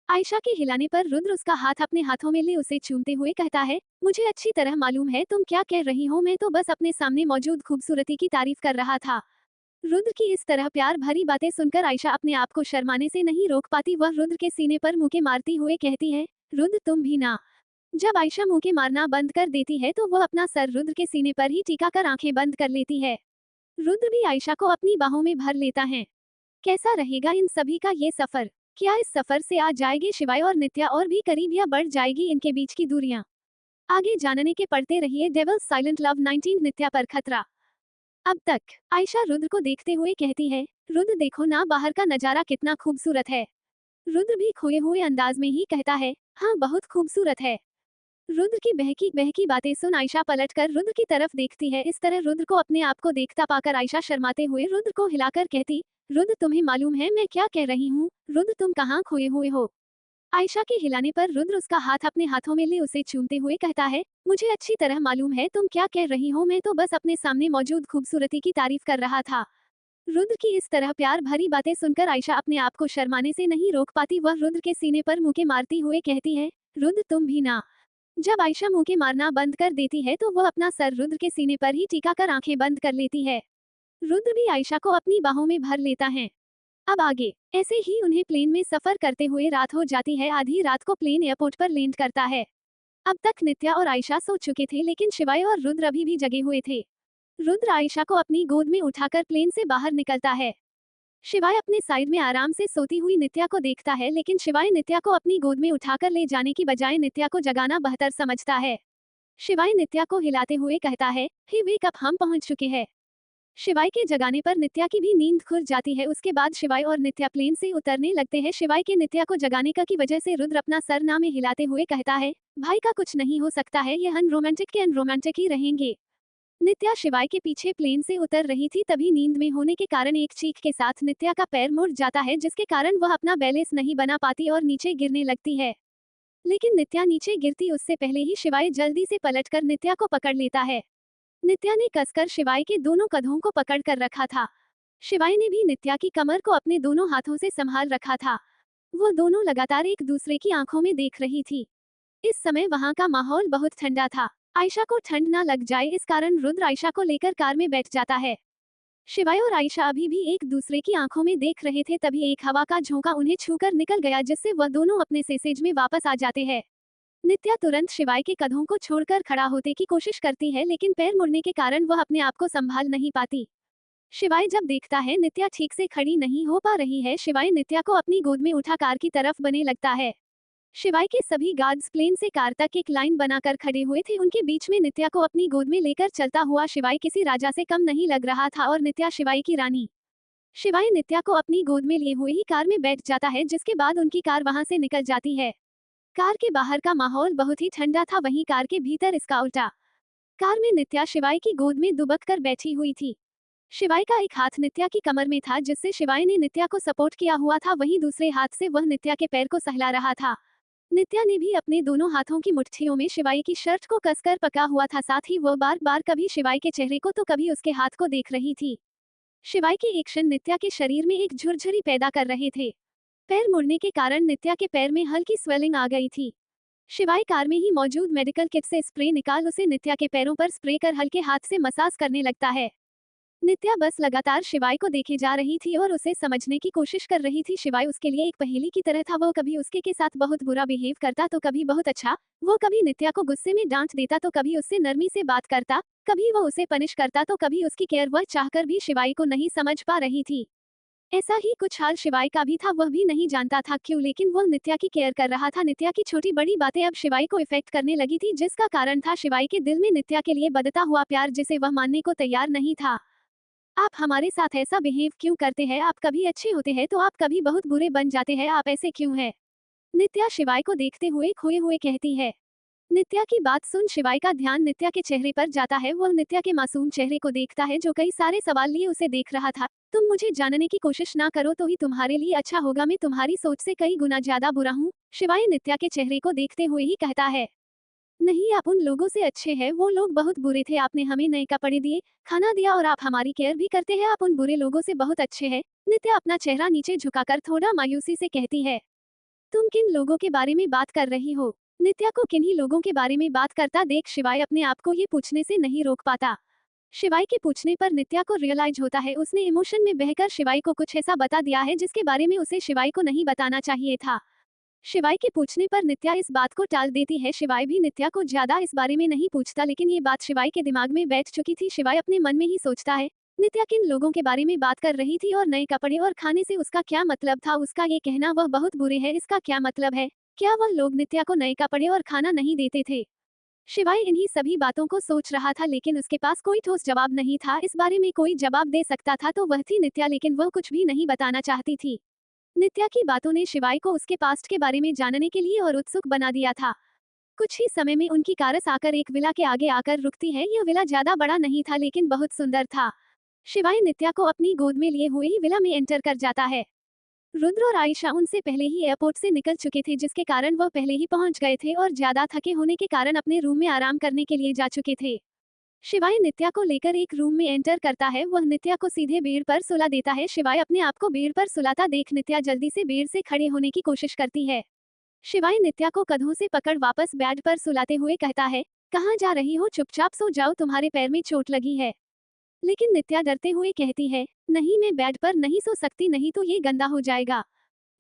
आयशा के हिलाने पर रुद्र उसका हाथ अपने हाथों में ले उसे चूमते हुए कहता है, मुझे अच्छी तरह मालूम है तुम क्या कह रही हो, मैं तो बस अपने सामने मौजूद खूबसूरती की तारीफ कर रहा था। रुद्र की इस तरह प्यार भरी बातें सुनकर आयशा अपने आप को शर्माने से नहीं रोक पाती। वह रुद्र के सीने पर मुके मारती हुए कहती है, रुद्र तुम भी ना। जब आयशा मुके मारना बंद कर देती है तो वह अपना सर रुद्र के सीने पर ही टिका कर आंखें बंद कर लेती है। रुद्र भी आयशा को अपनी बाहों में भर लेता है। कैसा रहेगा इन सभी का ये सफर? क्या इस सफर से आ जाएगी शिवाय और नित्या और भी करीब, या बढ़ जाएगी इनके बीच की दूरियां? आगे जानने के पढ़ते रहिए डेविल्स साइलेंट लव 19 नित्या पर खतरा। अब तक आयशा रुद्र को देखते हुए कहती है, रुद्र देखो ना, बाहर का नजारा कितना खूबसूरत है। रुद्र भी खोए हुए अंदाज में ही कहता है, हाँ बहुत खूबसूरत है। रुद्र की बहकी बहकी बातें सुन आयशा पलटकर रुद्र की तरफ देखती है। इस तरह रुद्र को अपने आप को देखता पाकर आयशा शर्माते हुए रुद्र को हिलाकर कहती, रुद्र तुम्हें मालूम है मैं क्या कह रही हूँ? रुद्र तुम कहाँ खोए हुए हो? आयशा के हिलाने पर रुद्र उसका हाथ अपने हाथों में ले उसे चूमते हुए कहता है, मुझे अच्छी तरह मालूम है तुम क्या कह रही हो, मैं तो बस अपने सामने मौजूद खूबसूरती की तारीफ कर रहा था। रुद्र की इस तरह प्यार भरी बातें सुनकर आयशा अपने आप को शर्माने से नहीं रोक पाती। वह रुद्र के सीने पर मुके मारती हुए कहती है, रुद्र तुम भी ना। जब आयशा मुके मारना बंद कर देती है तो वह अपना सर रुद्र के सीने पर ही टिका कर आंखें बंद कर लेती है। रुद्र भी आयशा को अपनी बाहों में भर लेता है। अब आगे ऐसे ही उन्हें प्लेन में सफर करते हुए रात हो जाती है। आधी रात को प्लेन एयरपोर्ट पर लैंड करता है। अब तक नित्या और आयशा सो चुके थे, लेकिन शिवाय और रुद्र अभी भी जगे हुए थे। रुद्र आयशा को अपनी गोद में उठाकर प्लेन से बाहर निकलता है। शिवाय अपने साइड में आराम से सोती हुई नित्या को देखता है, लेकिन शिवाय नित्या को अपनी गोद में उठाकर ले जाने की बजाय नित्या को जगाना बेहतर समझता है। शिवाय नित्या को हिलाते हुए कहता है, हे वेक अप, हम पहुंच चुके हैं। शिवाय के जगाने पर नित्या की भी नींद खुल जाती है। उसके बाद शिवाय और नित्या प्लेन से उतरने लगते हैं। शिवाय के नित्या को जगाने का की वजह से रुद्र अपना सर ना में हिलाते हुए कहता है, भाई का कुछ नहीं हो सकता है, ये अनरोमांटिक के अनरोमांटिक ही रहेंगे। नित्या शिवाय के पीछे प्लेन से उतर रही थी, तभी नींद में होने के कारण एक चीख के साथ नित्या का पैर मुड़ जाता है, जिसके कारण वह अपना बैलेंस नहीं बना पाती और नीचे गिरने लगती है। लेकिन नित्या नीचे गिरती उससे पहले ही शिवाय जल्दी से पलटकर नित्या को पकड़ लेता है। नित्या ने कसकर शिवाय के दोनों कदमों को पकड़ कर रखा था। शिवाय ने भी नित्या की कमर को अपने दोनों हाथों से संभाल रखा था। वो दोनों लगातार एक दूसरे की आंखों में देख रही थी। इस समय वहां का माहौल बहुत ठंडा था। आयशा को ठंड ना लग जाए इस कारण रुद्र आयशा को लेकर कार में बैठ जाता है। शिवाय और आयशा अभी भी एक दूसरे की आंखों में देख रहे थे, तभी एक हवा का झोंका उन्हें छूकर निकल गया, जिससे वह दोनों अपने सेसेज में वापस आ जाते हैं। नित्या तुरंत शिवाय के कदमों को छोड़कर खड़ा होने की कोशिश करती है, लेकिन पैर मुड़ने के कारण वह अपने आप को संभाल नहीं पाती। शिवाय जब देखता है नित्या ठीक से खड़ी नहीं हो पा रही है, शिवाय नित्या को अपनी गोद में उठा कार की तरफ बने लगता है। शिवाय के सभी गार्ड्स प्लेन से कार तक एक लाइन बनाकर खड़े हुए थे। उनके बीच में नित्या को अपनी गोद में लेकर चलता हुआ शिवाय किसी राजा से कम नहीं लग रहा था और नित्या शिवाय की रानी। शिवाय नित्या को अपनी गोद में लिए हुए ही कार में बैठ जाता है, जिसके बाद उनकी कार वहां से निकल जाती है। कार के बाहर का माहौल बहुत ही ठंडा था, वहीं कार के भीतर इसका उल्टा। कार में नित्या शिवाय की गोद में दुबक कर बैठी हुई थी। शिवाय का एक हाथ नित्या की कमर में था, जिससे शिवाय ने नित्या को सपोर्ट किया हुआ था, वहीं दूसरे हाथ से वह नित्या के पैर को सहला रहा था। नित्या ने भी अपने दोनों हाथों की मुट्ठियों में शिवाय की शर्ट को कसकर पकड़ा हुआ था। साथ ही वह बार बार कभी शिवाय के चेहरे को तो कभी उसके हाथ को देख रही थी। शिवाय के एक्शन नित्या के शरीर में एक झुरझुरी पैदा कर रहे थे। पैर मुड़ने के कारण नित्या के पैर में हल्की स्वेलिंग आ गई थी। शिवाय कार में ही मौजूद मेडिकल किट से स्प्रे निकाल उसे नित्या के पैरों पर स्प्रे कर हल्के हाथ से मसाज करने लगता है। नित्या बस लगातार शिवाय को देखे जा रही थी और उसे समझने की कोशिश कर रही थी। शिवाय उसके लिए एक पहेली की तरह था। वो कभी उसके के साथ बहुत बुरा बिहेव करता तो कभी बहुत अच्छा। वो कभी नित्या को गुस्से में डांट देता तो कभी उससे नरमी से बात करता, कभी वो उसे पनिश करता तो कभी उसकी केयर वह चाहकर भी शिवाय को नहीं समझ पा रही थी। ऐसा ही कुछ हाल शिवाय का भी था। वह भी नहीं जानता था क्यों, लेकिन वह नित्या की केयर कर रहा था। नित्या की छोटी बड़ी बातें अब शिवाय को इफेक्ट करने लगी थी, जिसका कारण था शिवाय के दिल में नित्या के लिए बढ़ता हुआ प्यार, जिसे वह मानने को तैयार नहीं था। आप हमारे साथ ऐसा बिहेव क्यों करते हैं? आप कभी अच्छे होते हैं तो आप कभी बहुत बुरे बन जाते हैं, आप ऐसे क्यों हैं? नित्या शिवाय को देखते हुए खोए हुए कहती है। नित्या की बात सुन शिवाय का ध्यान नित्या के चेहरे पर जाता है। वह नित्या के मासूम चेहरे को देखता है जो कई सारे सवाल लिए उसे देख रहा था। तुम मुझे जानने की कोशिश ना करो तो ही तुम्हारे लिए अच्छा होगा, मैं तुम्हारी सोच से कई गुना ज्यादा बुरा हूँ। शिवाय नित्या के चेहरे को देखते हुए ही कहता है। नहीं, आप उन लोगों से अच्छे हैं, वो लोग बहुत बुरे थे, आपने हमें नए कपड़े दिए, खाना दिया और आप हमारी केयर भी करते हैं, आप उन बुरे लोगों से बहुत अच्छे हैं। नित्या अपना चेहरा नीचे झुकाकर थोड़ा मायूसी से कहती है। तुम किन लोगों के बारे में बात कर रही हो? नित्या को किन्हीं लोगों के बारे में बात करता देख शिवाय अपने आप को ये पूछने से नहीं रोक पाता। शिवाय के पूछने पर नित्या को रियलाइज होता है उसने इमोशन में बहकर शिवाय को कुछ ऐसा बता दिया है जिसके बारे में उसे शिवाय को नहीं बताना चाहिए था। शिवाय के पूछने पर नित्या इस बात को टाल देती है। शिवाय भी नित्या को ज्यादा इस बारे में नहीं पूछता, लेकिन ये बात शिवाय के दिमाग में बैठ चुकी थी। शिवाय अपने मन में ही सोचता है, नित्या किन लोगों के बारे में बात कर रही थी और नए कपड़े और खाने से उसका क्या मतलब था? उसका ये कहना वह बहुत बुरे है, इसका क्या मतलब है? क्या वह लोग नित्या को नए कपड़े और खाना नहीं देते थे? शिवाय इन्हीं सभी बातों को सोच रहा था, लेकिन उसके पास कोई ठोस जवाब नहीं था। इस बारे में कोई जवाब दे सकता था तो वह थी नित्या, लेकिन वह कुछ भी नहीं बताना चाहती थी। नित्या की बातों ने शिवाय को उसके पास्ट के बारे में जानने के लिए और उत्सुक बना दिया था। कुछ ही समय में उनकी कार आकर एक विला के आगे आकर रुकती है। यह विला ज्यादा बड़ा नहीं था लेकिन बहुत सुंदर था। शिवाय नित्या को अपनी गोद में लिए हुए ही विला में एंटर कर जाता है। रुद्र और आयशा उनसे पहले ही एयरपोर्ट से निकल चुके थे, जिसके कारण वह पहले ही पहुंच गए थे और ज्यादा थके होने के कारण अपने रूम में आराम करने के लिए जा चुके थे। शिवाय नित्या को लेकर एक रूम में एंटर करता है। वह नित्या को सीधे बेड पर सुला देता है। शिवाय अपने आप को बेड पर सुलाता देख नित्या जल्दी से बेड से खड़े होने की कोशिश करती है। शिवाय नित्या को कंधों से पकड़ वापस बेड पर सुलाते हुए कहता है, कहाँ जा रही हो? चुपचाप सो जाओ, तुम्हारे पैर में चोट लगी है। लेकिन नित्या डरते हुए कहती है, नहीं, मैं बेड पर नहीं सो सकती, नहीं तो ये गंदा हो जाएगा।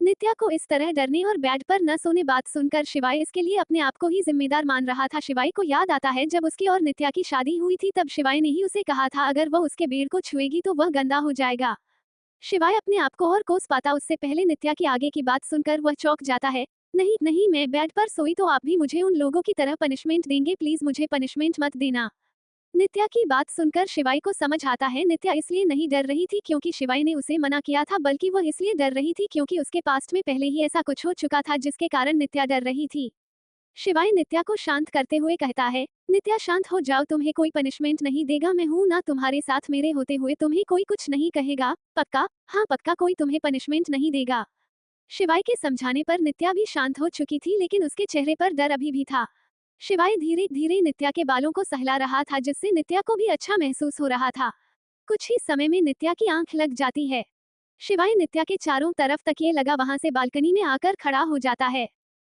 नित्या को इस तरह डरने और बेड पर न सोने बात सुनकर शिवाय इसके लिए अपने आप को ही जिम्मेदार मान रहा था। शिवाय को याद आता है जब उसकी और नित्या की शादी हुई थी तब शिवाय ने ही उसे कहा था अगर वह उसके बेड को छुएगी तो वह गंदा हो जाएगा। शिवाय अपने आप को और कोस पाता उससे पहले नित्या की आगे की बात सुनकर वह चौंक जाता है। नहीं नहीं, मैं बेड पर सोई तो आप भी मुझे उन लोगों की तरह पनिशमेंट देंगे, प्लीज मुझे पनिशमेंट मत देना। नित्या की बात सुनकर शिवाय को समझ आता है नित्या इसलिए नहीं डर रही थी क्योंकि शिवाय ने उसे मना किया था, बल्कि वह इसलिए डर रही थी क्योंकि उसके पास्ट में पहले ही ऐसा कुछ हो चुका था जिसके कारण नित्या डर रही थी। शिवाय नित्या को शांत करते हुए कहता है, नित्या शांत हो जाओ, तुम्हें कोई पनिशमेंट नहीं देगा, मैं हूं ना तुम्हारे साथ, मेरे होते हुए तुम्हें कोई कुछ नहीं कहेगा। पक्का? हाँ पक्का, कोई तुम्हें पनिशमेंट नहीं देगा। शिवाय के समझाने पर नित्या भी शांत हो चुकी थी, लेकिन उसके चेहरे पर डर अभी भी था। शिवाय धीरे धीरे नित्या के बालों को सहला रहा था जिससे नित्या को भी अच्छा महसूस हो रहा था। कुछ ही समय में नित्या की आंख लग जाती है। शिवाय नित्या के चारों तरफ तकिए लगा वहां से बालकनी में आकर खड़ा हो जाता है।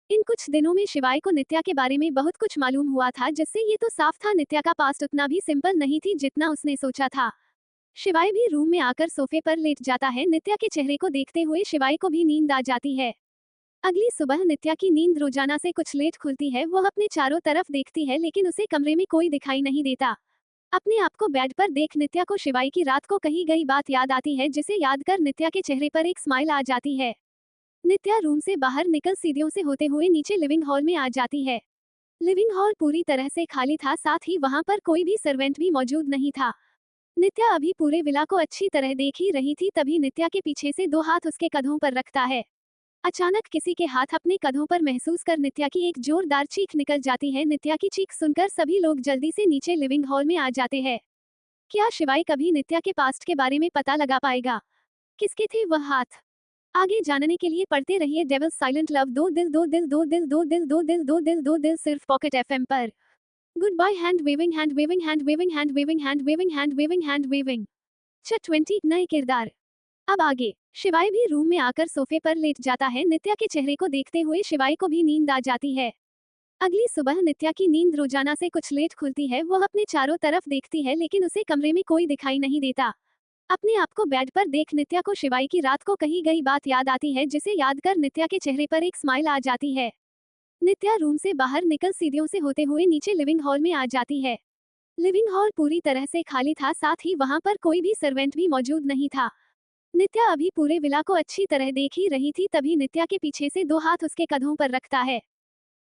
इन कुछ दिनों में शिवाय को नित्या के बारे में बहुत कुछ मालूम हुआ था, जिससे ये तो साफ था नित्या का पास्ट उतना भी सिंपल नहीं थी जितना उसने सोचा था। शिवाय भी रूम में आकर सोफे पर लेट जाता है। नित्या के चेहरे को देखते हुए शिवाय को भी नींद आ जाती है। अगली सुबह नित्या की नींद रोजाना से कुछ लेट खुलती है। वह अपने चारों तरफ देखती है लेकिन उसे कमरे में कोई दिखाई नहीं देता। अपने आप को बेड पर देख नित्या को शिवाय की रात को कही गई बात याद आती है, जिसे याद कर नित्या के चेहरे पर एक स्माइल आ जाती है। नित्या रूम से बाहर निकल सीढ़ियों से होते हुए नीचे लिविंग हॉल में आ जाती है। लिविंग हॉल पूरी तरह से खाली था, साथ ही वहां पर कोई भी सर्वेंट भी मौजूद नहीं था। नित्या अभी पूरे विला को अच्छी तरह देख ही रही थी, तभी नित्या के पीछे से दो हाथ उसके कंधों पर रखता है। अचानक किसी के हाथ अपने कंधों पर महसूस कर नित्या की एक जोरदार चीख निकल जाती है। नित्या की चीख सुनकर सभी लोग जल्दी से नीचे लिविंग हॉल में आ जाते हैं। क्या शिवाय कभी नित्या के पास्ट के बारे में पता लगा पाएगा? किसके थे वह हाथ? आगे जानने के लिए पढ़ते रहिए डेविल साइलेंट लव, दो दिल दो दिल दो दिल दो दिल दो दिल दो दिल दो दिल, सिर्फ पॉकेट एफएम पर। Goodbye. Hand waving hand waving hand waving hand waving hand waving hand waving hand waving. Chapter 20 नए किरदार। अब आगे। शिवाय भी रूम में आकर सोफे पर लेट जाता है। नित्या के चेहरे को देखते हुए शिवाय को भी नींद आ जाती है। अगली सुबह नित्या की नींद रोजाना से कुछ लेट खुलती है। वह अपने चारों तरफ देखती है लेकिन उसे कमरे में कोई दिखाई नहीं देता। अपने आप को बेड पर देख नित्या को शिवाय की रात को कही गई बात याद आती है, जिसे याद कर नित्या के चेहरे पर एक स्माइल आ जाती है। नित्या रूम से बाहर निकल सीढ़ियों से होते हुए नीचे लिविंग हॉल में आ जाती है। लिविंग हॉल पूरी तरह से खाली था, साथ ही वहां पर कोई भी सर्वेंट भी मौजूद नहीं था। नित्या अभी पूरे विला को अच्छी तरह देख ही रही थी, तभी नित्या के पीछे से दो हाथ उसके कंधों पर रखता है।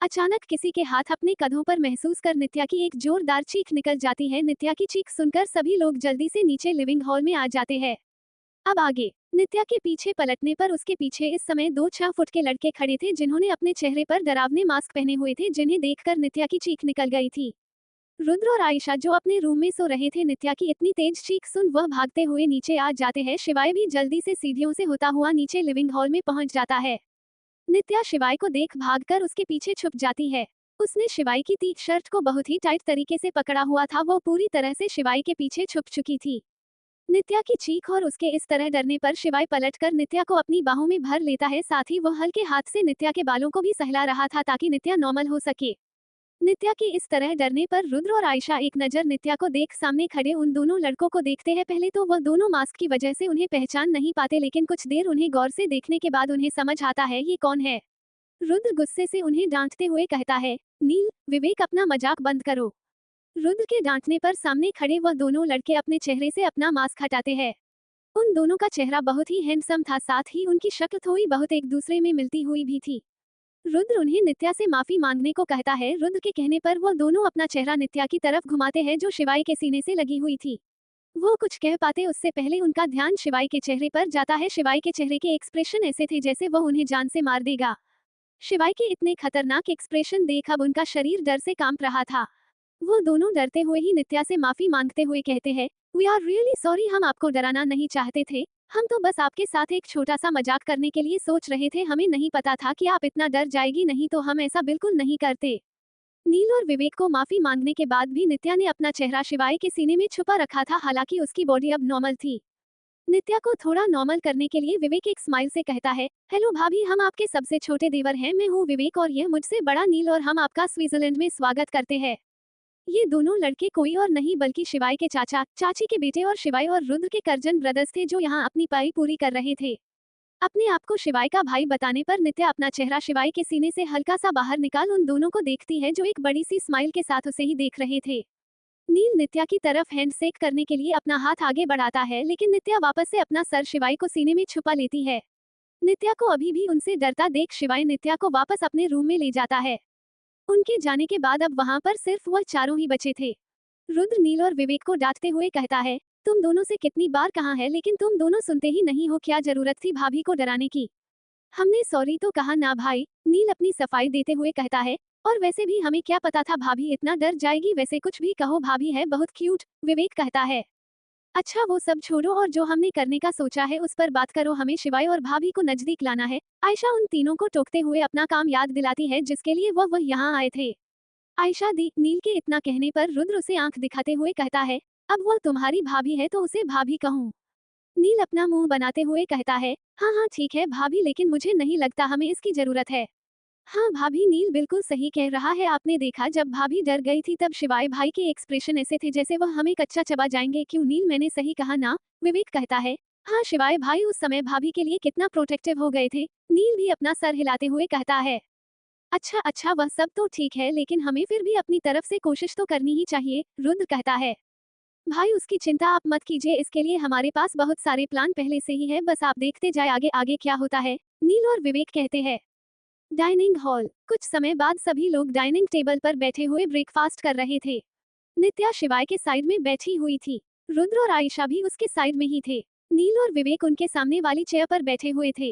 अचानक किसी के हाथ अपने कंधों पर महसूस कर नित्या की एक जोरदार चीख निकल जाती है। नित्या की चीख सुनकर सभी लोग जल्दी से नीचे लिविंग हॉल में आ जाते हैं। अब आगे नित्या के पीछे पलटने पर उसके पीछे इस समय 2-6 फुट के लड़के खड़े थे जिन्होंने अपने चेहरे पर डरावने मास्क पहने हुए थे, जिन्हें देखकर नित्या की चीख निकल गई थी। रुद्र और आयशा जो अपने रूम में सो रहे थे, नित्या की इतनी तेज चीख सुन वह भागते हुए नीचे आ जाते हैं। शिवाय भी जल्दी से सीढ़ियों से होता हुआ नीचे लिविंग हॉल में पहुंच जाता है। नित्या शिवाय को देख भागकर उसके पीछे छुप जाती है। उसने शिवाय की टी शर्ट को बहुत ही टाइट तरीके से पकड़ा हुआ था, वो पूरी तरह से शिवाय के पीछे छुप चुकी थी। नित्या की चीख और उसके इस तरह डरने पर शिवाय पलटकर नित्या को अपनी बाहों में भर लेता है, साथ ही वह हल्के हाथ से नित्या के बालों को भी सहला रहा था ताकि नित्या नॉर्मल हो सके। नित्या के इस तरह डरने पर रुद्र और आयशा एक नजर नित्या को देख सामने खड़े उन दोनों लड़कों को देखते हैं। पहले तो वह दोनों मास्क की वजह से उन्हें पहचान नहीं पाते, लेकिन कुछ देर उन्हें गौर से देखने के बाद उन्हें समझ आता है ये कौन है। रुद्र गुस्से से उन्हें डांटते हुए कहता है, नील, विवेक, अपना मजाक बंद करो। रुद्र के डांटने पर सामने खड़े वह दोनों लड़के अपने चेहरे से अपना मास्क हटाते हैं। उन दोनों का चेहरा बहुत ही हैंडसम था, साथ ही उनकी शक्ल थोड़ी बहुत एक दूसरे में मिलती हुई भी थी। रुद्र उन्हें नित्या से माफी मांगने को कहता है। रुद्र के कहने पर वह दोनों अपना चेहरा नित्या की तरफ घुमाते हैं जो शिवाय के सीने से लगी हुई थी। वो कुछ कह पाते उससे पहले उनका ध्यान शिवाय के चेहरे पर जाता है। शिवाय के चेहरे के एक्सप्रेशन ऐसे थे जैसे वह उन्हें जान से मार देगा। शिवाय के इतने खतरनाक एक्सप्रेशन देख अब उनका शरीर डर से कांप रहा था। वो दोनों डरते हुए ही नित्या से माफी मांगते हुए कहते हैं, वी आर रियली सॉरी, हम आपको डराना नहीं चाहते थे। हम तो बस आपके साथ एक छोटा सा मजाक करने के लिए सोच रहे थे, हमें नहीं पता था कि आप इतना डर जाएगी, नहीं तो हम ऐसा बिल्कुल नहीं करते। नील और विवेक को माफी मांगने के बाद भी नित्या ने अपना चेहरा शिवाय के सीने में छुपा रखा था, हालांकि उसकी बॉडी अब नॉर्मल थी। नित्या को थोड़ा नॉर्मल करने के लिए विवेक एक स्माइल से कहता है, हेलो भाभी, हम आपके सबसे छोटे देवर हैं, मैं हूँ विवेक और यह मुझसे बड़ा नील और हम आपका स्विट्जरलैंड में स्वागत करते हैं। ये दोनों लड़के कोई और नहीं बल्कि शिवाय के चाचा चाची के बेटे और शिवाय और रुद्र के कर्जन ब्रदर्स थे जो यहाँ अपनी पढ़ाई पूरी कर रहे थे। अपने आप को शिवाय का भाई बताने पर नित्या अपना चेहरा शिवाय के सीने से हल्का सा बाहर निकाल उन दोनों को देखती है जो एक बड़ी सी स्माइल के साथ उसे ही देख रहे थे। नील नित्या की तरफ हैंडशेक करने के लिए अपना हाथ आगे बढ़ाता है, लेकिन नित्या वापस से अपना सर शिवाय को सीने में छुपा लेती है। नित्या को अभी भी उनसे डरता देख शिवाय नित्या को वापस अपने रूम में ले जाता है। उनके जाने के बाद अब वहां पर सिर्फ वह चारों ही बचे थे। रुद्र नील और विवेक को डांटते हुए कहता है, तुम दोनों से कितनी बार कहा है, लेकिन तुम दोनों सुनते ही नहीं हो, क्या जरूरत थी भाभी को डराने की। हमने सॉरी तो कहा ना भाई, नील अपनी सफाई देते हुए कहता है, और वैसे भी हमें क्या पता था भाभी इतना डर जाएगी, वैसे कुछ भी कहो भाभी है बहुत क्यूट, विवेक कहता है। अच्छा वो सब छोड़ो और जो हमने करने का सोचा है उस पर बात करो, हमें शिवाय और भाभी को नजदीक लाना है। आयशा उन तीनों को टोकते हुए अपना काम याद दिलाती है जिसके लिए वह यहाँ आए थे। आयशा दी नील के इतना कहने पर रुद्र उसे आंख दिखाते हुए कहता है, अब वह तुम्हारी भाभी है तो उसे भाभी कहूँ। नील अपना मुंह बनाते हुए कहता है, हाँ हाँ ठीक है भाभी, लेकिन मुझे नहीं लगता हमें इसकी जरूरत है। हाँ भाभी, नील बिल्कुल सही कह रहा है, आपने देखा जब भाभी डर गई थी तब शिवाय भाई के एक्सप्रेशन ऐसे थे जैसे वह हमें कच्चा चबा जाएंगे, क्यों नील मैंने सही कहा ना। विवेक कहता है, हाँ शिवाय भाई उस समय भाभी के लिए कितना प्रोटेक्टिव हो गए थे। नील भी अपना सर हिलाते हुए कहता है, अच्छा अच्छा वह सब तो ठीक है, लेकिन हमें फिर भी अपनी तरफ से कोशिश तो करनी ही चाहिए। रुद्र कहता है, भाई उसकी चिंता आप मत कीजिए, इसके लिए हमारे पास बहुत सारे प्लान पहले से ही है, बस आप देखते जाए आगे आगे क्या होता है। नील और विवेक कहते हैं। Dining hall. कुछ समय बाद सभी लोग डाइनिंग टेबल पर बैठे हुए ब्रेकफास्ट कर रहे थे। नित्या शिवाय के साइड में बैठी हुई थी। रुद्र और आयशा भी उसके साइड में ही थे। नील और विवेक उनके सामने वाली चेयर पर बैठे हुए थे।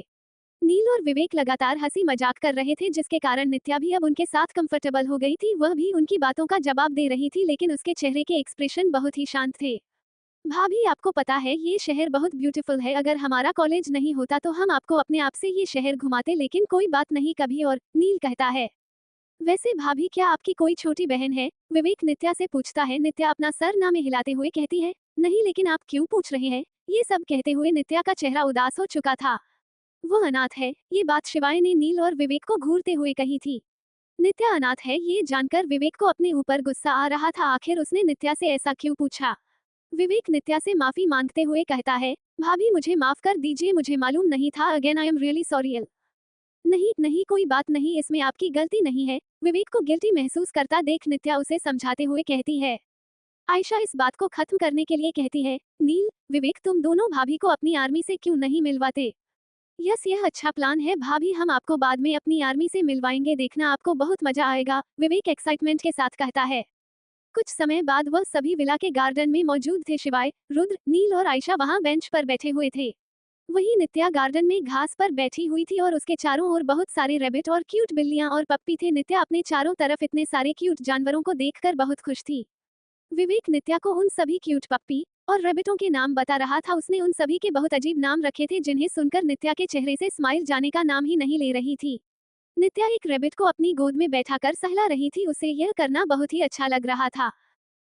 नील और विवेक लगातार हंसी मजाक कर रहे थे जिसके कारण नित्या भी अब उनके साथ कंफर्टेबल हो गई थी। वह भी उनकी बातों का जवाब दे रही थी, लेकिन उसके चेहरे के एक्सप्रेशन बहुत ही शांत थे। भाभी आपको पता है ये शहर बहुत ब्यूटीफुल है, अगर हमारा कॉलेज नहीं होता तो हम आपको अपने आप से ये शहर घुमाते, लेकिन कोई बात नहीं कभी और। नील कहता है, वैसे भाभी क्या आपकी कोई छोटी बहन है। विवेक नित्या से पूछता है। नित्या अपना सर ना में हिलाते हुए कहती है, नहीं, लेकिन आप क्यों पूछ रहे हैं। ये सब कहते हुए नित्या का चेहरा उदास हो चुका था। वो अनाथ है, ये बात शिवाय ने नील और विवेक को घूरते हुए कही थी। नित्या अनाथ है ये जानकर विवेक को अपने ऊपर गुस्सा आ रहा था, आखिर उसने नित्या से ऐसा क्यों पूछा। विवेक नित्या से माफी मांगते हुए कहता है, भाभी मुझे माफ कर दीजिए, मुझे मालूम नहीं था, again I am really sorry. नहीं नहीं कोई बात नहीं, इसमें आपकी गलती नहीं है। विवेक को गिल्टी महसूस करता देख नित्या उसे समझाते हुए कहती है। आयशा इस बात को खत्म करने के लिए कहती है, नील, विवेक तुम दोनों भाभी को अपनी आर्मी से क्यों नहीं मिलवाते। यस यह अच्छा प्लान है भाभी, हम आपको बाद में अपनी आर्मी से मिलवाएंगे, देखना आपको बहुत मजा आएगा। विवेक एक्साइटमेंट के साथ कहता है। कुछ समय बाद वह सभी विला के गार्डन में मौजूद थे। शिवाय, रुद्र, नील और आयशा वहां बेंच पर बैठे हुए थे। वहीं नित्या गार्डन में घास पर बैठी हुई थी और उसके चारों ओर बहुत सारे रैबिट और क्यूट बिल्लियां और पप्पी थे। नित्या अपने चारों तरफ इतने सारे क्यूट जानवरों को देखकर बहुत खुश थी। विवेक नित्या को उन सभी क्यूट पप्पी और रैबिटों के नाम बता रहा था। उसने उन सभी के बहुत अजीब नाम रखे थे जिन्हें सुनकर नित्या के चेहरे से स्माइल जाने का नाम ही नहीं ले रही थी। नित्या एक रैबिट को अपनी गोद में बैठाकर सहला रही थी। उसे यह करना बहुत ही अच्छा लग रहा था।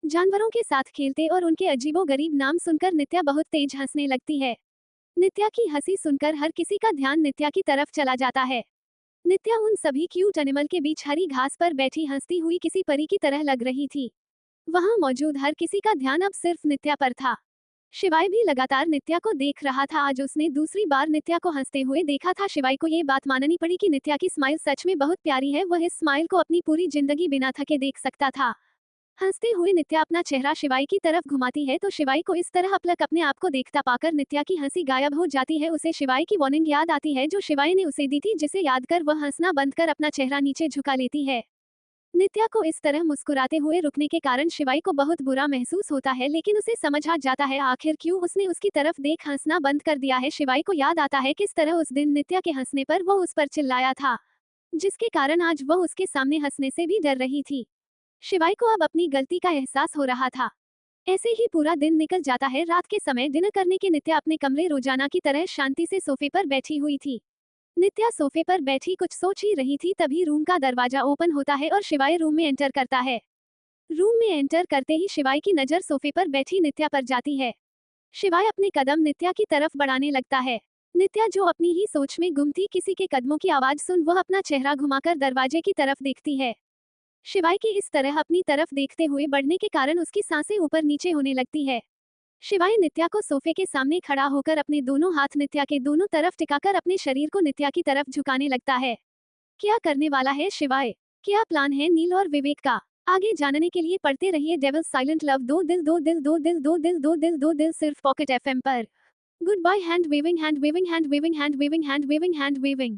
जानवरों के साथ खेलते और उनके अजीबोगरीब नाम सुनकर नित्या बहुत तेज हंसने लगती है। नित्या की हंसी सुनकर हर किसी का ध्यान नित्या की तरफ चला जाता है। नित्या उन सभी क्यूट एनिमल के बीच हरी घास पर बैठी हंसती हुई किसी परी की तरह लग रही थी। वहां मौजूद हर किसी का ध्यान अब सिर्फ नित्या पर था। शिवाय भी लगातार नित्या को देख रहा था। आज उसने दूसरी बार नित्या को हंसते हुए देखा था। शिवाय को ये बात माननी पड़ी कि नित्या की स्माइल सच में बहुत प्यारी है। वह इस स्माइल को अपनी पूरी जिंदगी बिना थके देख सकता था। हंसते हुए नित्या अपना चेहरा शिवाय की तरफ घुमाती है तो शिवाय को इस तरह अपलक अपने आप को देखता पाकर नित्या की हंसी गायब हो जाती है। उसे शिवाय की वार्निंग याद आती है जो शिवाय ने उसे दी थी, जिसे याद कर वह हंसना बंद कर अपना चेहरा नीचे झुका लेती है। नित्या को इस तरह मुस्कुराते हुए रुकने के कारण शिवाय को बहुत बुरा महसूस होता है, लेकिन उसे समझ आ जाता है आखिर क्यों उसने उसकी तरफ देख हंसना बंद कर दिया है। शिवाय को याद आता है किस तरह उस दिन नित्या के हंसने पर वो उस पर चिल्लाया था, जिसके कारण आज वह उसके सामने हंसने से भी डर रही थी। शिवाय को अब अपनी गलती का एहसास हो रहा था। ऐसे ही पूरा दिन निकल जाता है। रात के समय डिनर करने के नित्या अपने कमरे रोजाना की तरह शांति से सोफे पर बैठी हुई थी। नित्या सोफे पर बैठी कुछ सोच ही रही थी, तभी रूम का दरवाजा ओपन होता है और शिवाय रूम में एंटर करता है। रूम में एंटर करते ही शिवाय की नजर सोफे पर बैठी नित्या पर जाती है। शिवाय अपने कदम नित्या की तरफ बढ़ाने लगता है। नित्या जो अपनी ही सोच में गुम थी, किसी के कदमों की आवाज सुन वह अपना चेहरा घुमाकर दरवाजे की तरफ देखती है। शिवाय की इस तरह अपनी तरफ देखते हुए बढ़ने के कारण उसकी सांसें ऊपर नीचे होने लगती है। शिवाय नित्या को सोफे के सामने खड़ा होकर अपने दोनों हाथ नित्या के दोनों तरफ टिकाकर अपने शरीर को नित्या की तरफ झुकाने लगता है। क्या करने वाला है शिवाय? क्या प्लान है नील और विवेक का? आगे जानने के लिए पढ़ते रहिए डेविल साइलेंट लव। दो दिल दो दिल दो दिल दो दिल दो दिल दो दिल, सिर्फ पॉकेट एफएम पर। Goodbye. Hand waving hand waving hand waving hand waving hand waving hand waving.